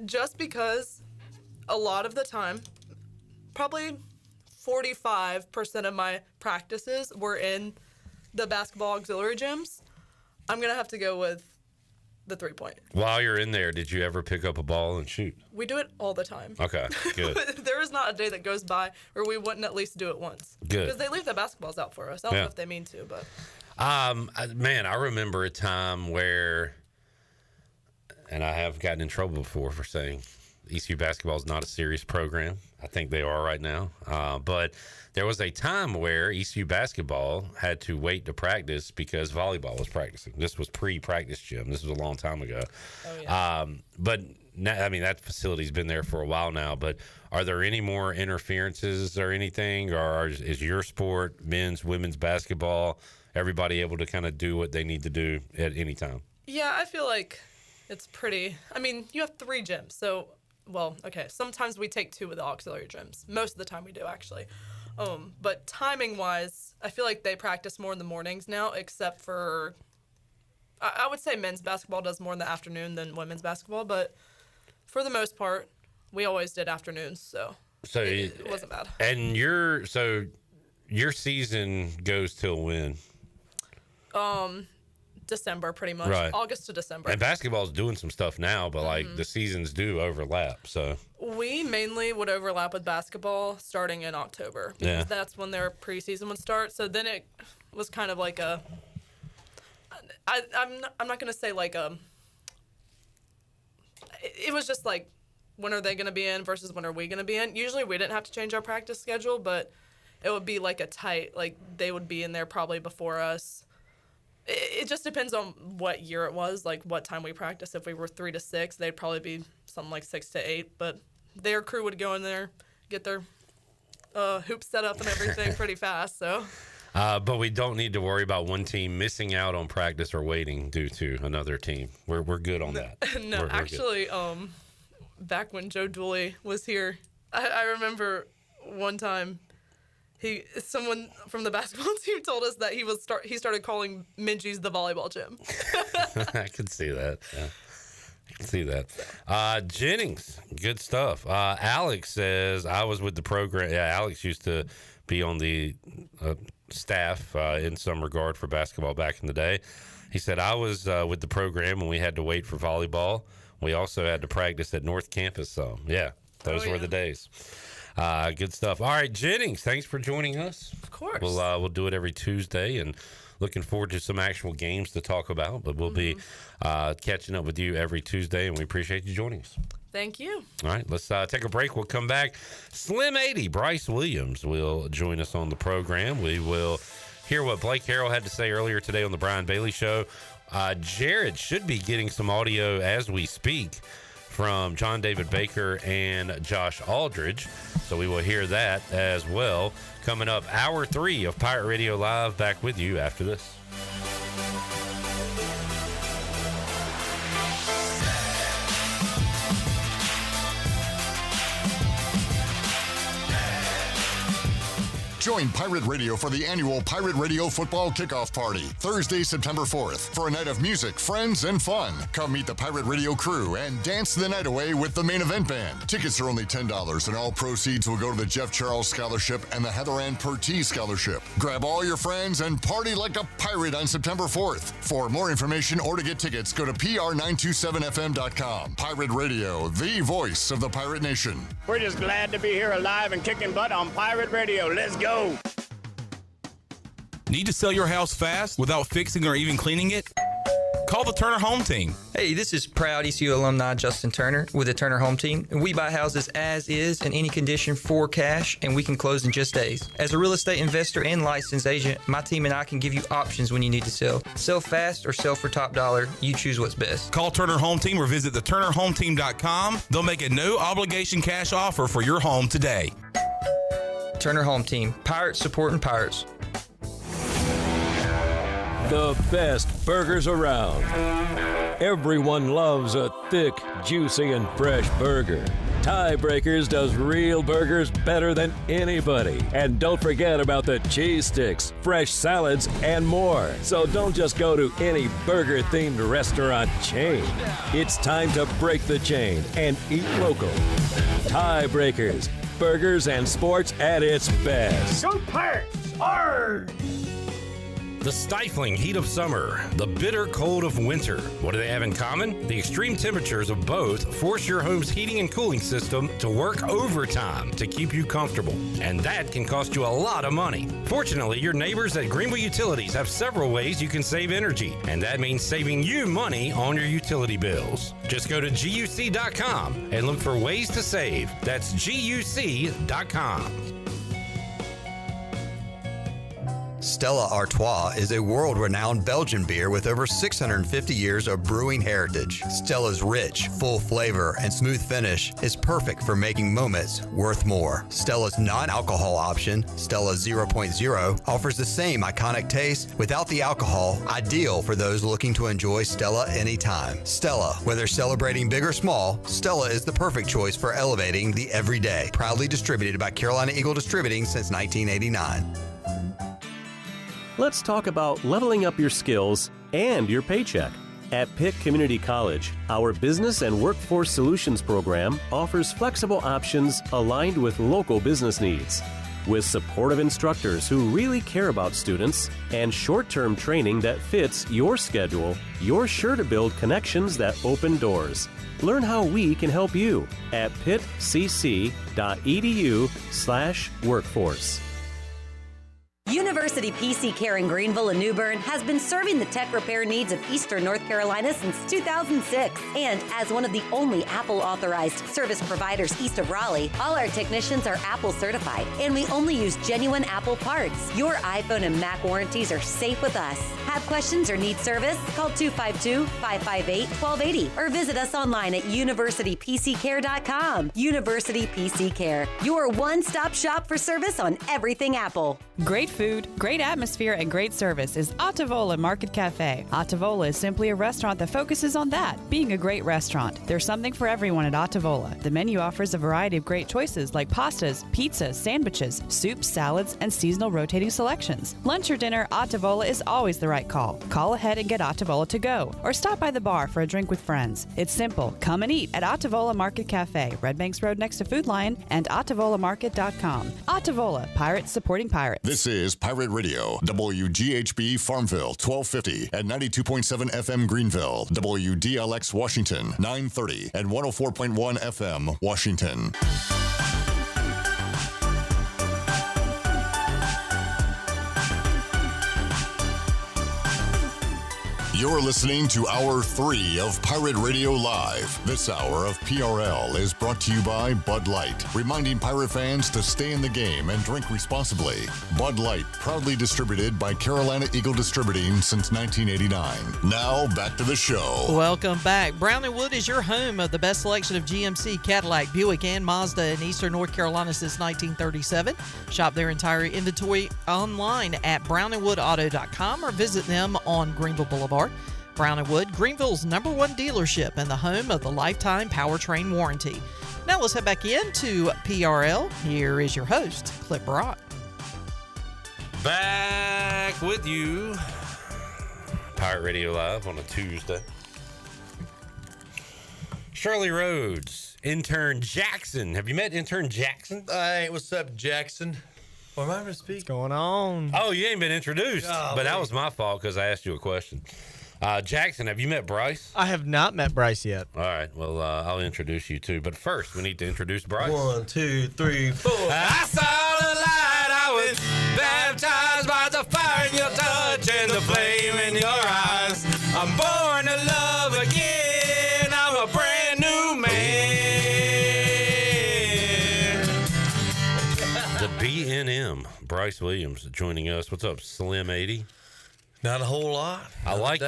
just because a lot of the time, probably 45% of my practices were in the basketball auxiliary gyms, I'm gonna have to go with the 3-point. While you're in there, did you ever pick up a ball and shoot? We do it all the time. Okay, good. There is not a day that goes by where we wouldn't at least do it once. Good. Because they leave the basketballs out for us. I don't know if they mean to, but. Man, I remember a time where, and I have gotten in trouble before for saying ECU basketball is not a serious program. I think they are right now. But there was a time where ECU basketball had to wait to practice because volleyball was practicing. This was pre-practice gym. This was a long time ago. Oh, yeah. But now, I mean, that facility's been there for a while now. But are there any more interferences or anything? Or is your sport, men's, women's basketball, everybody able to kind of do what they need to do at any time? Yeah, I feel like it's pretty. I mean, you have 3 gyms. So, well, okay, sometimes we take 2 of the auxiliary gyms. Most of the time we do, actually. But timing-wise, I feel like they practice more in the mornings now, except for I would say men's basketball does more in the afternoon than women's basketball, but for the most part, we always did afternoons, so it wasn't bad. And your season goes till when? December, pretty much. Right. August to December. And basketball's doing some stuff now, but like the seasons do overlap. So we mainly would overlap with basketball starting in October because that's when their preseason would start. So then it was kind of like a. I'm not gonna say like a. It was just like, when are they gonna be in versus when are we gonna be in? Usually we didn't have to change our practice schedule, but it would be like a tight, like they would be in there probably before us. It just depends on what year it was, like what time we practiced. If we were 3 to 6, they'd probably be something like 6 to 8. But their crew would go in there, get their hoops set up and everything pretty fast. So. But we don't need to worry about one team missing out on practice or waiting due to another team. We're good on that. No, we're actually, back when Joe Dooley was here, I remember one time. Someone from the basketball team told us that he started calling Minji's the volleyball gym. I can see that. Yeah. I can see that. Jennings, good stuff. Alex says, I was with the program. Yeah, Alex used to be on the staff in some regard for basketball back in the day. He said, I was with the program and we had to wait for volleyball. We also had to practice at North Campus. So, yeah, those were the days. Good stuff. All right, Jennings, thanks for joining us. Of course. We'll do it every Tuesday, and looking forward to some actual games to talk about. But we'll be catching up with you every Tuesday, and we appreciate you joining us. Thank you. All right, let's take a break. We'll come back. Slim 80, Bryce Williams will join us on the program. We will hear what Blake Harrell had to say earlier today on the Brian Bailey Show. Jared should be getting some audio as we speak from John David Baker and Josh Aldridge. So we will hear that as well. Coming up, hour 3 of Pirate Radio Live. Back with you after this. Join Pirate Radio for the annual Pirate Radio Football Kickoff Party, Thursday, September 4th, for a night of music, friends, and fun. Come meet the Pirate Radio crew and dance the night away with the main event band. Tickets are only $10, and all proceeds will go to the Jeff Charles Scholarship and the Heather Ann Pertee Scholarship. Grab all your friends and party like a pirate on September 4th. For more information or to get tickets, go to pr927fm.com. Pirate Radio, the voice of the Pirate Nation. We're just glad to be here alive and kicking butt on Pirate Radio. Let's go. Need to sell your house fast without fixing or even cleaning it? Call the Turner Home Team. Hey, this is proud ECU alumni Justin Turner with the Turner Home Team. We buy houses as is in any condition for cash, and we can close in just days. As a real estate investor and licensed agent, my team and I can give you options when you need to sell. Sell fast or sell for top dollar. You choose what's best. Call Turner Home Team or visit theturnerhometeam.com. They'll make a no-obligation cash offer for your home today. Turner Home Team. Pirates supporting pirates. The best burgers around. Everyone loves a thick, juicy, and fresh burger. Tiebreakers does real burgers better than anybody. And don't forget about the cheese sticks, fresh salads, and more. So don't just go to any burger-themed restaurant chain. It's time to break the chain and eat local. Tiebreakers. Burgers and sports at its best. Go Pirates! Arr! The stifling heat of summer, the bitter cold of winter. What do they have in common? The extreme temperatures of both force your home's heating and cooling system to work overtime to keep you comfortable. And that can cost you a lot of money. Fortunately, your neighbors at Greenville Utilities have several ways you can save energy. And that means saving you money on your utility bills. Just go to GUC.com and look for ways to save. That's GUC.com. Stella Artois is a world-renowned Belgian beer with over 650 years of brewing heritage. Stella's rich, full flavor and smooth finish is perfect for making moments worth more. Stella's non-alcohol option, Stella 0.0, offers the same iconic taste without the alcohol, ideal for those looking to enjoy Stella anytime. Stella, whether celebrating big or small, Stella is the perfect choice for elevating the everyday. Proudly distributed by Carolina Eagle Distributing since 1989. Let's talk about leveling up your skills and your paycheck. At Pitt Community College, our Business and Workforce Solutions program offers flexible options aligned with local business needs. With supportive instructors who really care about students and short-term training that fits your schedule, you're sure to build connections that open doors. Learn how we can help you at pittcc.edu/workforce. University PC Care in Greenville and New Bern has been serving the tech repair needs of Eastern North Carolina since 2006. And as one of the only Apple-authorized service providers east of Raleigh, all our technicians are Apple certified, and we only use genuine Apple parts. Your iPhone and Mac warranties are safe with us. Have questions or need service? Call 252-558-1280 or visit us online at universitypccare.com. University PC Care, your one-stop shop for service on everything Apple. Great food, great atmosphere, and great service is Ottavola Market Cafe. Ottavola is simply a restaurant that focuses on that, being a great restaurant. There's something for everyone at Ottavola. The menu offers a variety of great choices like pastas, pizzas, sandwiches, soups, salads, and seasonal rotating selections. Lunch or dinner, Ottavola is always the right call. Call ahead and get Ottavola to go, or stop by the bar for a drink with friends. It's simple. Come and eat at Ottavola Market Cafe, Red Banks Road next to Food Lion, and OttavolaMarket.com. Ottavola, pirates supporting pirates. This is Pirate Radio, WGHB Farmville, 1250 and 92.7 FM Greenville, WDLX Washington, 930 and 104.1 FM Washington. You're listening to Hour 3 of Pirate Radio Live. This hour of PRL is brought to you by Bud Light, reminding pirate fans to stay in the game and drink responsibly. Bud Light, proudly distributed by Carolina Eagle Distributing since 1989. Now, back to the show. Welcome back. Brown & Wood is your home of the best selection of GMC, Cadillac, Buick, and Mazda in Eastern North Carolina since 1937. Shop their entire inventory online at brownandwoodauto.com or visit them on Greenville Boulevard. Brown & Wood, Greenville's #1 dealership and the home of the lifetime powertrain warranty. Now let's head back into PRL. Here is your host, Clip Brock. Back with you. Pirate Radio Live on a Tuesday. Shirley Rhodes, intern Jackson. Have you met intern Jackson? Hey, what's up, Jackson? What am I going to speak? What's going on? Oh, you ain't been introduced. Oh, but that was my fault because I asked you a question. Jackson, have you met Bryce? I have not met Bryce yet. All right. Well, I'll introduce you too. But first, we need to introduce Bryce. 1, 2, 3, 4. I saw the light. I was baptized by the fire in your touch and the flame in your eyes. I'm born to love again. I'm a brand new man. The BNM, Bryce Williams, joining us. What's up, Slim 80? Not a whole lot. I like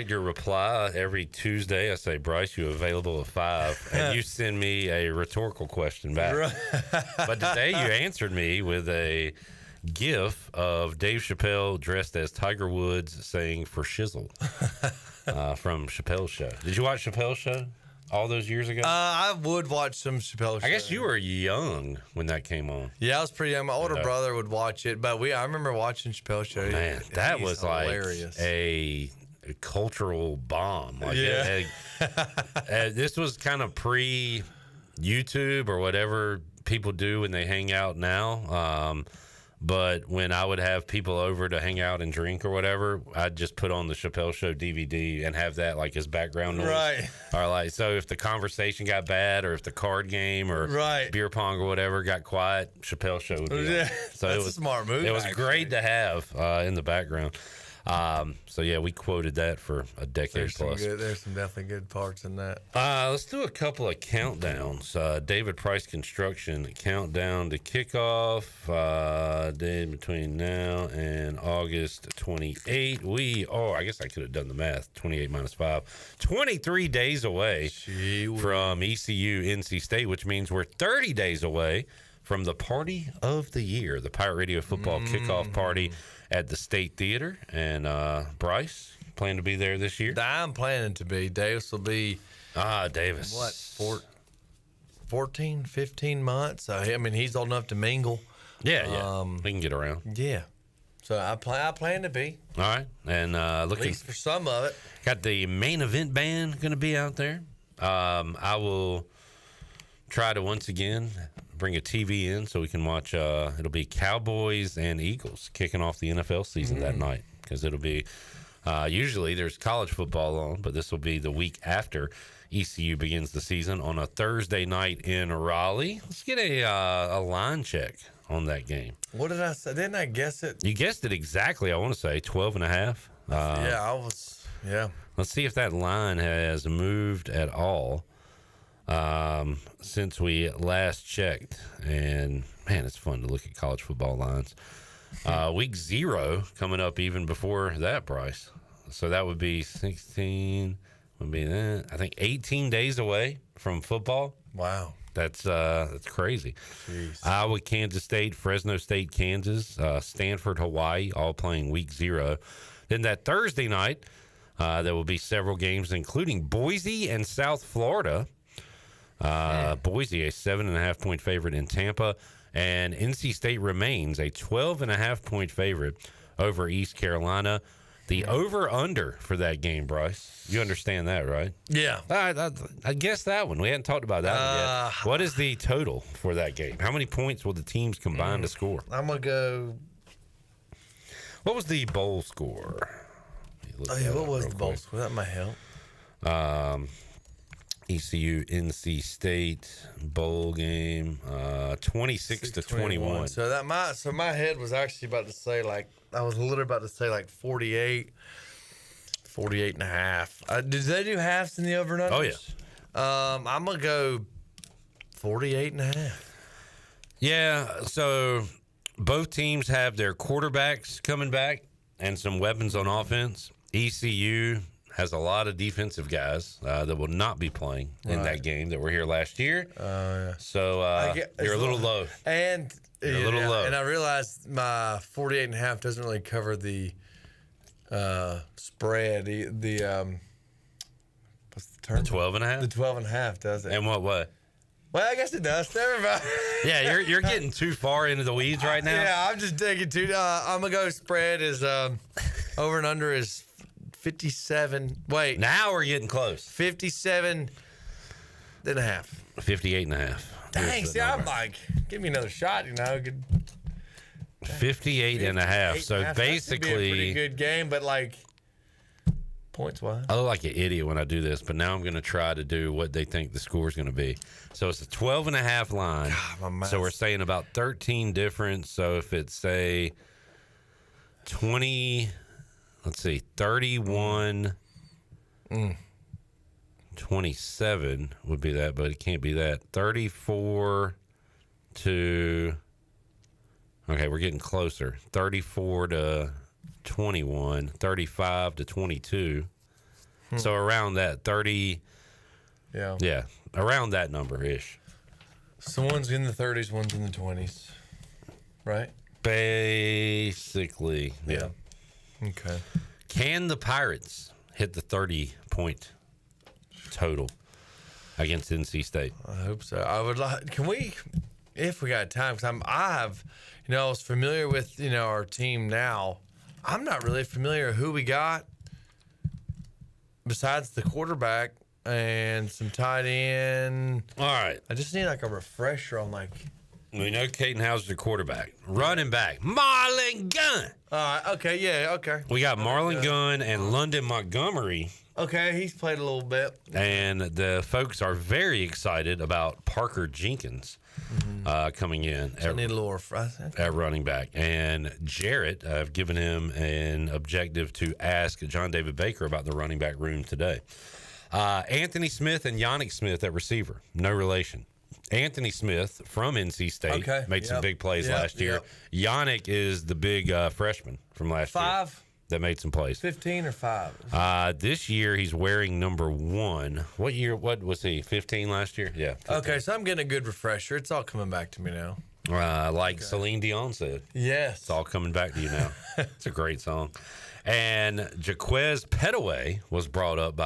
your reply every Tuesday. I say, Bryce, you available at 5, and you send me a rhetorical question back. Right. But today you answered me with a gif of Dave Chappelle dressed as Tiger Woods saying "for shizzle" from Chappelle's Show. Did you watch Chappelle's Show all those years ago? I would watch some Chappelle Show. I guess you were young when that came on. Yeah, I was pretty young. My older brother would watch it, but I remember watching Chappelle Show. Man, that was hilarious. Like a cultural bomb. Like yeah. This was kind of pre-YouTube or whatever people do when they hang out now. But when I would have people over to hang out and drink or whatever, I'd just put on the Chappelle Show DVD and have that like as background noise. Right. Or like, so if the conversation got bad or if the card game or beer pong or whatever got quiet, Chappelle Show would be on. So That's a smart move. It was great to have in the background. So yeah, we quoted that for a decade plus. There's some definitely good parts in that. Let's do a couple of countdowns. David Price Construction countdown to kickoff. Day between now and August 28. We are, I guess I could have done the math. 28 minus 5. 23 days away from ECU NC State, which means we're 30 days away from the party of the year, the Pirate Radio football kickoff party at the State Theater. And Bryce, plan to be there this year? I'm planning to be. Davis will be. Davis. What, 14, 15 months? I mean, he's old enough to mingle. Yeah. We can get around. Yeah. So I plan to be. All right, and looking at least for some of it. Got the main event band going to be out there. I will try to once again bring a TV in so we can watch. It'll be Cowboys and Eagles kicking off the NFL season that night, because it'll be usually there's college football on, but this will be the week after ECU begins the season on a Thursday night in Raleigh. Let's get a line check on that game. What did I say? Didn't I guess it? You guessed it exactly. I want to say 12.5. Yeah, I was. Yeah. Let's see if that line has moved at all since we last checked. And man, it's fun to look at college football lines. Week 0 coming up even before that, Bryce. So that would be 16. Would be that. I think 18 days away from football. Wow. That's crazy. Jeez. Iowa, Kansas State, Fresno State, Kansas, Stanford, Hawaii, all playing week 0. Then that Thursday night, there will be several games, including Boise and South Florida. Boise, a 7.5-point favorite in Tampa, and NC State remains a 12.5-point favorite over East Carolina. The over-under for that game, Bryce. You understand that, right? Yeah. I guess that one. We hadn't talked about that one yet. What is the total for that game? How many points will the teams combine to score? I'm going to go. What was the bowl score? What was the bowl score? That might help. ECU, NC State bowl game, 26-21. So my head was actually about to say I was literally about to say 48 and a half. Did they do halves in the over and under? Oh, yeah. I'm going to go 48 and a half. Yeah, so both teams have their quarterbacks coming back and some weapons on offense. ECU has a lot of defensive guys that will not be playing in that game that were here last year. Yeah. So you're a little low. And you're a little low. And I realized my 48 and a half doesn't really cover the spread. What's the term? The 12 and a half? The 12 and a half, does it? And what way? Well, I guess it does. Never mind. Yeah, you're getting too far into the weeds right now. Yeah, I'm just digging too. I'm going to go spread is over and under is 57. Wait. Now we're getting close. 57 and a half. 58 and a half. Dang, see, I'm give me another shot, Good. 58 and a half. So basically, a pretty good game, but points wise. I look like an idiot when I do this, but now I'm going to try to do what they think the score is going to be. So it's a 12 and a half line. God, so we're saying about 13 difference. So if it's say 20, let's see, 31, 27 would be that, but it can't be that. 34 to, okay, we're getting closer. 34 to 21, 35 to 22. So around that 30. Yeah, around that number ish. So one's in the 30s, one's in the 20s, right? Basically, yeah. Okay. Can the Pirates hit the 30-point total against NC State? I hope so. I would like. Can we, if we got time? Because I was familiar with our team now. I'm not really familiar who we got besides the quarterback and some tight end. All right. I just need a refresher on We know Caden Hauser's the quarterback. Running back, Marlon Gunn. All right. Okay. Yeah. Okay. We got Marlon Gunn and London Montgomery. Okay. He's played a little bit. And the folks are very excited about Parker Jenkins coming in at running back. And Jarrett, I've given him an objective to ask John David Baker about the running back room today. Anthony Smith and Yannick Smith at receiver. No relation. Anthony Smith from NC State made some big plays last year. Yannick is the big freshman from last year that made some plays. 15 or 5? This year he's wearing number 1. What was he? 15 last year? Yeah. 15. Okay, so I'm getting a good refresher. It's all coming back to me now. Celine Dion said. Yes. It's all coming back to you now. It's a great song. And Jaquez Petaway was brought up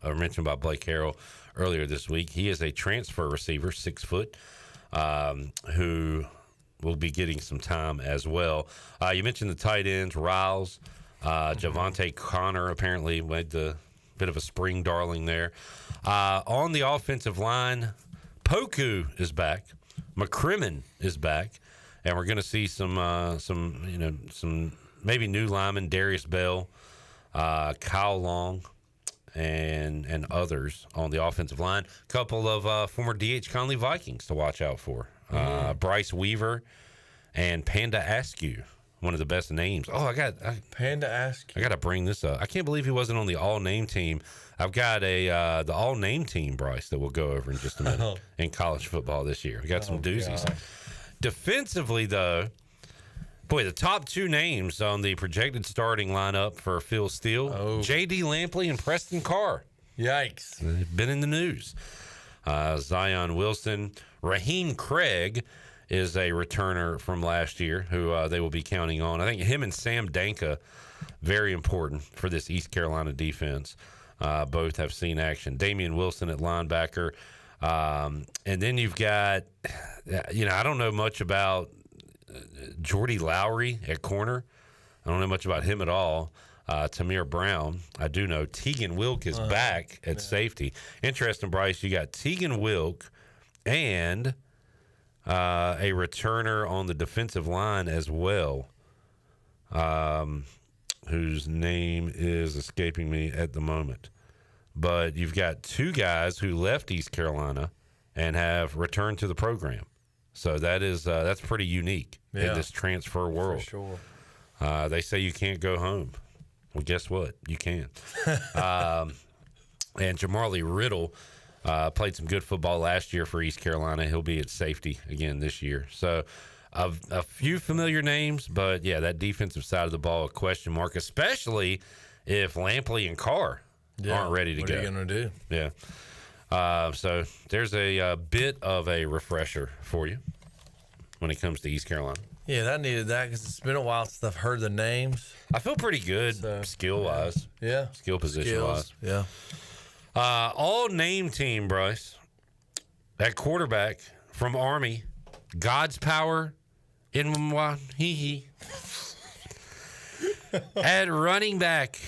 mentioned by Blake Harrell earlier this week. He is a transfer receiver, 6 foot, who will be getting some time as well. You mentioned the tight ends, Riles, Javante Connor apparently made the bit of a spring darling there. On the offensive line, Poku is back, McCrimmon is back, and we're going to see some maybe new linemen, Darius Bell, Kyle Long, and others on the offensive line. A couple of former D.H. Conley Vikings to watch out for. Bryce Weaver and Panda Askew, one of the best names. Panda Askew. I got to bring this up. I can't believe he wasn't on the all-name team. I've got the all-name team, Bryce, that we'll go over in just a minute in college football this year. We got some doozies. God. Defensively, though, boy, the top two names on the projected starting lineup for Phil Steele, J.D. Lampley and Preston Carr. Yikes. They've been in the news. Zion Wilson. Raheem Craig is a returner from last year who they will be counting on. I think him and Sam Danka, very important for this East Carolina defense. Both have seen action. Damian Wilson at linebacker. And then you've got, I don't know much about Jordy Lowry at corner. I don't know much about him at all. Tamir Brown, I do know. Tegan Wilk is back at safety. Interesting, Bryce. You got Tegan Wilk and a returner on the defensive line as well, whose name is escaping me at the moment. But you've got two guys who left East Carolina and have returned to the program. So that's pretty unique in this transfer world. For sure. They say you can't go home. Well, guess what? You can. And Jamarly Riddle played some good football last year for East Carolina. He'll be at safety again this year. So a few familiar names, but, yeah, that defensive side of the ball, a question mark, especially if Lampley and Carr aren't ready to go. What are you going to do? Yeah. So there's a bit of a refresher for you when it comes to East Carolina. Yeah, I needed that because it's been a while since I've heard the names. I feel pretty good skill-wise. Yeah. Skill position-wise. Yeah. All-name team, Bryce. At quarterback from Army, God's Power in Mwahihi. At running back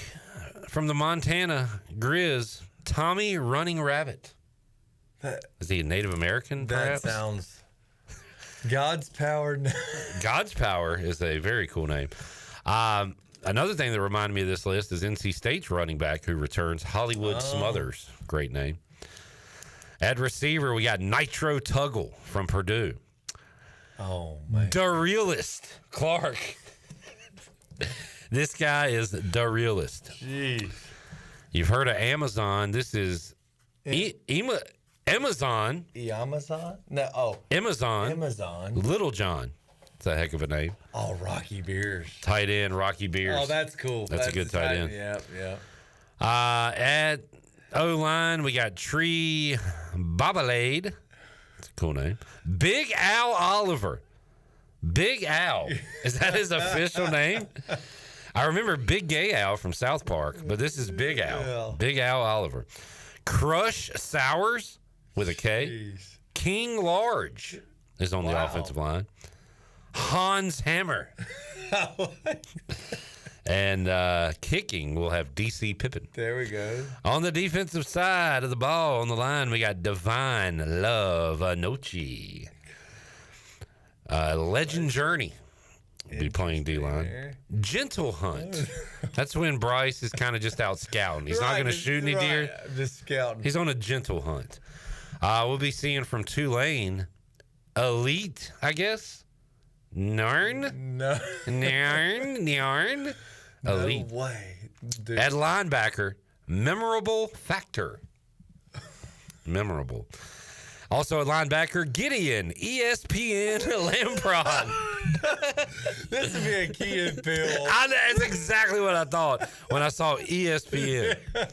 from the Montana Grizz, Tommy Running Rabbit. Is he a Native American, perhaps? That sounds... God's Power. God's Power is a very cool name. Another thing that reminded me of this list is NC State's running back who returns, Hollywood Smothers. Great name. At receiver, we got Nitro Tuggle from Purdue. Oh, man. The Realist Clark. This guy is the Realist. Jeez. You've heard of Amazon. This is Amazon. Amazon? No. Oh. Amazon. Amazon. Little John. It's a heck of a name. Oh, Rocky Beers. Tight end, Rocky Beers. Oh, that's cool. That's a good tight end. Yeah. At O-line, we got Tree Bobalade. That's a cool name. Big Al Oliver. Big Al. Is that his official name? I remember Big Gay Al from South Park, but this is Big Al. Big Al Oliver. Crush Sowers with a K. Jeez. King Large is on the offensive line. Hans Hammer. And kicking, we'll have DC Pippin. There we go. On the defensive side of the ball, on the line, we got Divine Love Anochi. Legend Journey will be playing D-line. Gentle Hunt. That's when Bryce is kind of just out scouting. He's not going to shoot any deer. Just scouting. He's on a gentle hunt. We'll be seeing from Tulane, Elite, I guess. Narn? No. Narn. Elite. No way. Dude. At linebacker, Memorable Factor. Memorable. Also at linebacker, Gideon, ESPN Lampron. This would be a Key and Bill. That's exactly what I thought when I saw ESPN. Oh,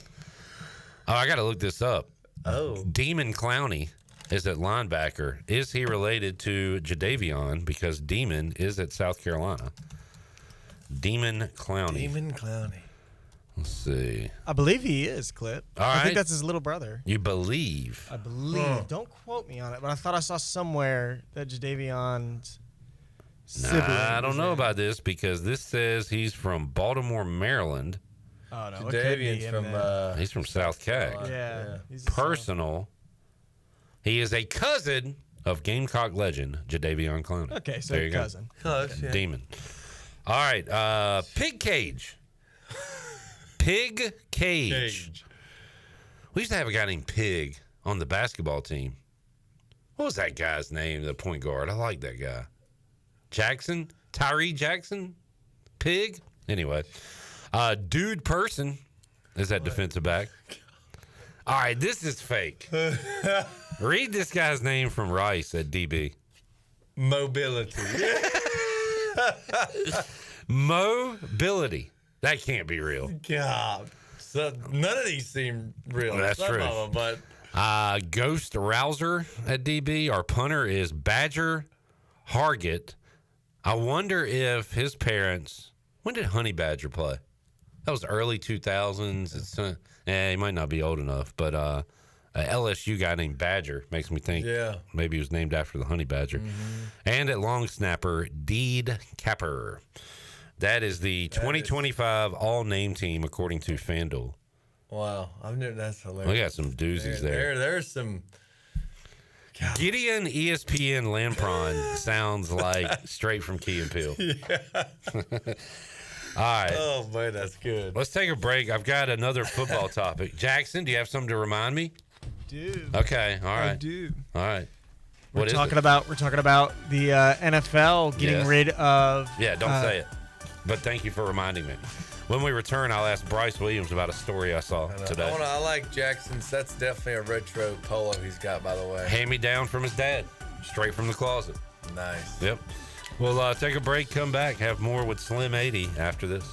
I got to look this up. Oh. Demon Clowney is at linebacker. Is he related to Jadavion? Because Demon is at South Carolina. Demon Clowney. Let's see. I believe he is, Clip. All I right. think that's his little brother. You believe? I believe. Don't quote me on it, but I thought I saw somewhere that Jadavion's Nah, I don't know about this because this says he's from Baltimore, Maryland. Oh, no. He's from South Cac. Yeah. Personal. He is a cousin of Gamecock legend Jadeveon Clowney. Okay, so there you cousin. Go. Close, yeah. Demon. All right. Pig Cage. Pig Cage. We used to have a guy named Pig on the basketball team. What was that guy's name, the point guard? I like that guy. Jackson? Tyree Jackson? Pig? Anyway. Dude Person is that defensive back. All right, this is fake. Read this guy's name from Rice at DB. Mobility. Mobility. That can't be real. God. So none of these seem real. Well, that's Some true. of them, but Ghost Rouser at DB. Our punter is Badger Hargett. I wonder if his parents. When did Honey Badger play? That was early 2000s. It's, he might not be old enough, but a LSU guy named Badger makes me think maybe he was named after the Honey Badger. And at long snapper, Deed Capper. That is the 2025 all-name team according to FanDuel. wow, I've never. That's hilarious. We got some doozies there. There's some. God. Gideon ESPN Lampron sounds like straight from Key and Peele. Yeah. All right. Oh, man, that's good. Let's take a break. I've got another football topic. Jackson, do you have something to remind me? Dude. Okay. All right. I do. All right. We're talking about the NFL getting rid of. Yeah, don't say it. But thank you for reminding me. When we return, I'll ask Bryce Williams about a story I saw today. I like Jackson's. That's definitely a retro polo he's got, by the way. Hand me down from his dad, straight from the closet. Nice. Yep. We'll take a break, come back, have more with Slim 80 after this.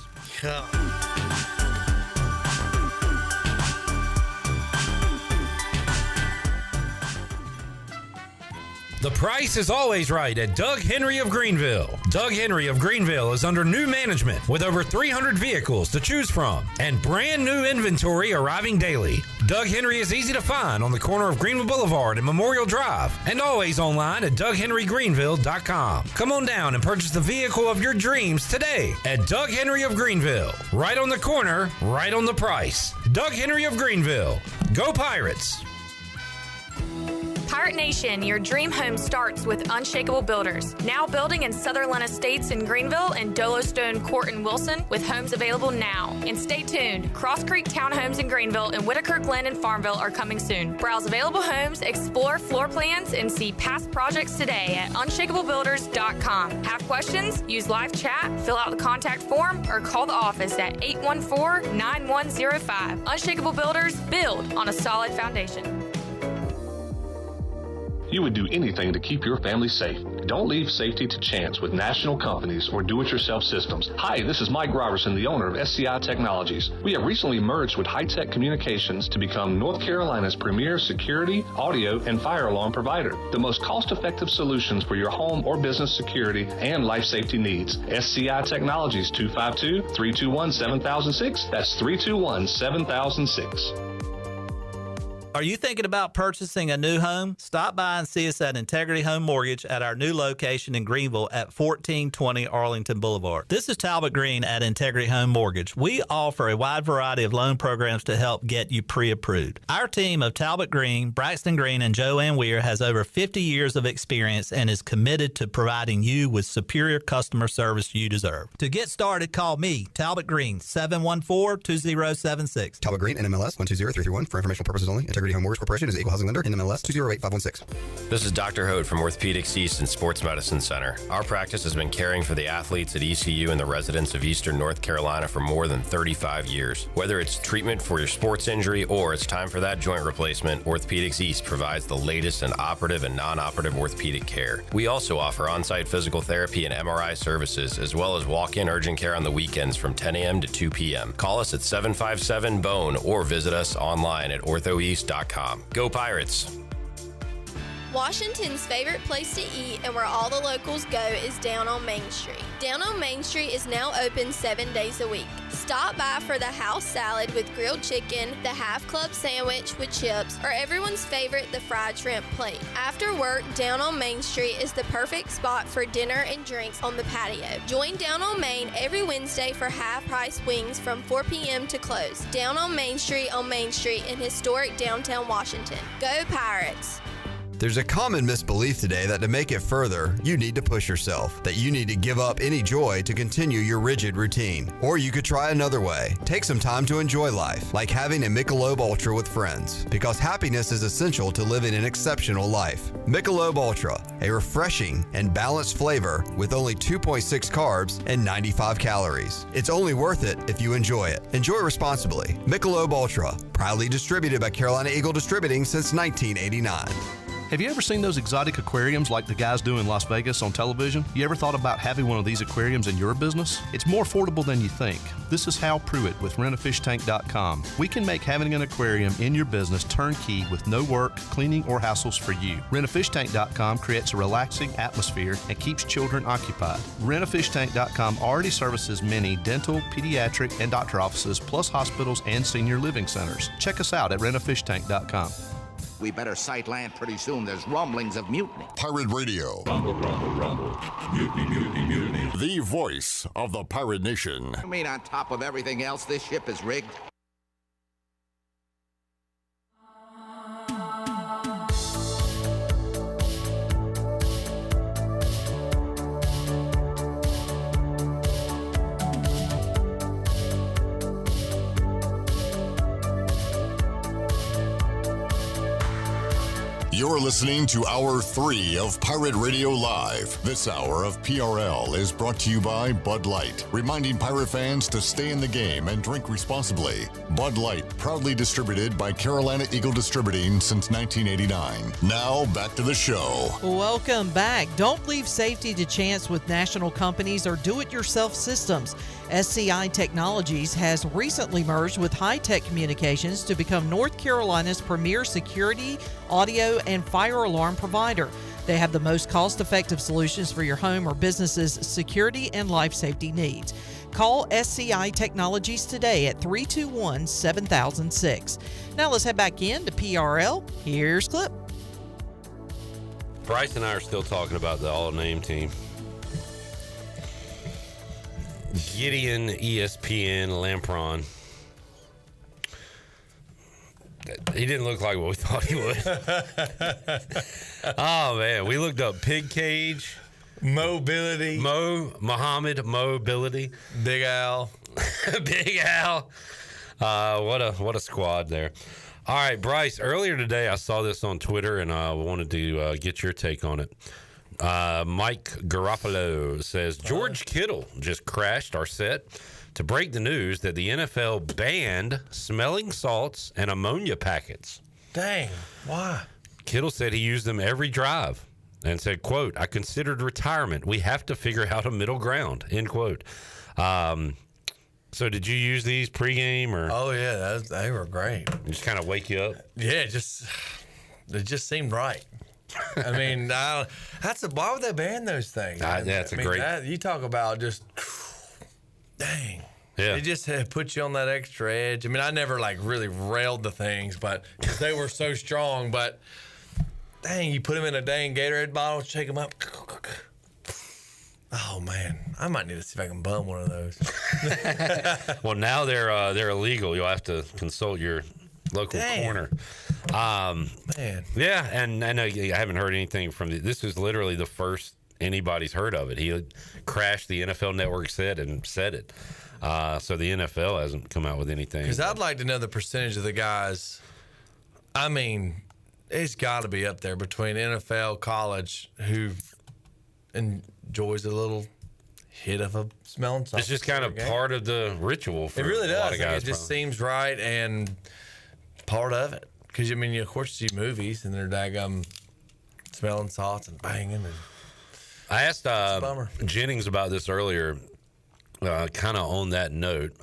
The price is always right at Doug Henry of Greenville. Doug Henry of Greenville is under new management with over 300 vehicles to choose from and brand new inventory arriving daily. Doug Henry is easy to find on the corner of Greenville Boulevard and Memorial Drive and always online at DougHenryGreenville.com. Come on down and purchase the vehicle of your dreams today at Doug Henry of Greenville. Right on the corner, right on the price. Doug Henry of Greenville. Go Pirates! Pirate Nation, your dream home starts with Unshakable Builders. Now building in Sutherland Estates in Greenville and Dolostone Court in Wilson with homes available now. And stay tuned, Cross Creek Townhomes in Greenville and Whitaker Glen and Farmville are coming soon. Browse available homes, explore floor plans, and see past projects today at unshakablebuilders.com. Have questions? Use live chat, fill out the contact form, or call the office at 814-9105. Unshakable Builders, build on a solid foundation. You would do anything to keep your family safe. Don't leave safety to chance with national companies or do-it-yourself systems. Hi, this is Mike Robertson, the owner of SCI Technologies. We have recently merged with High-Tech Communications to become North Carolina's premier security, audio, and fire alarm provider. The most cost-effective solutions for your home or business security and life safety needs. SCI Technologies, 252-321-7006. That's 321-7006. Are you thinking about purchasing a new home? Stop by and see us at Integrity Home Mortgage at our new location in Greenville at 1420 Arlington Boulevard. This is Talbot Green at Integrity Home Mortgage. We offer a wide variety of loan programs to help get you pre-approved. Our team of Talbot Green, Braxton Green, and Joanne Weir has over 50 years of experience and is committed to providing you with superior customer service you deserve. To get started, call me, Talbot Green, 714-2076. Talbot Green, NMLS 120331. For informational purposes only. Integrity Home Mortgage Corporation is an equal housing lender. NMLS 208516. This is Dr. Hode from Orthopedics East and Sports Medicine Center. Our practice has been caring for the athletes at ECU and the residents of Eastern North Carolina for more than 35 years. Whether it's treatment for your sports injury or it's time for that joint replacement, Orthopedics East provides the latest in operative and non-operative orthopedic care. We also offer on-site physical therapy and MRI services, as well as walk-in urgent care on the weekends from 10 a.m. to 2 p.m. Call us at 757-BONE or visit us online at orthoeast.com. Go Pirates! Washington's favorite place to eat and where all the locals go is down on Main Street. Down on Main Street is now open 7 days a week. Stop by for the house salad with grilled chicken, the half club sandwich with chips, or everyone's favorite, the fried shrimp plate. After work, Down on Main Street is the perfect spot for dinner and drinks on the patio. Join Down on Main every Wednesday for half-price wings from 4 p.m. to close. Down on Main Street in historic downtown Washington. Go Pirates! There's a common misbelief today that to make it further, you need to push yourself, that you need to give up any joy to continue your rigid routine. Or you could try another way. Take some time to enjoy life, like having a Michelob Ultra with friends, because happiness is essential to living an exceptional life. Michelob Ultra, a refreshing and balanced flavor with only 2.6 carbs and 95 calories. It's only worth it if you enjoy it. Enjoy responsibly. Michelob Ultra, proudly distributed by Carolina Eagle Distributing since 1989. Have you ever seen those exotic aquariums like the guys do in Las Vegas on television? You ever thought about having one of these aquariums in your business? It's more affordable than you think. This is Hal Pruitt with rentafishtank.com. We can make having an aquarium in your business turnkey with no work, cleaning, or hassles for you. Rentafishtank.com creates a relaxing atmosphere and keeps children occupied. Rentafishtank.com already services many dental, pediatric, and doctor offices, plus hospitals and senior living centers. Check us out at rentafishtank.com. We better sight land pretty soon. There's rumblings of mutiny. Pirate Radio. Rumble, rumble, rumble. Mutiny, mutiny, mutiny. The voice of the pirate nation. You mean on top of everything else, this ship is rigged? You're listening to Hour 3 of Pirate Radio Live. This hour of PRL is brought to you by Bud Light, reminding pirate fans to stay in the game and drink responsibly. Bud Light, proudly distributed by Carolina Eagle Distributing since 1989. Now, back to the show. Welcome back. Don't leave safety to chance with national companies or do-it-yourself systems. SCI Technologies has recently merged with High-Tech Communications to become North Carolina's premier security, audio, and fire alarm provider. They have the most cost-effective solutions for your home or business's security and life safety needs. Call SCI Technologies today at 321-7006. Now let's head back in to PRL. Here's Clip. Bryce and I are still talking about the all-name team. Gideon, ESPN, Lampron. He didn't look like what we thought he would. Oh, man. We looked up pig cage. Mobility. Muhammad Mobility. Big Al. Big Al. What a squad there. All right, Bryce, earlier today I saw this on Twitter, and I wanted to get your take on it. Mike Garoppolo says, George Kittle just crashed our set to break the news that the NFL banned smelling salts and ammonia packets. Dang, why? Kittle said he used them every drive and said, quote, I considered retirement. We have to figure out a middle ground, end quote. So did you use these pregame? Or? Oh, yeah, they were great. Just kind of wake you up? Yeah, it just seemed right. I mean, why would they ban those things? That's great. You talk about just, dang. Yeah. It just put you on that extra edge. I mean, I never really railed the things, but they were so strong. But dang, you put them in a dang Gatorade bottle, shake them up. Oh man, I might need to see if I can bum one of those. Well, now they're illegal. You'll have to consult your local corner. Man. Yeah, and I know I haven't heard anything from this is literally the first anybody's heard of it. He crashed the NFL Network set and said it. So the NFL hasn't come out with anything. Because I'd like to know the percentage of the guys. I mean, it's got to be up there between NFL, college, who enjoys a little hit of a smelling salt. It's just kind of part of the ritual for it really does. a lot of guys. It just seems right and part of it. Because, I mean, of course, you see movies and they're daggum smelling salts and banging. And I asked Jennings about this earlier, kind of on that note.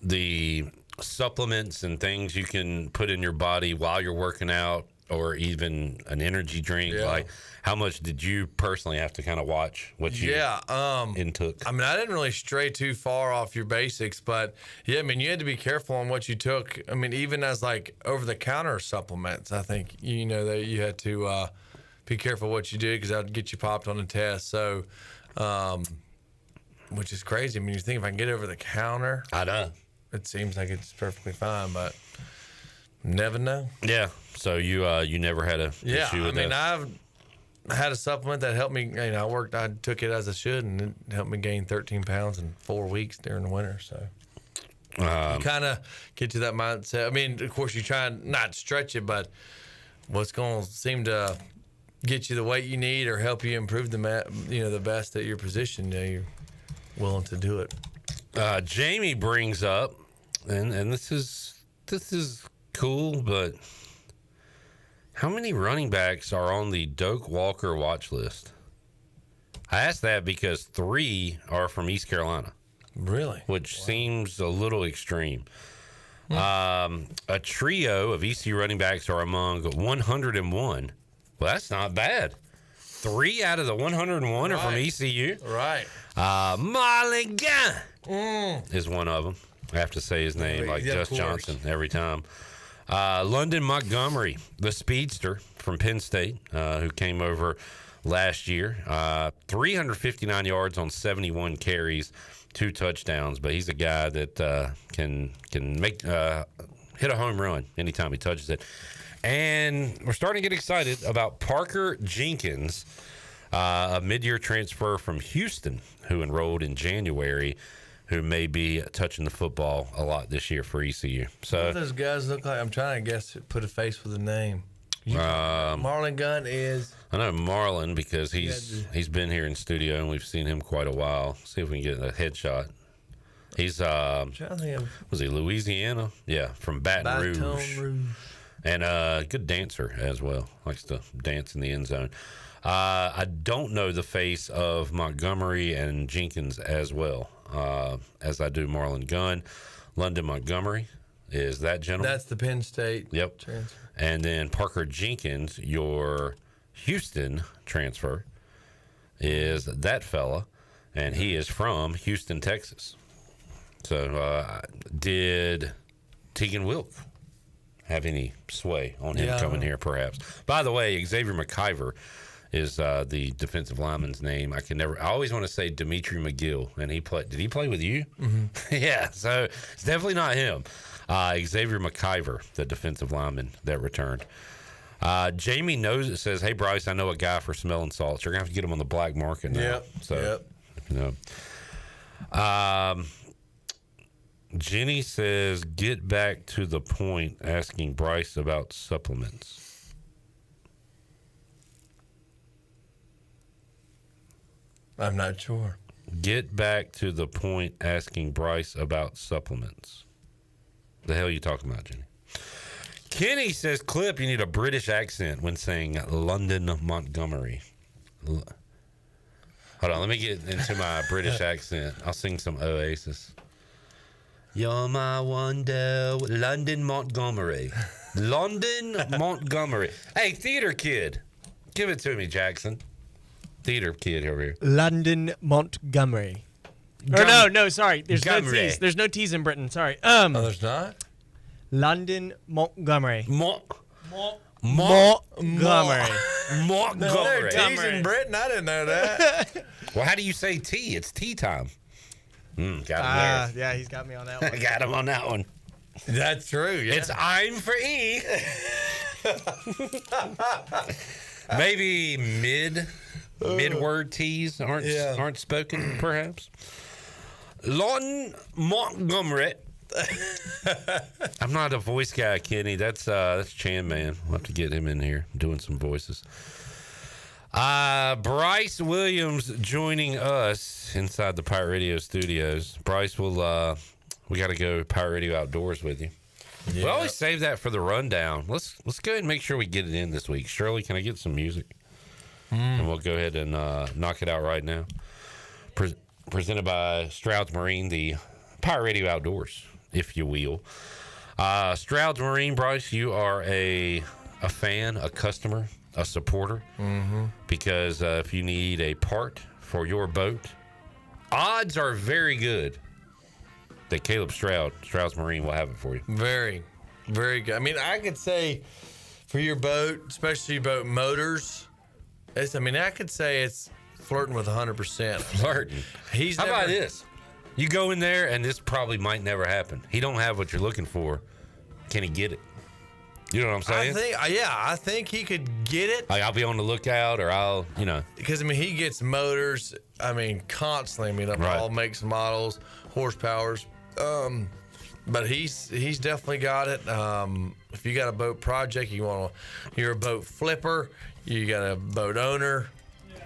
The supplements and things you can put in your body while you're working out or even an energy drink? Yeah. Like, how much did you personally have to kind of watch what you intook? I mean, I didn't really stray too far off your basics, but yeah, I mean, you had to be careful on what you took. I mean, even as like over-the-counter supplements, I think that you had to be careful what you did because that would get you popped on a test. So, which is crazy. I mean, you think if I can get over the counter, I know it seems like it's perfectly fine, but never know. Yeah. So you never had a issue with that? I've had a supplement that helped me. I took it as I should, and it helped me gain 13 pounds in 4 weeks during the winter. So you kind of get to that mindset. I mean, of course, you try and not stretch it, but what's going to seem to get you the weight you need or help you improve the best at your position, you're willing to do it. Jamie brings up, and this is cool, but how many running backs are on the Doak Walker watch list? I asked that because 3 are from East Carolina. Really? Which seems a little extreme. A trio of ECU running backs are among 101. Well, that's not bad. 3 out of the 101 are from ECU. Right. Mully is one of them. I have to say his name like Just Johnson every time. London Montgomery, the speedster from Penn State, who came over last year. 359 yards on 71 carries, 2 touchdowns. But he's a guy that can make hit a home run anytime he touches it. And we're starting to get excited about Parker Jenkins, a mid-year transfer from Houston who enrolled in January, who may be touching the football a lot this year for ECU. So what do those guys look like? I'm trying to put a face with a name. Marlon Gunn is. I know Marlon because he's been here in studio and we've seen him quite a while. See if we can get a headshot. He's was he Louisiana? Yeah, from Baton Rouge. And a good dancer as well. Likes to dance in the end zone. I don't know the face of Montgomery and Jenkins as well as I do Marlon Gunn. London Montgomery is that gentleman. That's the Penn State transfer. And then Parker Jenkins, your Houston transfer, is that fella, and he is from Houston, Texas. So did Tegan Wilk have any sway on him coming here, perhaps? By the way, Xavier McIver is the defensive lineman's name. I always want to say Dimitri McGill, and did he play with you? Mm-hmm. Yeah, so it's definitely not him. Xavier McIver, the defensive lineman that returned. Jamie knows it says, "Hey Bryce, I know a guy for smelling salts. You're gonna have to get him on the black market now." Jenny says, "Get back to the point, asking Bryce about supplements." I'm not sure. Get back to the point, asking Bryce about supplements. The hell are you talking about, Jenny? Kenny says, "Clip, you need a British accent when saying London Montgomery." Hold on, let me get into my British accent. I'll sing some Oasis. You're my wonder, London Montgomery. London Montgomery. Hey, theater kid. Give it to me, Jackson. Theater kid over here. London Montgomery. No, sorry. There's no T's. There's no T's in Britain. Sorry. There's not? London Montgomery. Montgomery. No, there are T's in Britain. I didn't know that. Well, how do you say tea? It's tea time. Got him there. Yeah, he's got me on that one. I got him on that one. That's true. Yeah. It's I'm for E. Maybe mid-word T's aren't spoken, perhaps. Lon Montgomery. I'm not a voice guy, Kenny. That's Chan Man. We'll have to get him in here doing some voices. Bryce Williams joining us inside the Pirate Radio studios. Bryce, we got to go Pirate Radio Outdoors with you. Yeah. We always save that for the rundown. Let's go ahead and make sure we get it in this week. Shirley, can I get some music? And we'll go ahead and knock it out right now. Presented by Stroud's Marine, the Pirate Radio Outdoors, if you will. Stroud's Marine, Bryce, you are a a fan, a customer, a supporter. Because if you need a part for your boat, odds are very good that Caleb Strauss Marine will have it for you. Very, very good. I mean, I could say for your boat, especially boat motors, I could say it's flirting with 100%. Flirting. How about this? You go in there, and this probably might never happen. He don't have what you're looking for. Can he get it? You know what I'm saying? I think he could get it. Like, I'll be on the lookout, or I'll, Because, he gets motors, constantly. All makes and models, horsepowers. But he's definitely got it. If you got a boat project, you're a boat flipper, you got a boat owner,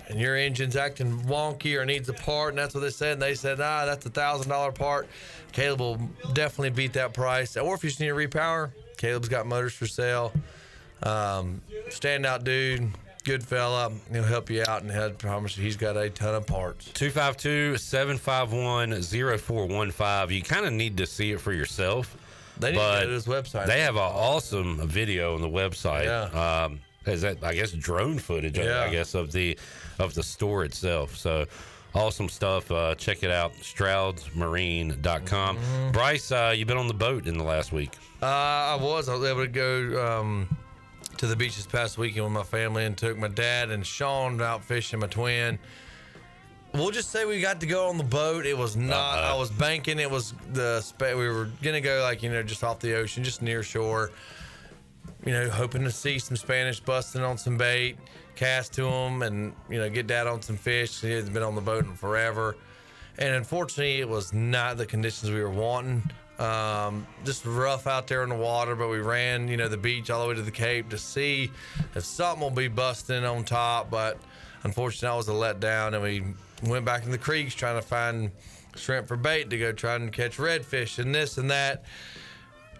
and your engine's acting wonky or needs a part, and that's what they said. And they said, that's a $1,000 part. Caleb will definitely beat that price. Or if you just need a repower, Caleb's got motors for sale. Standout dude, good fella. He'll help you out, and I promise you he's got a ton of parts. 252-751-0415. You kind of need to see it for yourself. They need to go to his website. They have an awesome video on the website. Yeah. Is that, I guess, drone footage, I guess, of the store itself. So awesome stuff. Check it out, stroudsmarine.com. Bryce, you've been on the boat in the last week. I was able to go to the beach this past weekend with my family and took my dad and Sean out fishing, my twin. We'll just say we got to go on the boat. It was not, I was banking. It was we were going to go just off the ocean, just near shore. Hoping to see some Spanish busting on some bait, cast to them, and, get dad on some fish. He hasn't been on the boat in forever. And unfortunately, it was not the conditions we were wanting. Just rough out there in the water, but we ran, the beach all the way to the Cape to see if something will be busting on top. But unfortunately, that was a letdown, and we went back in the creeks trying to find shrimp for bait to go try and catch redfish and this and that.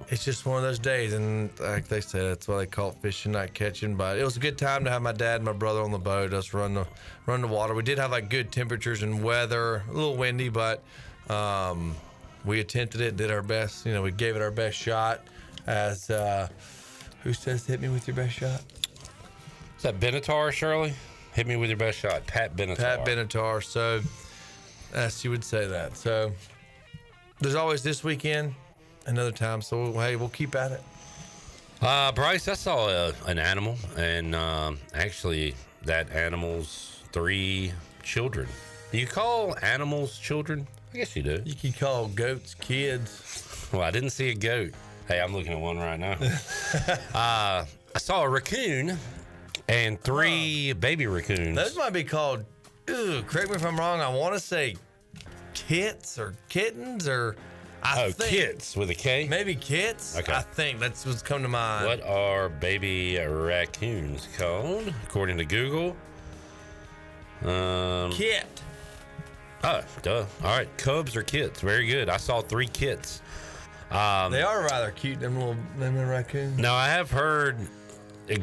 It's just one of those days, and like they say, that's why they call it fishing, not catching. But it was a good time to have my dad and my brother on the boat, us run the water. We did have good temperatures and weather, a little windy, but we attempted it, did our best. We gave it our best shot. As who says hit me with your best shot? Is that Benatar, Shirley? Hit me with your best shot, Pat Benatar. Pat Benatar. So, she would say that. So, there's always this weekend. Another time, so hey, we'll keep at it. Bryce, I saw an animal, and actually that animal's 3 children. Do you call animals children? I guess you do. You can call goats kids. Well, I didn't see a goat. Hey, I'm looking at one right now. I saw a raccoon and 3 baby raccoons. Those might be called, correct me if I'm wrong, I want to say kits or kittens or... I think, kits with a K? Maybe kits? Okay. I think that's what's come to mind. What are baby raccoons called, according to Google? Kit. Oh, duh. All right, cubs or kits. Very good. I saw 3 kits. They are rather cute, them little raccoons. Now, I have heard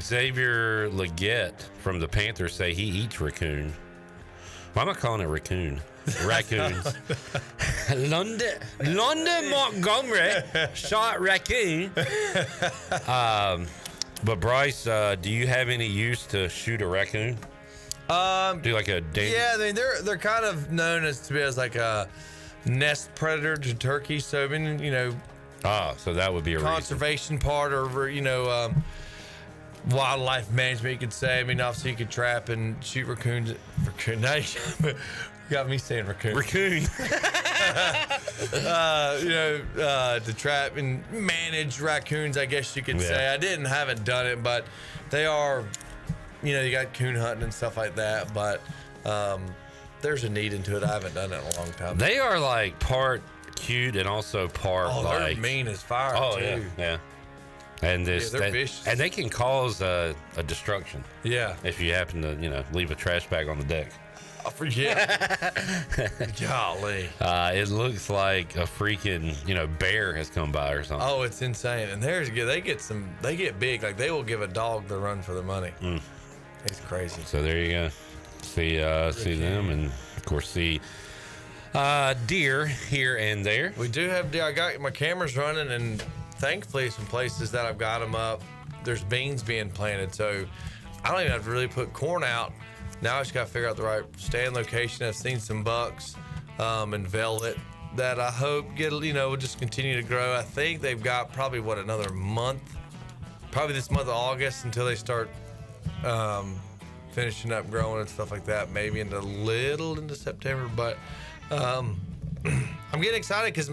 Xavier Legette from the Panthers say he eats raccoon. Why am I calling it raccoon? Raccoons. London Montgomery shot raccoon. But Bryce, do you have any use to shoot a raccoon? Do like a dance? Yeah, they're kind of known as like a nest predator to turkey. So I mean, so that would be a conservation part, or wildlife management, you could say. I mean, obviously you could trap and shoot raccoons. Now you got me saying raccoon. To trap and manage raccoons, I guess you could say. I haven't done it, but they are, you got coon hunting and stuff like that. But there's a need into it. I haven't done it in a long time. They are like part cute and also part they're mean as fire. Oh too. Yeah. And they're vicious. And they can cause a destruction. Yeah. If you happen to, leave a trash bag on the deck. I forget. Golly. It looks like a freaking, bear has come by or something. Oh, it's insane. And they get big. Like they will give a dog the run for the money. It's crazy. So there you go. See them, and of course see deer here and there. We do have deer. I got my cameras running, and thankfully some places that I've got them up, there's beans being planted. So I don't even have to really put corn out. Now I just got to figure out the right stand location. I've seen some bucks and velvet that I hope will just continue to grow. I think they've got probably another month, probably this month of August until they start finishing up growing and stuff like that. Maybe into September, but I'm getting excited because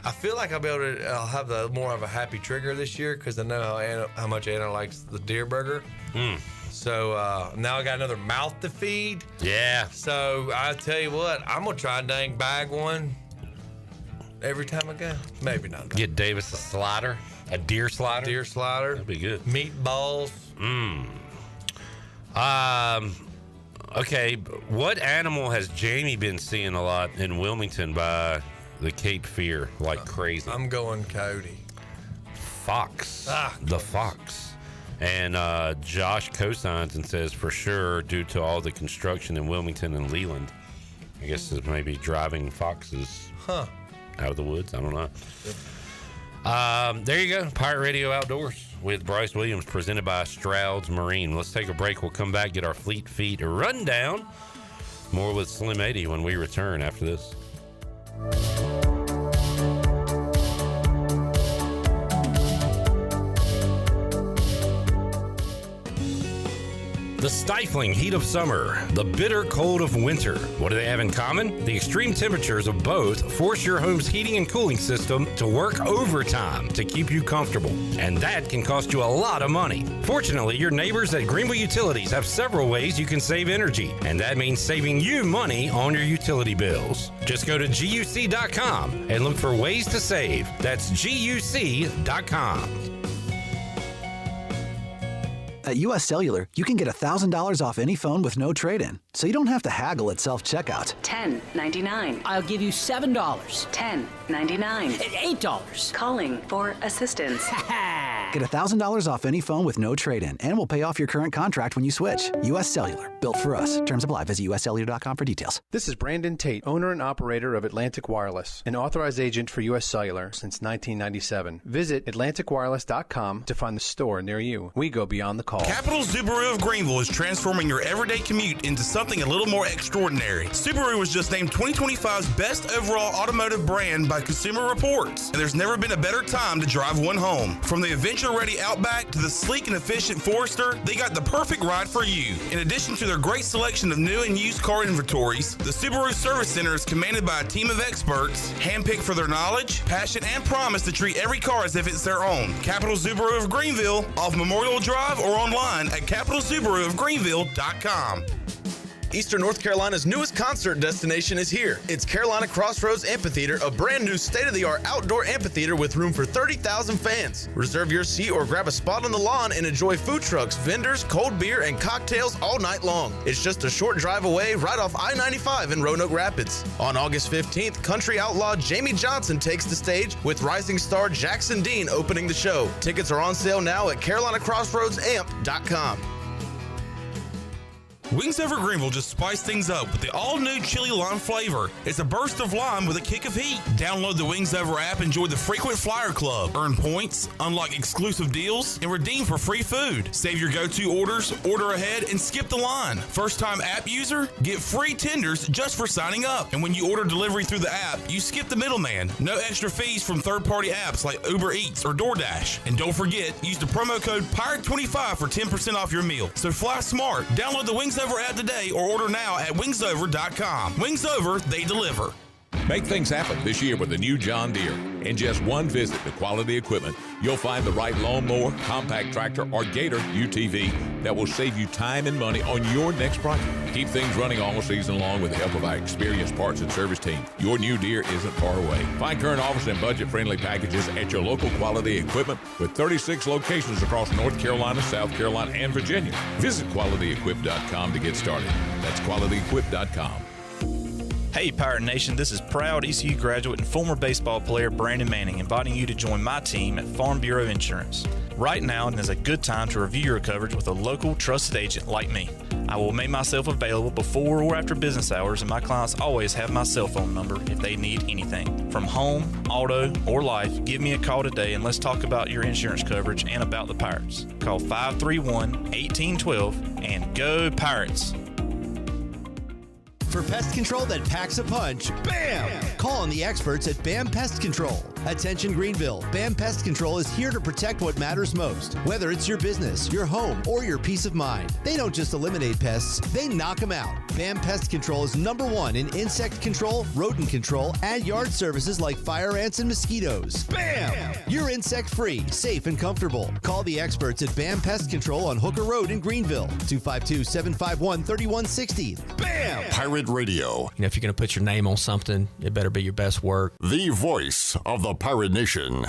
I feel like I'll have more of a happy trigger this year because I know how much Anna likes the deer burger. So now I got another mouth to feed. Yeah. So I tell you what, I'm gonna try and dang bag one every time I go. Maybe not. Get Davis a slider, a deer slider. Deer slider. That'd be good. Meatballs. Okay. What animal has Jamie been seeing a lot in Wilmington by the Cape Fear like crazy? I'm going coyote. Fox. The fox. And Josh co-signs and says for sure due to all the construction in Wilmington and Leland. I guess it's maybe driving foxes out of the woods. I don't know. There you go. Pirate Radio Outdoors with Bryce Williams presented by Stroud's Marine. Let's take a break. We'll come back, get our Fleet Feet rundown. More with Slim 80 when we return after this. The stifling heat of summer, the bitter cold of winter. What do they have in common? The extreme temperatures of both force your home's heating and cooling system to work overtime to keep you comfortable. And that can cost you a lot of money. Fortunately, your neighbors at Greenville Utilities have several ways you can save energy. And that means saving you money on your utility bills. Just go to GUC.com and look for ways to save. That's GUC.com. At U.S. Cellular, you can get $1,000 off any phone with no trade-in, so you don't have to haggle at self-checkout. $10.99. I'll give you $7. $10.99. $8. Calling for assistance. Get $1,000 off any phone with no trade-in, and we'll pay off your current contract when you switch. U.S. Cellular, built for us. Terms apply. Visit uscellular.com for details. This is Brandon Tate, owner and operator of Atlantic Wireless, an authorized agent for U.S. Cellular since 1997. Visit atlanticwireless.com to find the store near you. We go beyond the call. Capital Subaru of Greenville is transforming your everyday commute into something a little more extraordinary. Subaru was just named 2025's best overall automotive brand by Consumer Reports, and there's never been a better time to drive one home. From the adventure-ready Outback to the sleek and efficient Forester, they got the perfect ride for you. In addition to their great selection of new and used car inventories, the Subaru Service Center is commanded by a team of experts, handpicked for their knowledge, passion, and promise to treat every car as if it's their own. Capital Subaru of Greenville, off Memorial Drive, or online at capitalsubaruofgreenville.com. Eastern North Carolina's newest concert destination is here. It's Carolina Crossroads Amphitheater, a brand new state-of-the-art outdoor amphitheater with room for 30,000 fans. Reserve your seat or grab a spot on the lawn and enjoy food trucks, vendors, cold beer, and cocktails all night long. It's just a short drive away right off I-95 in Roanoke Rapids. On August 15th, country outlaw Jamie Johnson takes the stage with rising star Jackson Dean opening the show. Tickets are on sale now at carolinacrossroadsamp.com. Wings Over Greenville just spiced things up with the all-new chili lime flavor. It's a burst of lime with a kick of heat. Download the Wings Over app, enjoy the Frequent Flyer Club, earn points, unlock exclusive deals, and redeem for free food. Save your go-to orders, order ahead, and skip the line. First-time app user? Get free tenders just for signing up. And when you order delivery through the app, you skip the middleman. No extra fees from third-party apps like Uber Eats or DoorDash. And don't forget, use the promo code PIRATE25 for 10% off your meal. So fly smart. Download the Wings Over app today or order now at wingsover.com. Wings Over, they deliver. Make things happen this year with the new John Deere. In just one visit to Quality Equipment, you'll find the right lawnmower, compact tractor, or Gator UTV that will save you time and money on your next project. Keep things running all season long with the help of our experienced parts and service team. Your new Deere isn't far away. Find current offers and budget-friendly packages at your local Quality Equipment with 36 locations across North Carolina, South Carolina, and Virginia. Visit QualityEquip.com to get started. That's QualityEquip.com. Hey Pirate Nation, this is proud ECU graduate and former baseball player Brandon Manning inviting you to join my team at Farm Bureau Insurance. Right now is a good time to review your coverage with a local trusted agent like me. I will make myself available before or after business hours, and my clients always have my cell phone number if they need anything. From home, auto, or life, give me a call today and let's talk about your insurance coverage and about the Pirates. Call 531-1812 and go Pirates! For pest control that packs a punch, BAM! Call on the experts at BAM Pest Control. Attention Greenville, BAM Pest Control is here to protect what matters most, whether it's your business, your home, or your peace of mind. They don't just eliminate pests, they knock them out. BAM Pest Control is #1 in insect control, rodent control, and yard services like fire ants and mosquitoes. BAM! You're insect-free, safe, and comfortable. Call the experts at BAM Pest Control on Hooker Road in Greenville, 252-751-3160. BAM! Pirate Radio. You know, if you're going to put your name on something, it better be your best work. The voice of the Pirate Nation.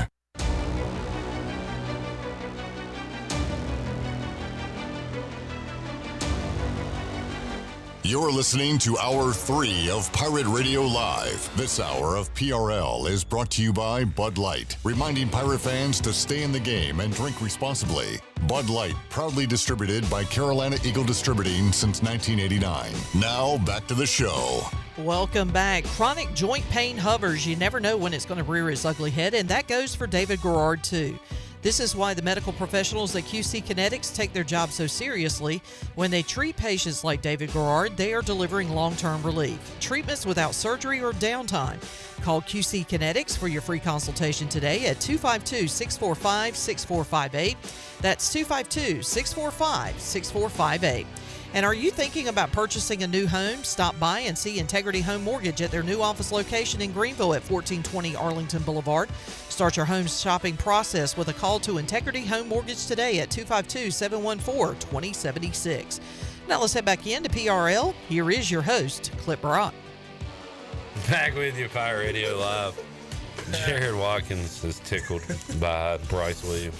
You're listening to Hour 3 of Pirate Radio Live. This hour of PRL is brought to you by Bud Light, reminding Pirate fans to stay in the game and drink responsibly. Bud Light, proudly distributed by Carolina Eagle Distributing since 1989. Now, back to the show. Welcome back. Chronic joint pain hovers. You never know when it's going to rear its ugly head, and that goes for David Garrard, too. This is why the medical professionals at QC Kinetics take their job so seriously. When they treat patients like David Garrard, they are delivering long-term relief. Treatments without surgery or downtime. Call QC Kinetics for your free consultation today at 252-645-6458. That's 252-645-6458. And are you thinking about purchasing a new home? Stop by and see Integrity Home Mortgage at their new office location in Greenville at 1420 Arlington Boulevard. Start your home shopping process with a call to Integrity Home Mortgage today at 252-714-2076. Now let's head back into PRL. Here is your host, Clip Brock. Back with you, Pirate Radio Live. Jared Watkins is tickled by Bryce Williams.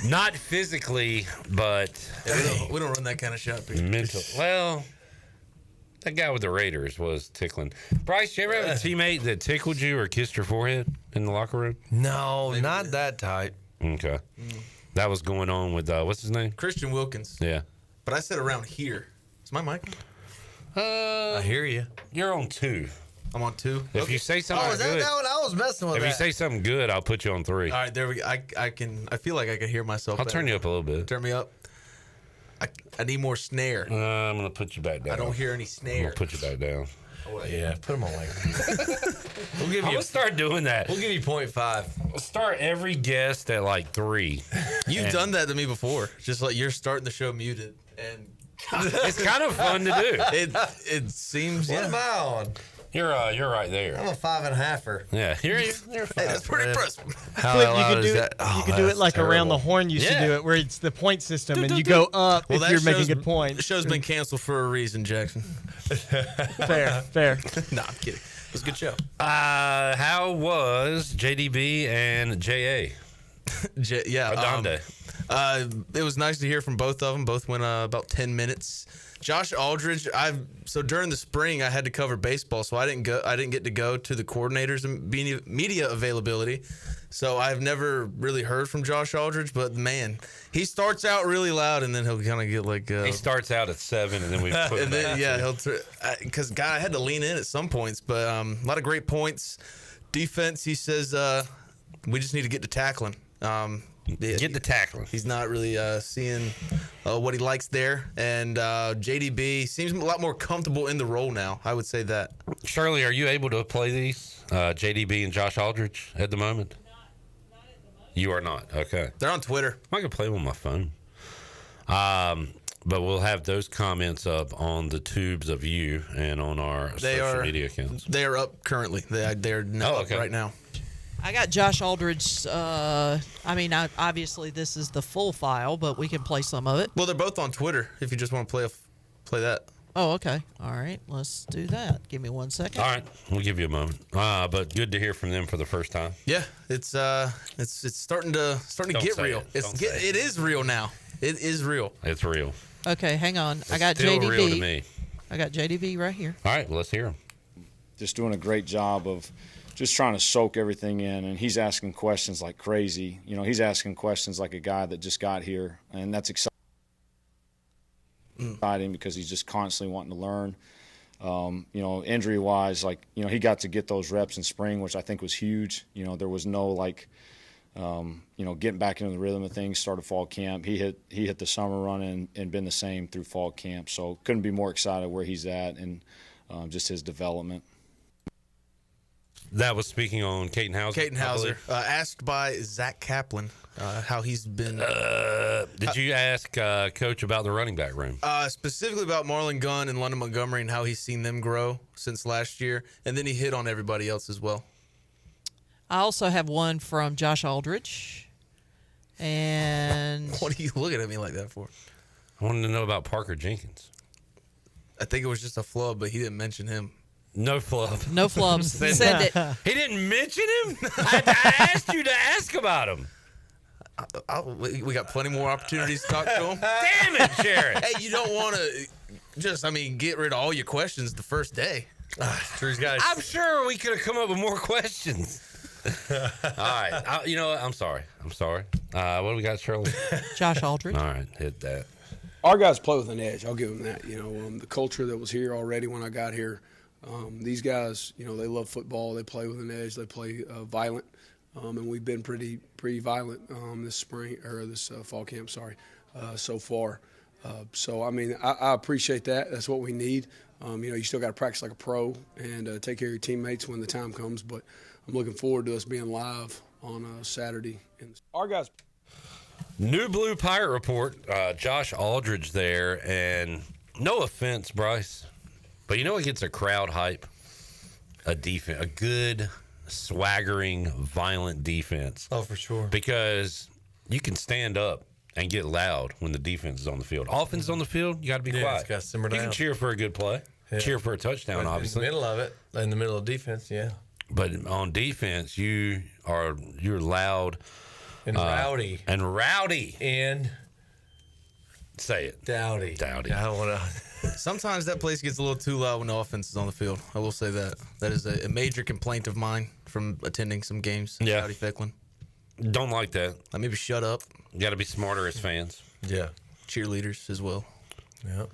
Not physically, but we don't run that kind of shop here. Mental. Well, that guy with the Raiders was tickling. Bryce, you ever have a teammate that tickled you or kissed your forehead in the locker room? No, not that type. Okay. That was going on with, what's his name? Christian Wilkins. Yeah. But I said around here. Is my mic on? I hear you. You're on 2. I'm on 2. If you say something is good, that what I was messing with? if you say something good, I'll put you on 3. All right, there we go. I feel like I can hear myself. I'll turn you up a little bit. Turn me up. I need more snare. I'm gonna put you back down. I don't hear any snare. I'm gonna put you back down. Yeah, put them on like. We'll give you. Let's start doing that. We'll give you 0.5. We'll start every guest at like 3. You've done that to me before. Just like you're starting the show muted, and it's kind of fun to do. It seems. What am I on? You're right there. I'm a 5.5-er. Yeah, you're Hey, that's pretty impressive. How loud is that? You could do it like terrible. Around the horn used to do it, where it's the point system, and you go up if you're making good points. The show's been canceled for a reason, Jackson. Fair. Nah, I'm kidding. It was a good show. How was JDB and JA? Adonde. It was nice to hear from both of them. Both went about 10 minutes. Josh Aldridge, so during the spring I had to cover baseball, so I didn't get to go to the coordinators and media availability. So I've never really heard from Josh Aldridge, but man, he starts out really loud and then he'll kind of get like he starts out at 7 and then we put and then because I had to lean in at some points, but a lot of great points. Defense, he says we just need to get to tackling. Get the tackling. He's not really seeing what he likes there. And JDB seems a lot more comfortable in the role now. I would say that. Shirley, are you able to play these, JDB and Josh Aldridge, at the moment? Not at the moment. You are not? Okay. They're on Twitter. I can play them on my phone. But we'll have those comments up on the tubes of you and on our social media accounts. They are up currently. They're up right now. I got Josh Aldridge. Obviously this is the full file, but we can play some of it. Well, they're both on Twitter if you just want to play that. Oh, okay. All right. Let's do that. Give me 1 second. All right. We'll give you a moment. But good to hear from them for the first time. Yeah, it's starting to get real. It is real now. It is real. It's real. Okay, hang on. It's I got still JDB. real to me. I got JDB right here. All right, well, let's hear him. Just doing a great job of just trying to soak everything in, and he's asking questions like crazy. He's asking questions like a guy that just got here, and that's exciting. exciting because he's just constantly wanting to learn. Injury-wise, he got to get those reps in spring, which I think was huge. There was no getting back into the rhythm of things. Started fall camp. He hit the summer run and been the same through fall camp. So couldn't be more excited where he's at and just his development. That was speaking on Caden Hauser. Caden Hauser, asked by Zach Kaplan how he's been. Did you ask Coach about the running back room? Specifically about Marlon Gunn and London Montgomery and how he's seen them grow since last year. And then he hit on everybody else as well. I also have one from Josh Aldridge. And what are you looking at me like that for? I wanted to know about Parker Jenkins. I think it was just a flub, but he didn't mention him. No flub. No flubs. Send it. He didn't mention him? I asked you to ask about him. We got plenty more opportunities to talk to him. Damn it, Gerren. Hey, you don't want to get rid of all your questions the first day. I'm sure we could have come up with more questions. All right. You know what? I'm sorry. What do we got, Shirley? Josh Aldridge. All right. Hit that. Our guys play with an edge. I'll give them that. The culture that was here already when I got here, these guys, they love football. They play with an edge. They play violent, and we've been pretty violent this spring or this fall camp. So far. I appreciate that. That's what we need. You still got to practice like a pro and take care of your teammates when the time comes. But I'm looking forward to us being live on Saturday. Our guys. New Blue Pirate Report, Josh Aldridge there, and no offense, Bryce, but it gets a crowd hype? A defense, a good, swaggering, violent defense. Oh, for sure. Because you can stand up and get loud when the defense is on the field. Offense is on the field, you got to be quiet. It's got to simmer down. You can cheer for a good play, cheer for a touchdown, obviously. In the middle of it, in the middle of defense, yeah. But on defense, you're loud. And rowdy. And say it. Dowdy. I don't want to. Sometimes that place gets a little too loud when the offense is on the field. I will say that. That is a major complaint of mine from attending some games. Yeah. Rowdy Ficklin. Don't like that. Maybe shut up. You got to be smarter as fans. Yeah. Cheerleaders as well. Yeah.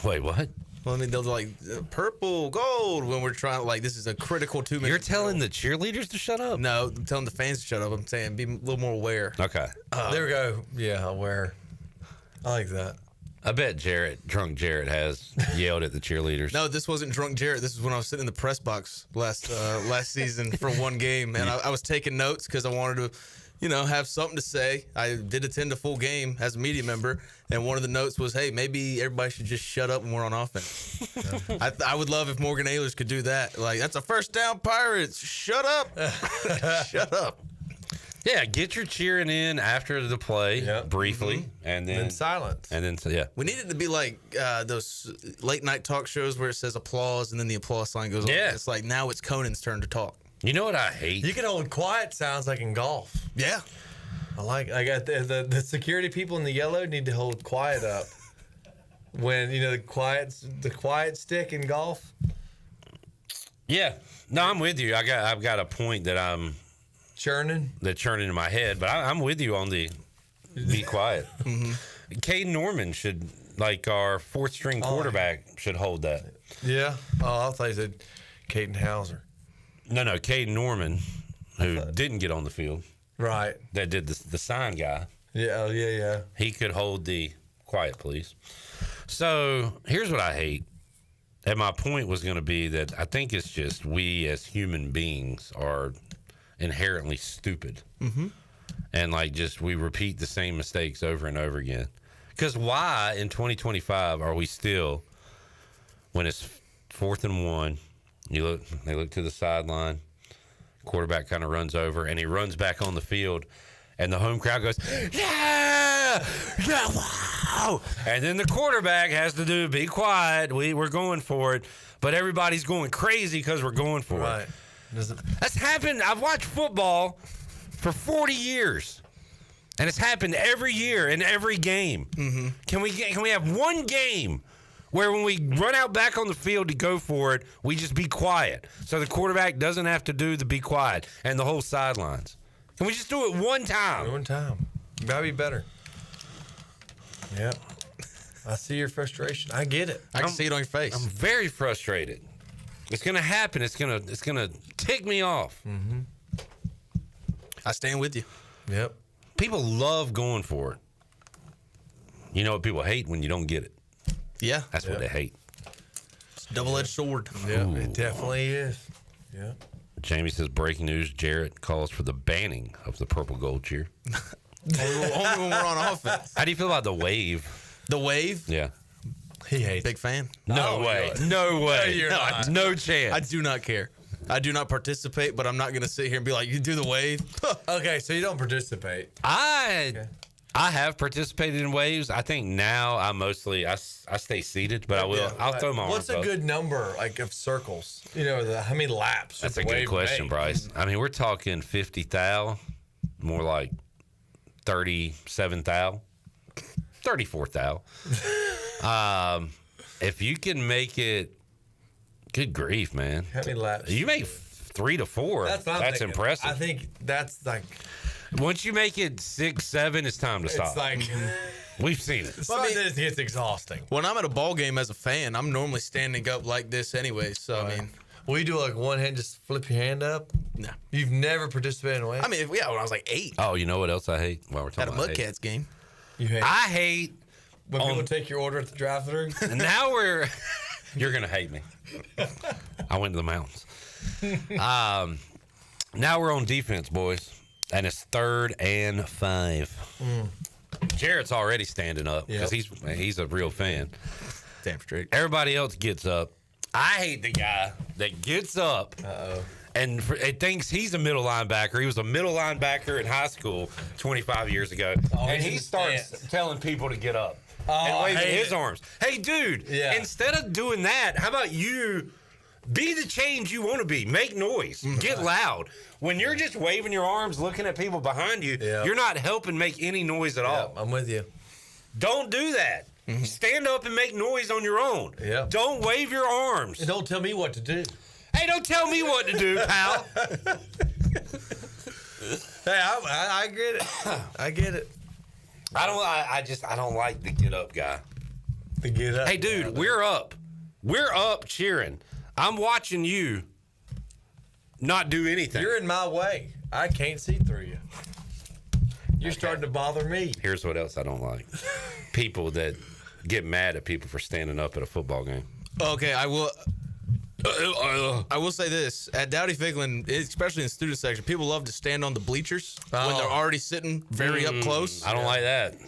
Wait, what? Well, they'll like purple, gold when we're trying. This is a critical 2 minutes. You're telling the cheerleaders to shut up? No, I'm telling the fans to shut up. I'm saying be a little more aware. Okay. There we go. Yeah, aware. I like that. I bet drunk Jarrett has yelled at the cheerleaders. No, this wasn't drunk Jarrett. This is when I was sitting in the press box last season for one game, and I was taking notes because I wanted to, have something to say. I did attend a full game as a media member, and one of the notes was, hey, maybe everybody should just shut up when we're on offense. I would love if Morgan Ehlers could do that. That's a first down, Pirates. Shut up. Shut up. Yeah, get your cheering in after the play briefly, and then silence. And then, yeah. We need it to be like those late-night talk shows where it says applause, and then the applause sign goes on. It's like now it's Conan's turn to talk. You know what I hate? You can hold quiet sounds like in golf. Yeah. I got the security people in the yellow need to hold quiet up. When, the quiet stick in golf. Yeah. No, I'm with you. I've got a point that I'm churning in my head, but I'm with you on the be quiet. Caden Norman should, our fourth string quarterback, should hold that. Yeah. Oh, I thought you said Caden Hauser. No, Caden Norman, who didn't get on the field. Right. That did the sign guy. Yeah, yeah. He could hold the quiet, please. So here's what I hate. And my point was going to be that I think it's just we as human beings are inherently stupid. Mm-hmm. And we repeat the same mistakes over and over again. Because why in 2025 are we still, when it's 4th and 1, they look to the sideline, quarterback kind of runs over, and he runs back on the field, and the home crowd goes, yeah, wow. And then the quarterback has to be quiet. We're going for it, but everybody's going crazy because we're going for it. That's happened. I've watched football for 40 years, and it's happened every year in every game. Mm-hmm. Can we have one game where when we run out back on the field to go for it, we just be quiet so the quarterback doesn't have to do the be quiet and the whole sidelines? Can we just do it one time? One time. Gotta be better. Yep. I see your frustration. I get it. I can see it on your face. I'm very frustrated. It's gonna happen. It's gonna tick me off. Mm-hmm. I stand with you. Yep. People love going for it. You know what people hate? When you don't get it. Yeah. That's what they hate. It's a double-edged sword. Yeah, it definitely is. Yeah. Jamie says, breaking news, Jarrett calls for the banning of the purple gold cheer. Only when we're on offense. How do you feel about the wave? The wave? Yeah. He hates Big fan. No way. No way. No chance. I do not care. I do not participate, but I'm not going to sit here and be like, you do the wave. Okay, so you don't participate. I have participated in waves. I think now I stay seated, but I will. I'll throw my arms What's a up. good number, like, of circles? You know, how many laps? That's a the good wave question, make? Bryce. I mean, we're talking 50 thou, more like 37 thou, 34 thou. If you can make it, good grief, man. How many laps? You make 3 to 4. That's what I'm thinking. impressive. I think that's like. Once you make it 6, 7, it's time to stop. It's like. We've seen it. But it gets exhausting. When I'm at a ball game as a fan, I'm normally standing up like this anyway. So, I mean. Will you do like one hand, just flip your hand up? No. You've never participated in a wave? I mean, when I was like 8. Oh, you know what else I hate? While we're talking At a about Mudcats game. You hate I hate when people take your order at the drive-thru. Now you're gonna hate me. I went to the mountains. Now we're on defense, boys, and it's 3rd and 5. Jarrett's already standing up because he's a real fan. Damn straight. Everybody else gets up. I hate the guy that gets up and thinks he's a middle linebacker. He was a middle linebacker in high school 25 years ago, and he starts telling people to get up and waving his arms. Hey, dude, instead of doing that, how about you be the change you want to be? Make noise. Get loud. When you're just waving your arms, looking at people behind you, you're not helping make any noise at all. I'm with you. Don't do that. Stand up and make noise on your own. Yeah. Don't wave your arms. And don't tell me what to do. Hey, don't tell me what to do, pal. Hey, I get it. I get it. I don't like the get up guy. The get up. Hey, dude, we're up. We're up cheering. I'm watching you not do anything. You're in my way. I can't see through you. You're starting to bother me. Here's what else I don't like. People that get mad at people for standing up at a football game. Okay, I will say this. At Dowdy Figlin, especially in the student section, people love to stand on the bleachers when they're already sitting very up close. I don't like that.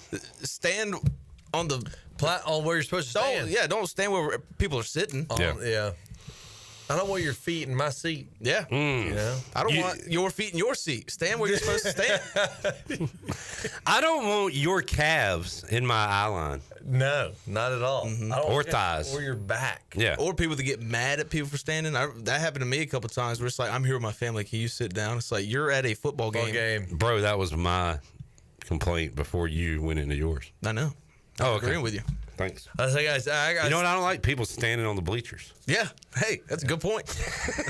Stand on the on where you're supposed to stand. Don't stand where people are sitting. Yeah. I don't want your feet in my seat. Yeah. You know? I don't want your feet in your seat. Stand where you're supposed to stand. I don't want your calves in my eye line. No, not at all. I don't Or thighs. Or your back. Yeah. Or people that get mad at people for standing. That happened to me a couple times where it's like, I'm here with my family. Can you sit down? It's like, you're at a football game. Bro, that was my complaint before you went into yours. I know. Oh, I'm okay. agreeing with you. Thanks. I think you know what? I don't like people standing on the bleachers. Yeah. Hey, that's a good point.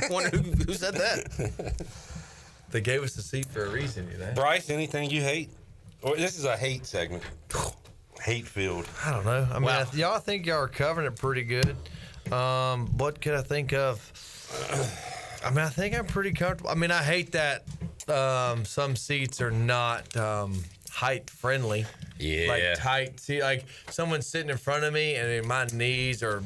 I wonder who said that. They gave us the seat for a reason, you know. Bryce, anything you hate? Or this is a hate segment. Hate filled. I don't know. I mean, I think y'all are covering it pretty good. What could I think of? I mean, I think I'm pretty comfortable. I mean, I hate that some seats are not height friendly. Yeah. Like tight seat. Like someone's sitting in front of me and my knees are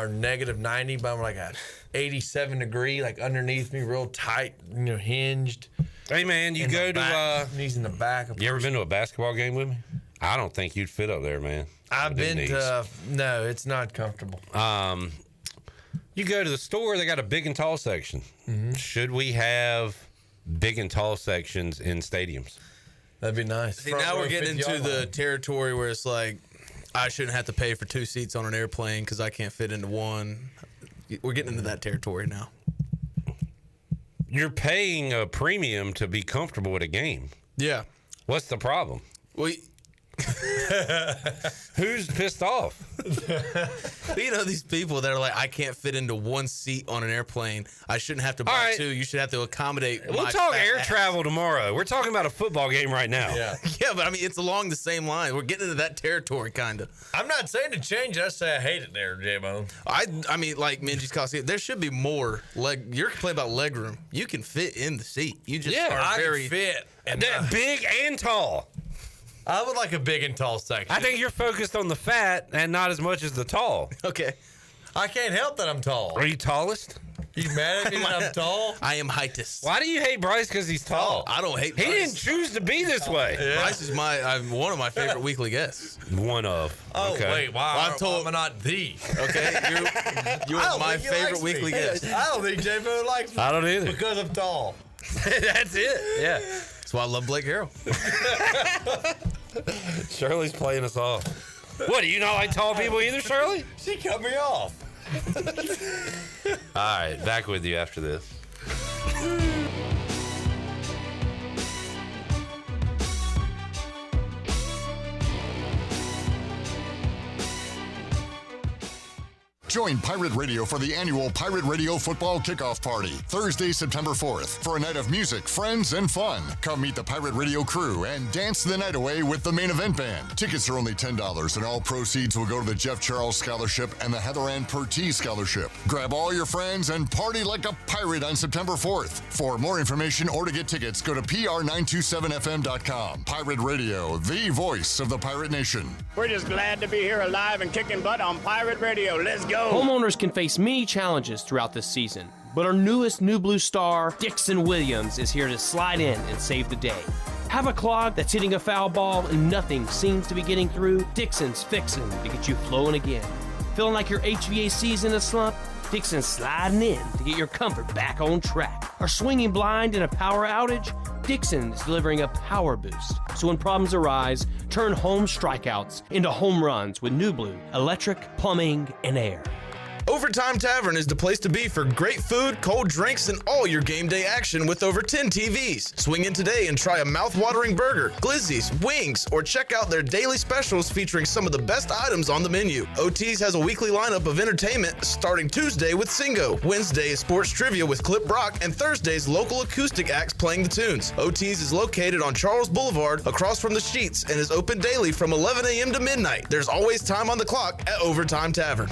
negative 90, but I'm like at 87 degree, like underneath me, real tight, hinged. Hey man, you go to knees in the back. You ever been to a basketball game with me? I don't think you'd fit up there, man. I've been to. No, it's not comfortable. You go to the store, they got a big and tall section. Mm-hmm. Should we have big and tall sections in stadiums? That'd be nice. See, now we're getting into the territory where it's like, I shouldn't have to pay for 2 seats on an airplane because I can't fit into one. We're getting into that territory now. You're paying a premium to be comfortable at a game. Yeah. What's the problem? Who's pissed off? You know, these people that are like, I can't fit into one seat on an airplane. I shouldn't have to buy 2. You should have to accommodate. We'll talk air travel tomorrow. We're talking about a football game right now. Yeah. Yeah, but I mean, it's along the same line. We're getting into that territory, kind of. I'm not saying to change it. I say I hate it there, J-Mo. I mean, like Minji's Coliseum, there should be more leg. You're complaining about leg room. You can fit in the seat. You just are I very can fit. And big and tall. I would like a big and tall section. I think you're focused on the fat and not as much as the tall. Okay. I can't help that I'm tall. Are you tallest? You mad at me that I'm tall? I am heightest. Why do you hate Bryce because he's tall? I don't hate Bryce. He didn't choose to be this way. Yeah. Bryce is one of my favorite weekly guests. One of. Oh, okay. wait. Why am I not the? Okay. You're my favorite weekly guest. I don't think J-Mo likes me. I don't either. Because I'm tall. That's it. Yeah. That's why I love Blake Harrell. Shirley's playing us off. What, do you not like tall people either, Shirley? She cut me off. All right, back with you after this. Join Pirate Radio for the annual Pirate Radio Football Kickoff Party, Thursday, September 4th, for a night of music, friends, and fun. Come meet the Pirate Radio crew and dance the night away with the main event band. Tickets are only $10, and all proceeds will go to the Jeff Charles Scholarship and the Heather Ann Pertee Scholarship. Grab all your friends and party like a pirate on September 4th. For more information or to get tickets, go to pr927fm.com. Pirate Radio, the voice of the Pirate Nation. We're just glad to be here alive and kicking butt on Pirate Radio. Let's go. Homeowners can face many challenges throughout this season, but our newest New Blue star, Dixon Williams, is here to slide in and save the day. Have a clog that's hitting a foul ball and nothing seems to be getting through? Dixon's fixing to get you flowing again. Feeling like your HVAC's in a slump? Dixon's sliding in to get your comfort back on track. Are swinging blind in a power outage? Dixon is delivering a power boost. So when problems arise, turn home strikeouts into home runs with New Blue, electric, plumbing, and air. Overtime Tavern is the place to be for great food, cold drinks, and all your game day action with over 10 TVs. Swing in today and try a mouth-watering burger, glizzies, wings, or check out their daily specials featuring some of the best items on the menu. OT's has a weekly lineup of entertainment starting Tuesday with Singo, Wednesday is sports trivia with Clip Brock, and Thursday's local acoustic acts playing the tunes. OT's is located on Charles Boulevard across from the Sheets and is open daily from 11 a.m. to midnight. There's always time on the clock at Overtime Tavern.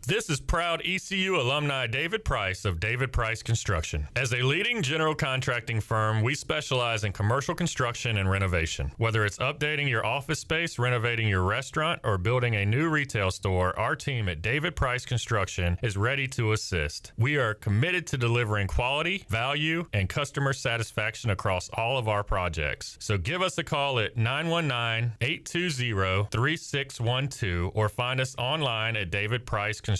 This is proud ECU alumni David Price of David Price Construction. As a leading general contracting firm, we specialize in commercial construction and renovation. Whether it's updating your office space, renovating your restaurant, or building a new retail store, our team at David Price Construction is ready to assist. We are committed to delivering quality, value, and customer satisfaction across all of our projects. So give us a call at 919-820-3612 or find us online at davidpriceconstruction.com.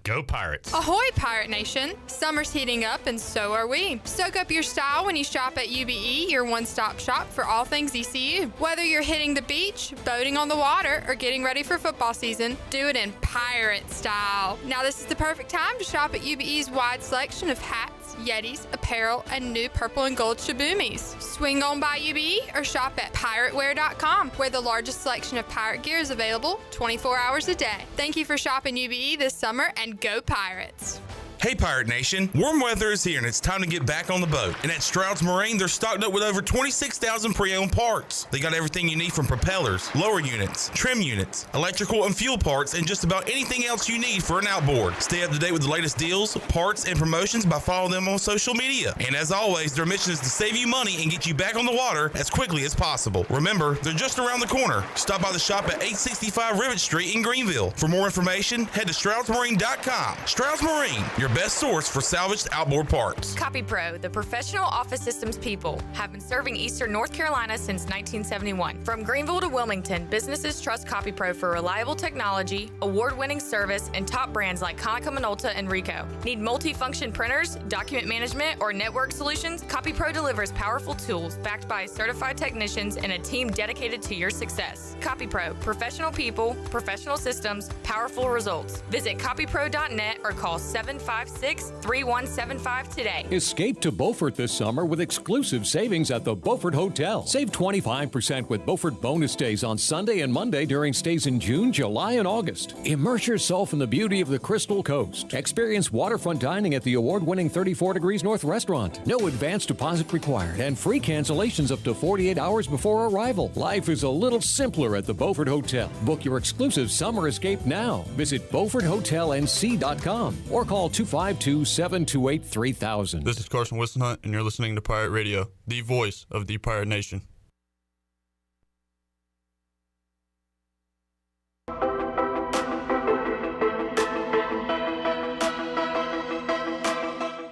Go Pirates! Ahoy, Pirate Nation! Summer's heating up and so are we. Soak up your style when you shop at UBE, your one-stop shop for all things ECU. Whether you're hitting the beach, boating on the water, or getting ready for football season, do it in pirate style. Now this is the perfect time to shop at UBE's wide selection of hats, Yetis, apparel, and new purple and gold Shabumis. Swing on by UBE or shop at pirateware.com, where the largest selection of pirate gear is available 24 hours a day. Thank you for shopping UBE this summer, and go Pirates! Hey Pirate Nation, warm weather is here and it's time to get back on the boat. And at Stroud's Marine, they're stocked up with over 26,000 pre-owned parts. They got everything you need from propellers, lower units, trim units, electrical and fuel parts, and just about anything else you need for an outboard. Stay up to date with the latest deals, parts, and promotions by following them on social media. And as always, their mission is to save you money and get you back on the water as quickly as possible. Remember, they're just around the corner. Stop by the shop at 865 Rivet Street in Greenville. For more information, head to StroudsMarine.com. Stroud's Marine, your best source for salvaged outboard parts. CopyPro, the professional office systems people, have been serving Eastern North Carolina since 1971. From Greenville to Wilmington, businesses trust CopyPro for reliable technology, award-winning service, and top brands like Konica Minolta and Ricoh. Need multi-function printers, document management, or network solutions? CopyPro delivers powerful tools backed by certified technicians and a team dedicated to your success. CopyPro, professional people, professional systems, powerful results. Visit copypro.net or call 755 756-3175 today. Escape to Beaufort this summer with exclusive savings at the Beaufort Hotel. Save 25% with Beaufort bonus days on Sunday and Monday during stays in June, July, and August. Immerse yourself in the beauty of the Crystal Coast. Experience waterfront dining at the award-winning 34 Degrees North restaurant. No advance deposit required and free cancellations up to 48 hours before arrival. Life is a little simpler at the Beaufort Hotel. Book your exclusive summer escape now. Visit BeaufortHotelNC.com or call 252-728-3000. This is Carson Wistenhunt, and you're listening to Pirate Radio, the voice of the Pirate Nation.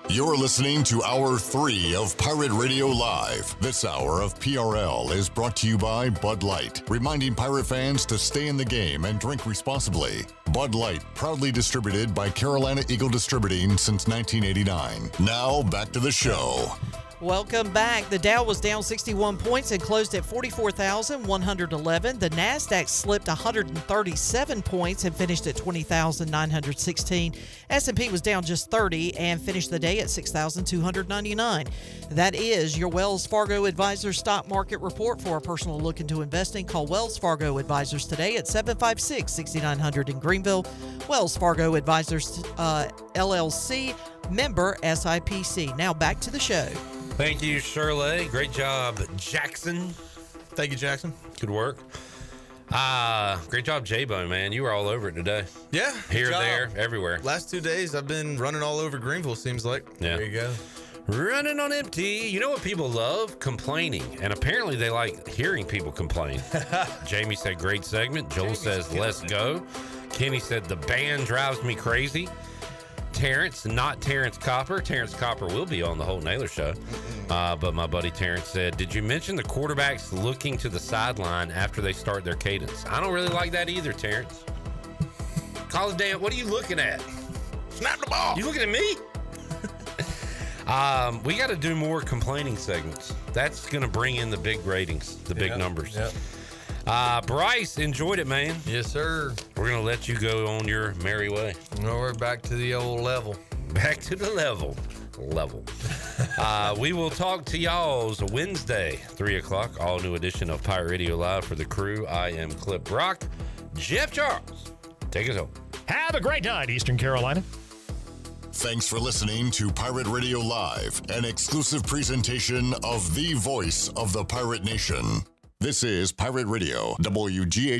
You're listening to Hour 3 of Pirate Radio Live. This hour of PRL is brought to you by Bud Light, reminding Pirate fans to stay in the game and drink responsibly. Bud Light, proudly distributed by Carolina Eagle Distributing since 1989. Now, back to the show. Welcome back. The Dow was down 61 points and closed at 44,111. The NASDAQ slipped 137 points and finished at 20,916. S&P was down just 30 and finished the day at 6,299. That is your Wells Fargo Advisors Stock Market Report. For a personal look into investing, call Wells Fargo Advisors today at 756-6900 in Greenville. Wells Fargo Advisors, LLC, member SIPC. Now back to the show. Thank you, Shirley. Great job, Jackson. Thank you, Jackson. Good work. Great job, J-Bone, man. You were all over it today. Yeah. Here, there, everywhere. Last 2 days, I've been running all over Greenville, seems like. Yeah. There you go. Running on empty. You know what people love? Complaining. And apparently they like hearing people complain. Jamie said, great segment. Joel says, let's go. Kenny said, the band drives me crazy. Terrence, not Terrence Copper. Terrence Copper will be on the whole Naylor show. But my buddy Terrence said, did you mention the quarterbacks looking to the sideline after they start their cadence? I don't really like that either, Terrence. Call it damn. What are you looking at? Snap the ball. You looking at me? We got to do more complaining segments. That's going to bring in the big ratings, the big numbers. Yep. Bryce, enjoyed it, man. Yes, sir. We're going to let you go on your merry way. No, we're back to the old level. Back to the level. We will talk to y'all's Wednesday, 3 o'clock, all new edition of Pirate Radio Live. For the crew, I am Clip Brock. Jeff Charles, take us home. Have a great night, Eastern Carolina. Thanks for listening to Pirate Radio Live, an exclusive presentation of the voice of the Pirate Nation. This is Pirate Radio, WGH.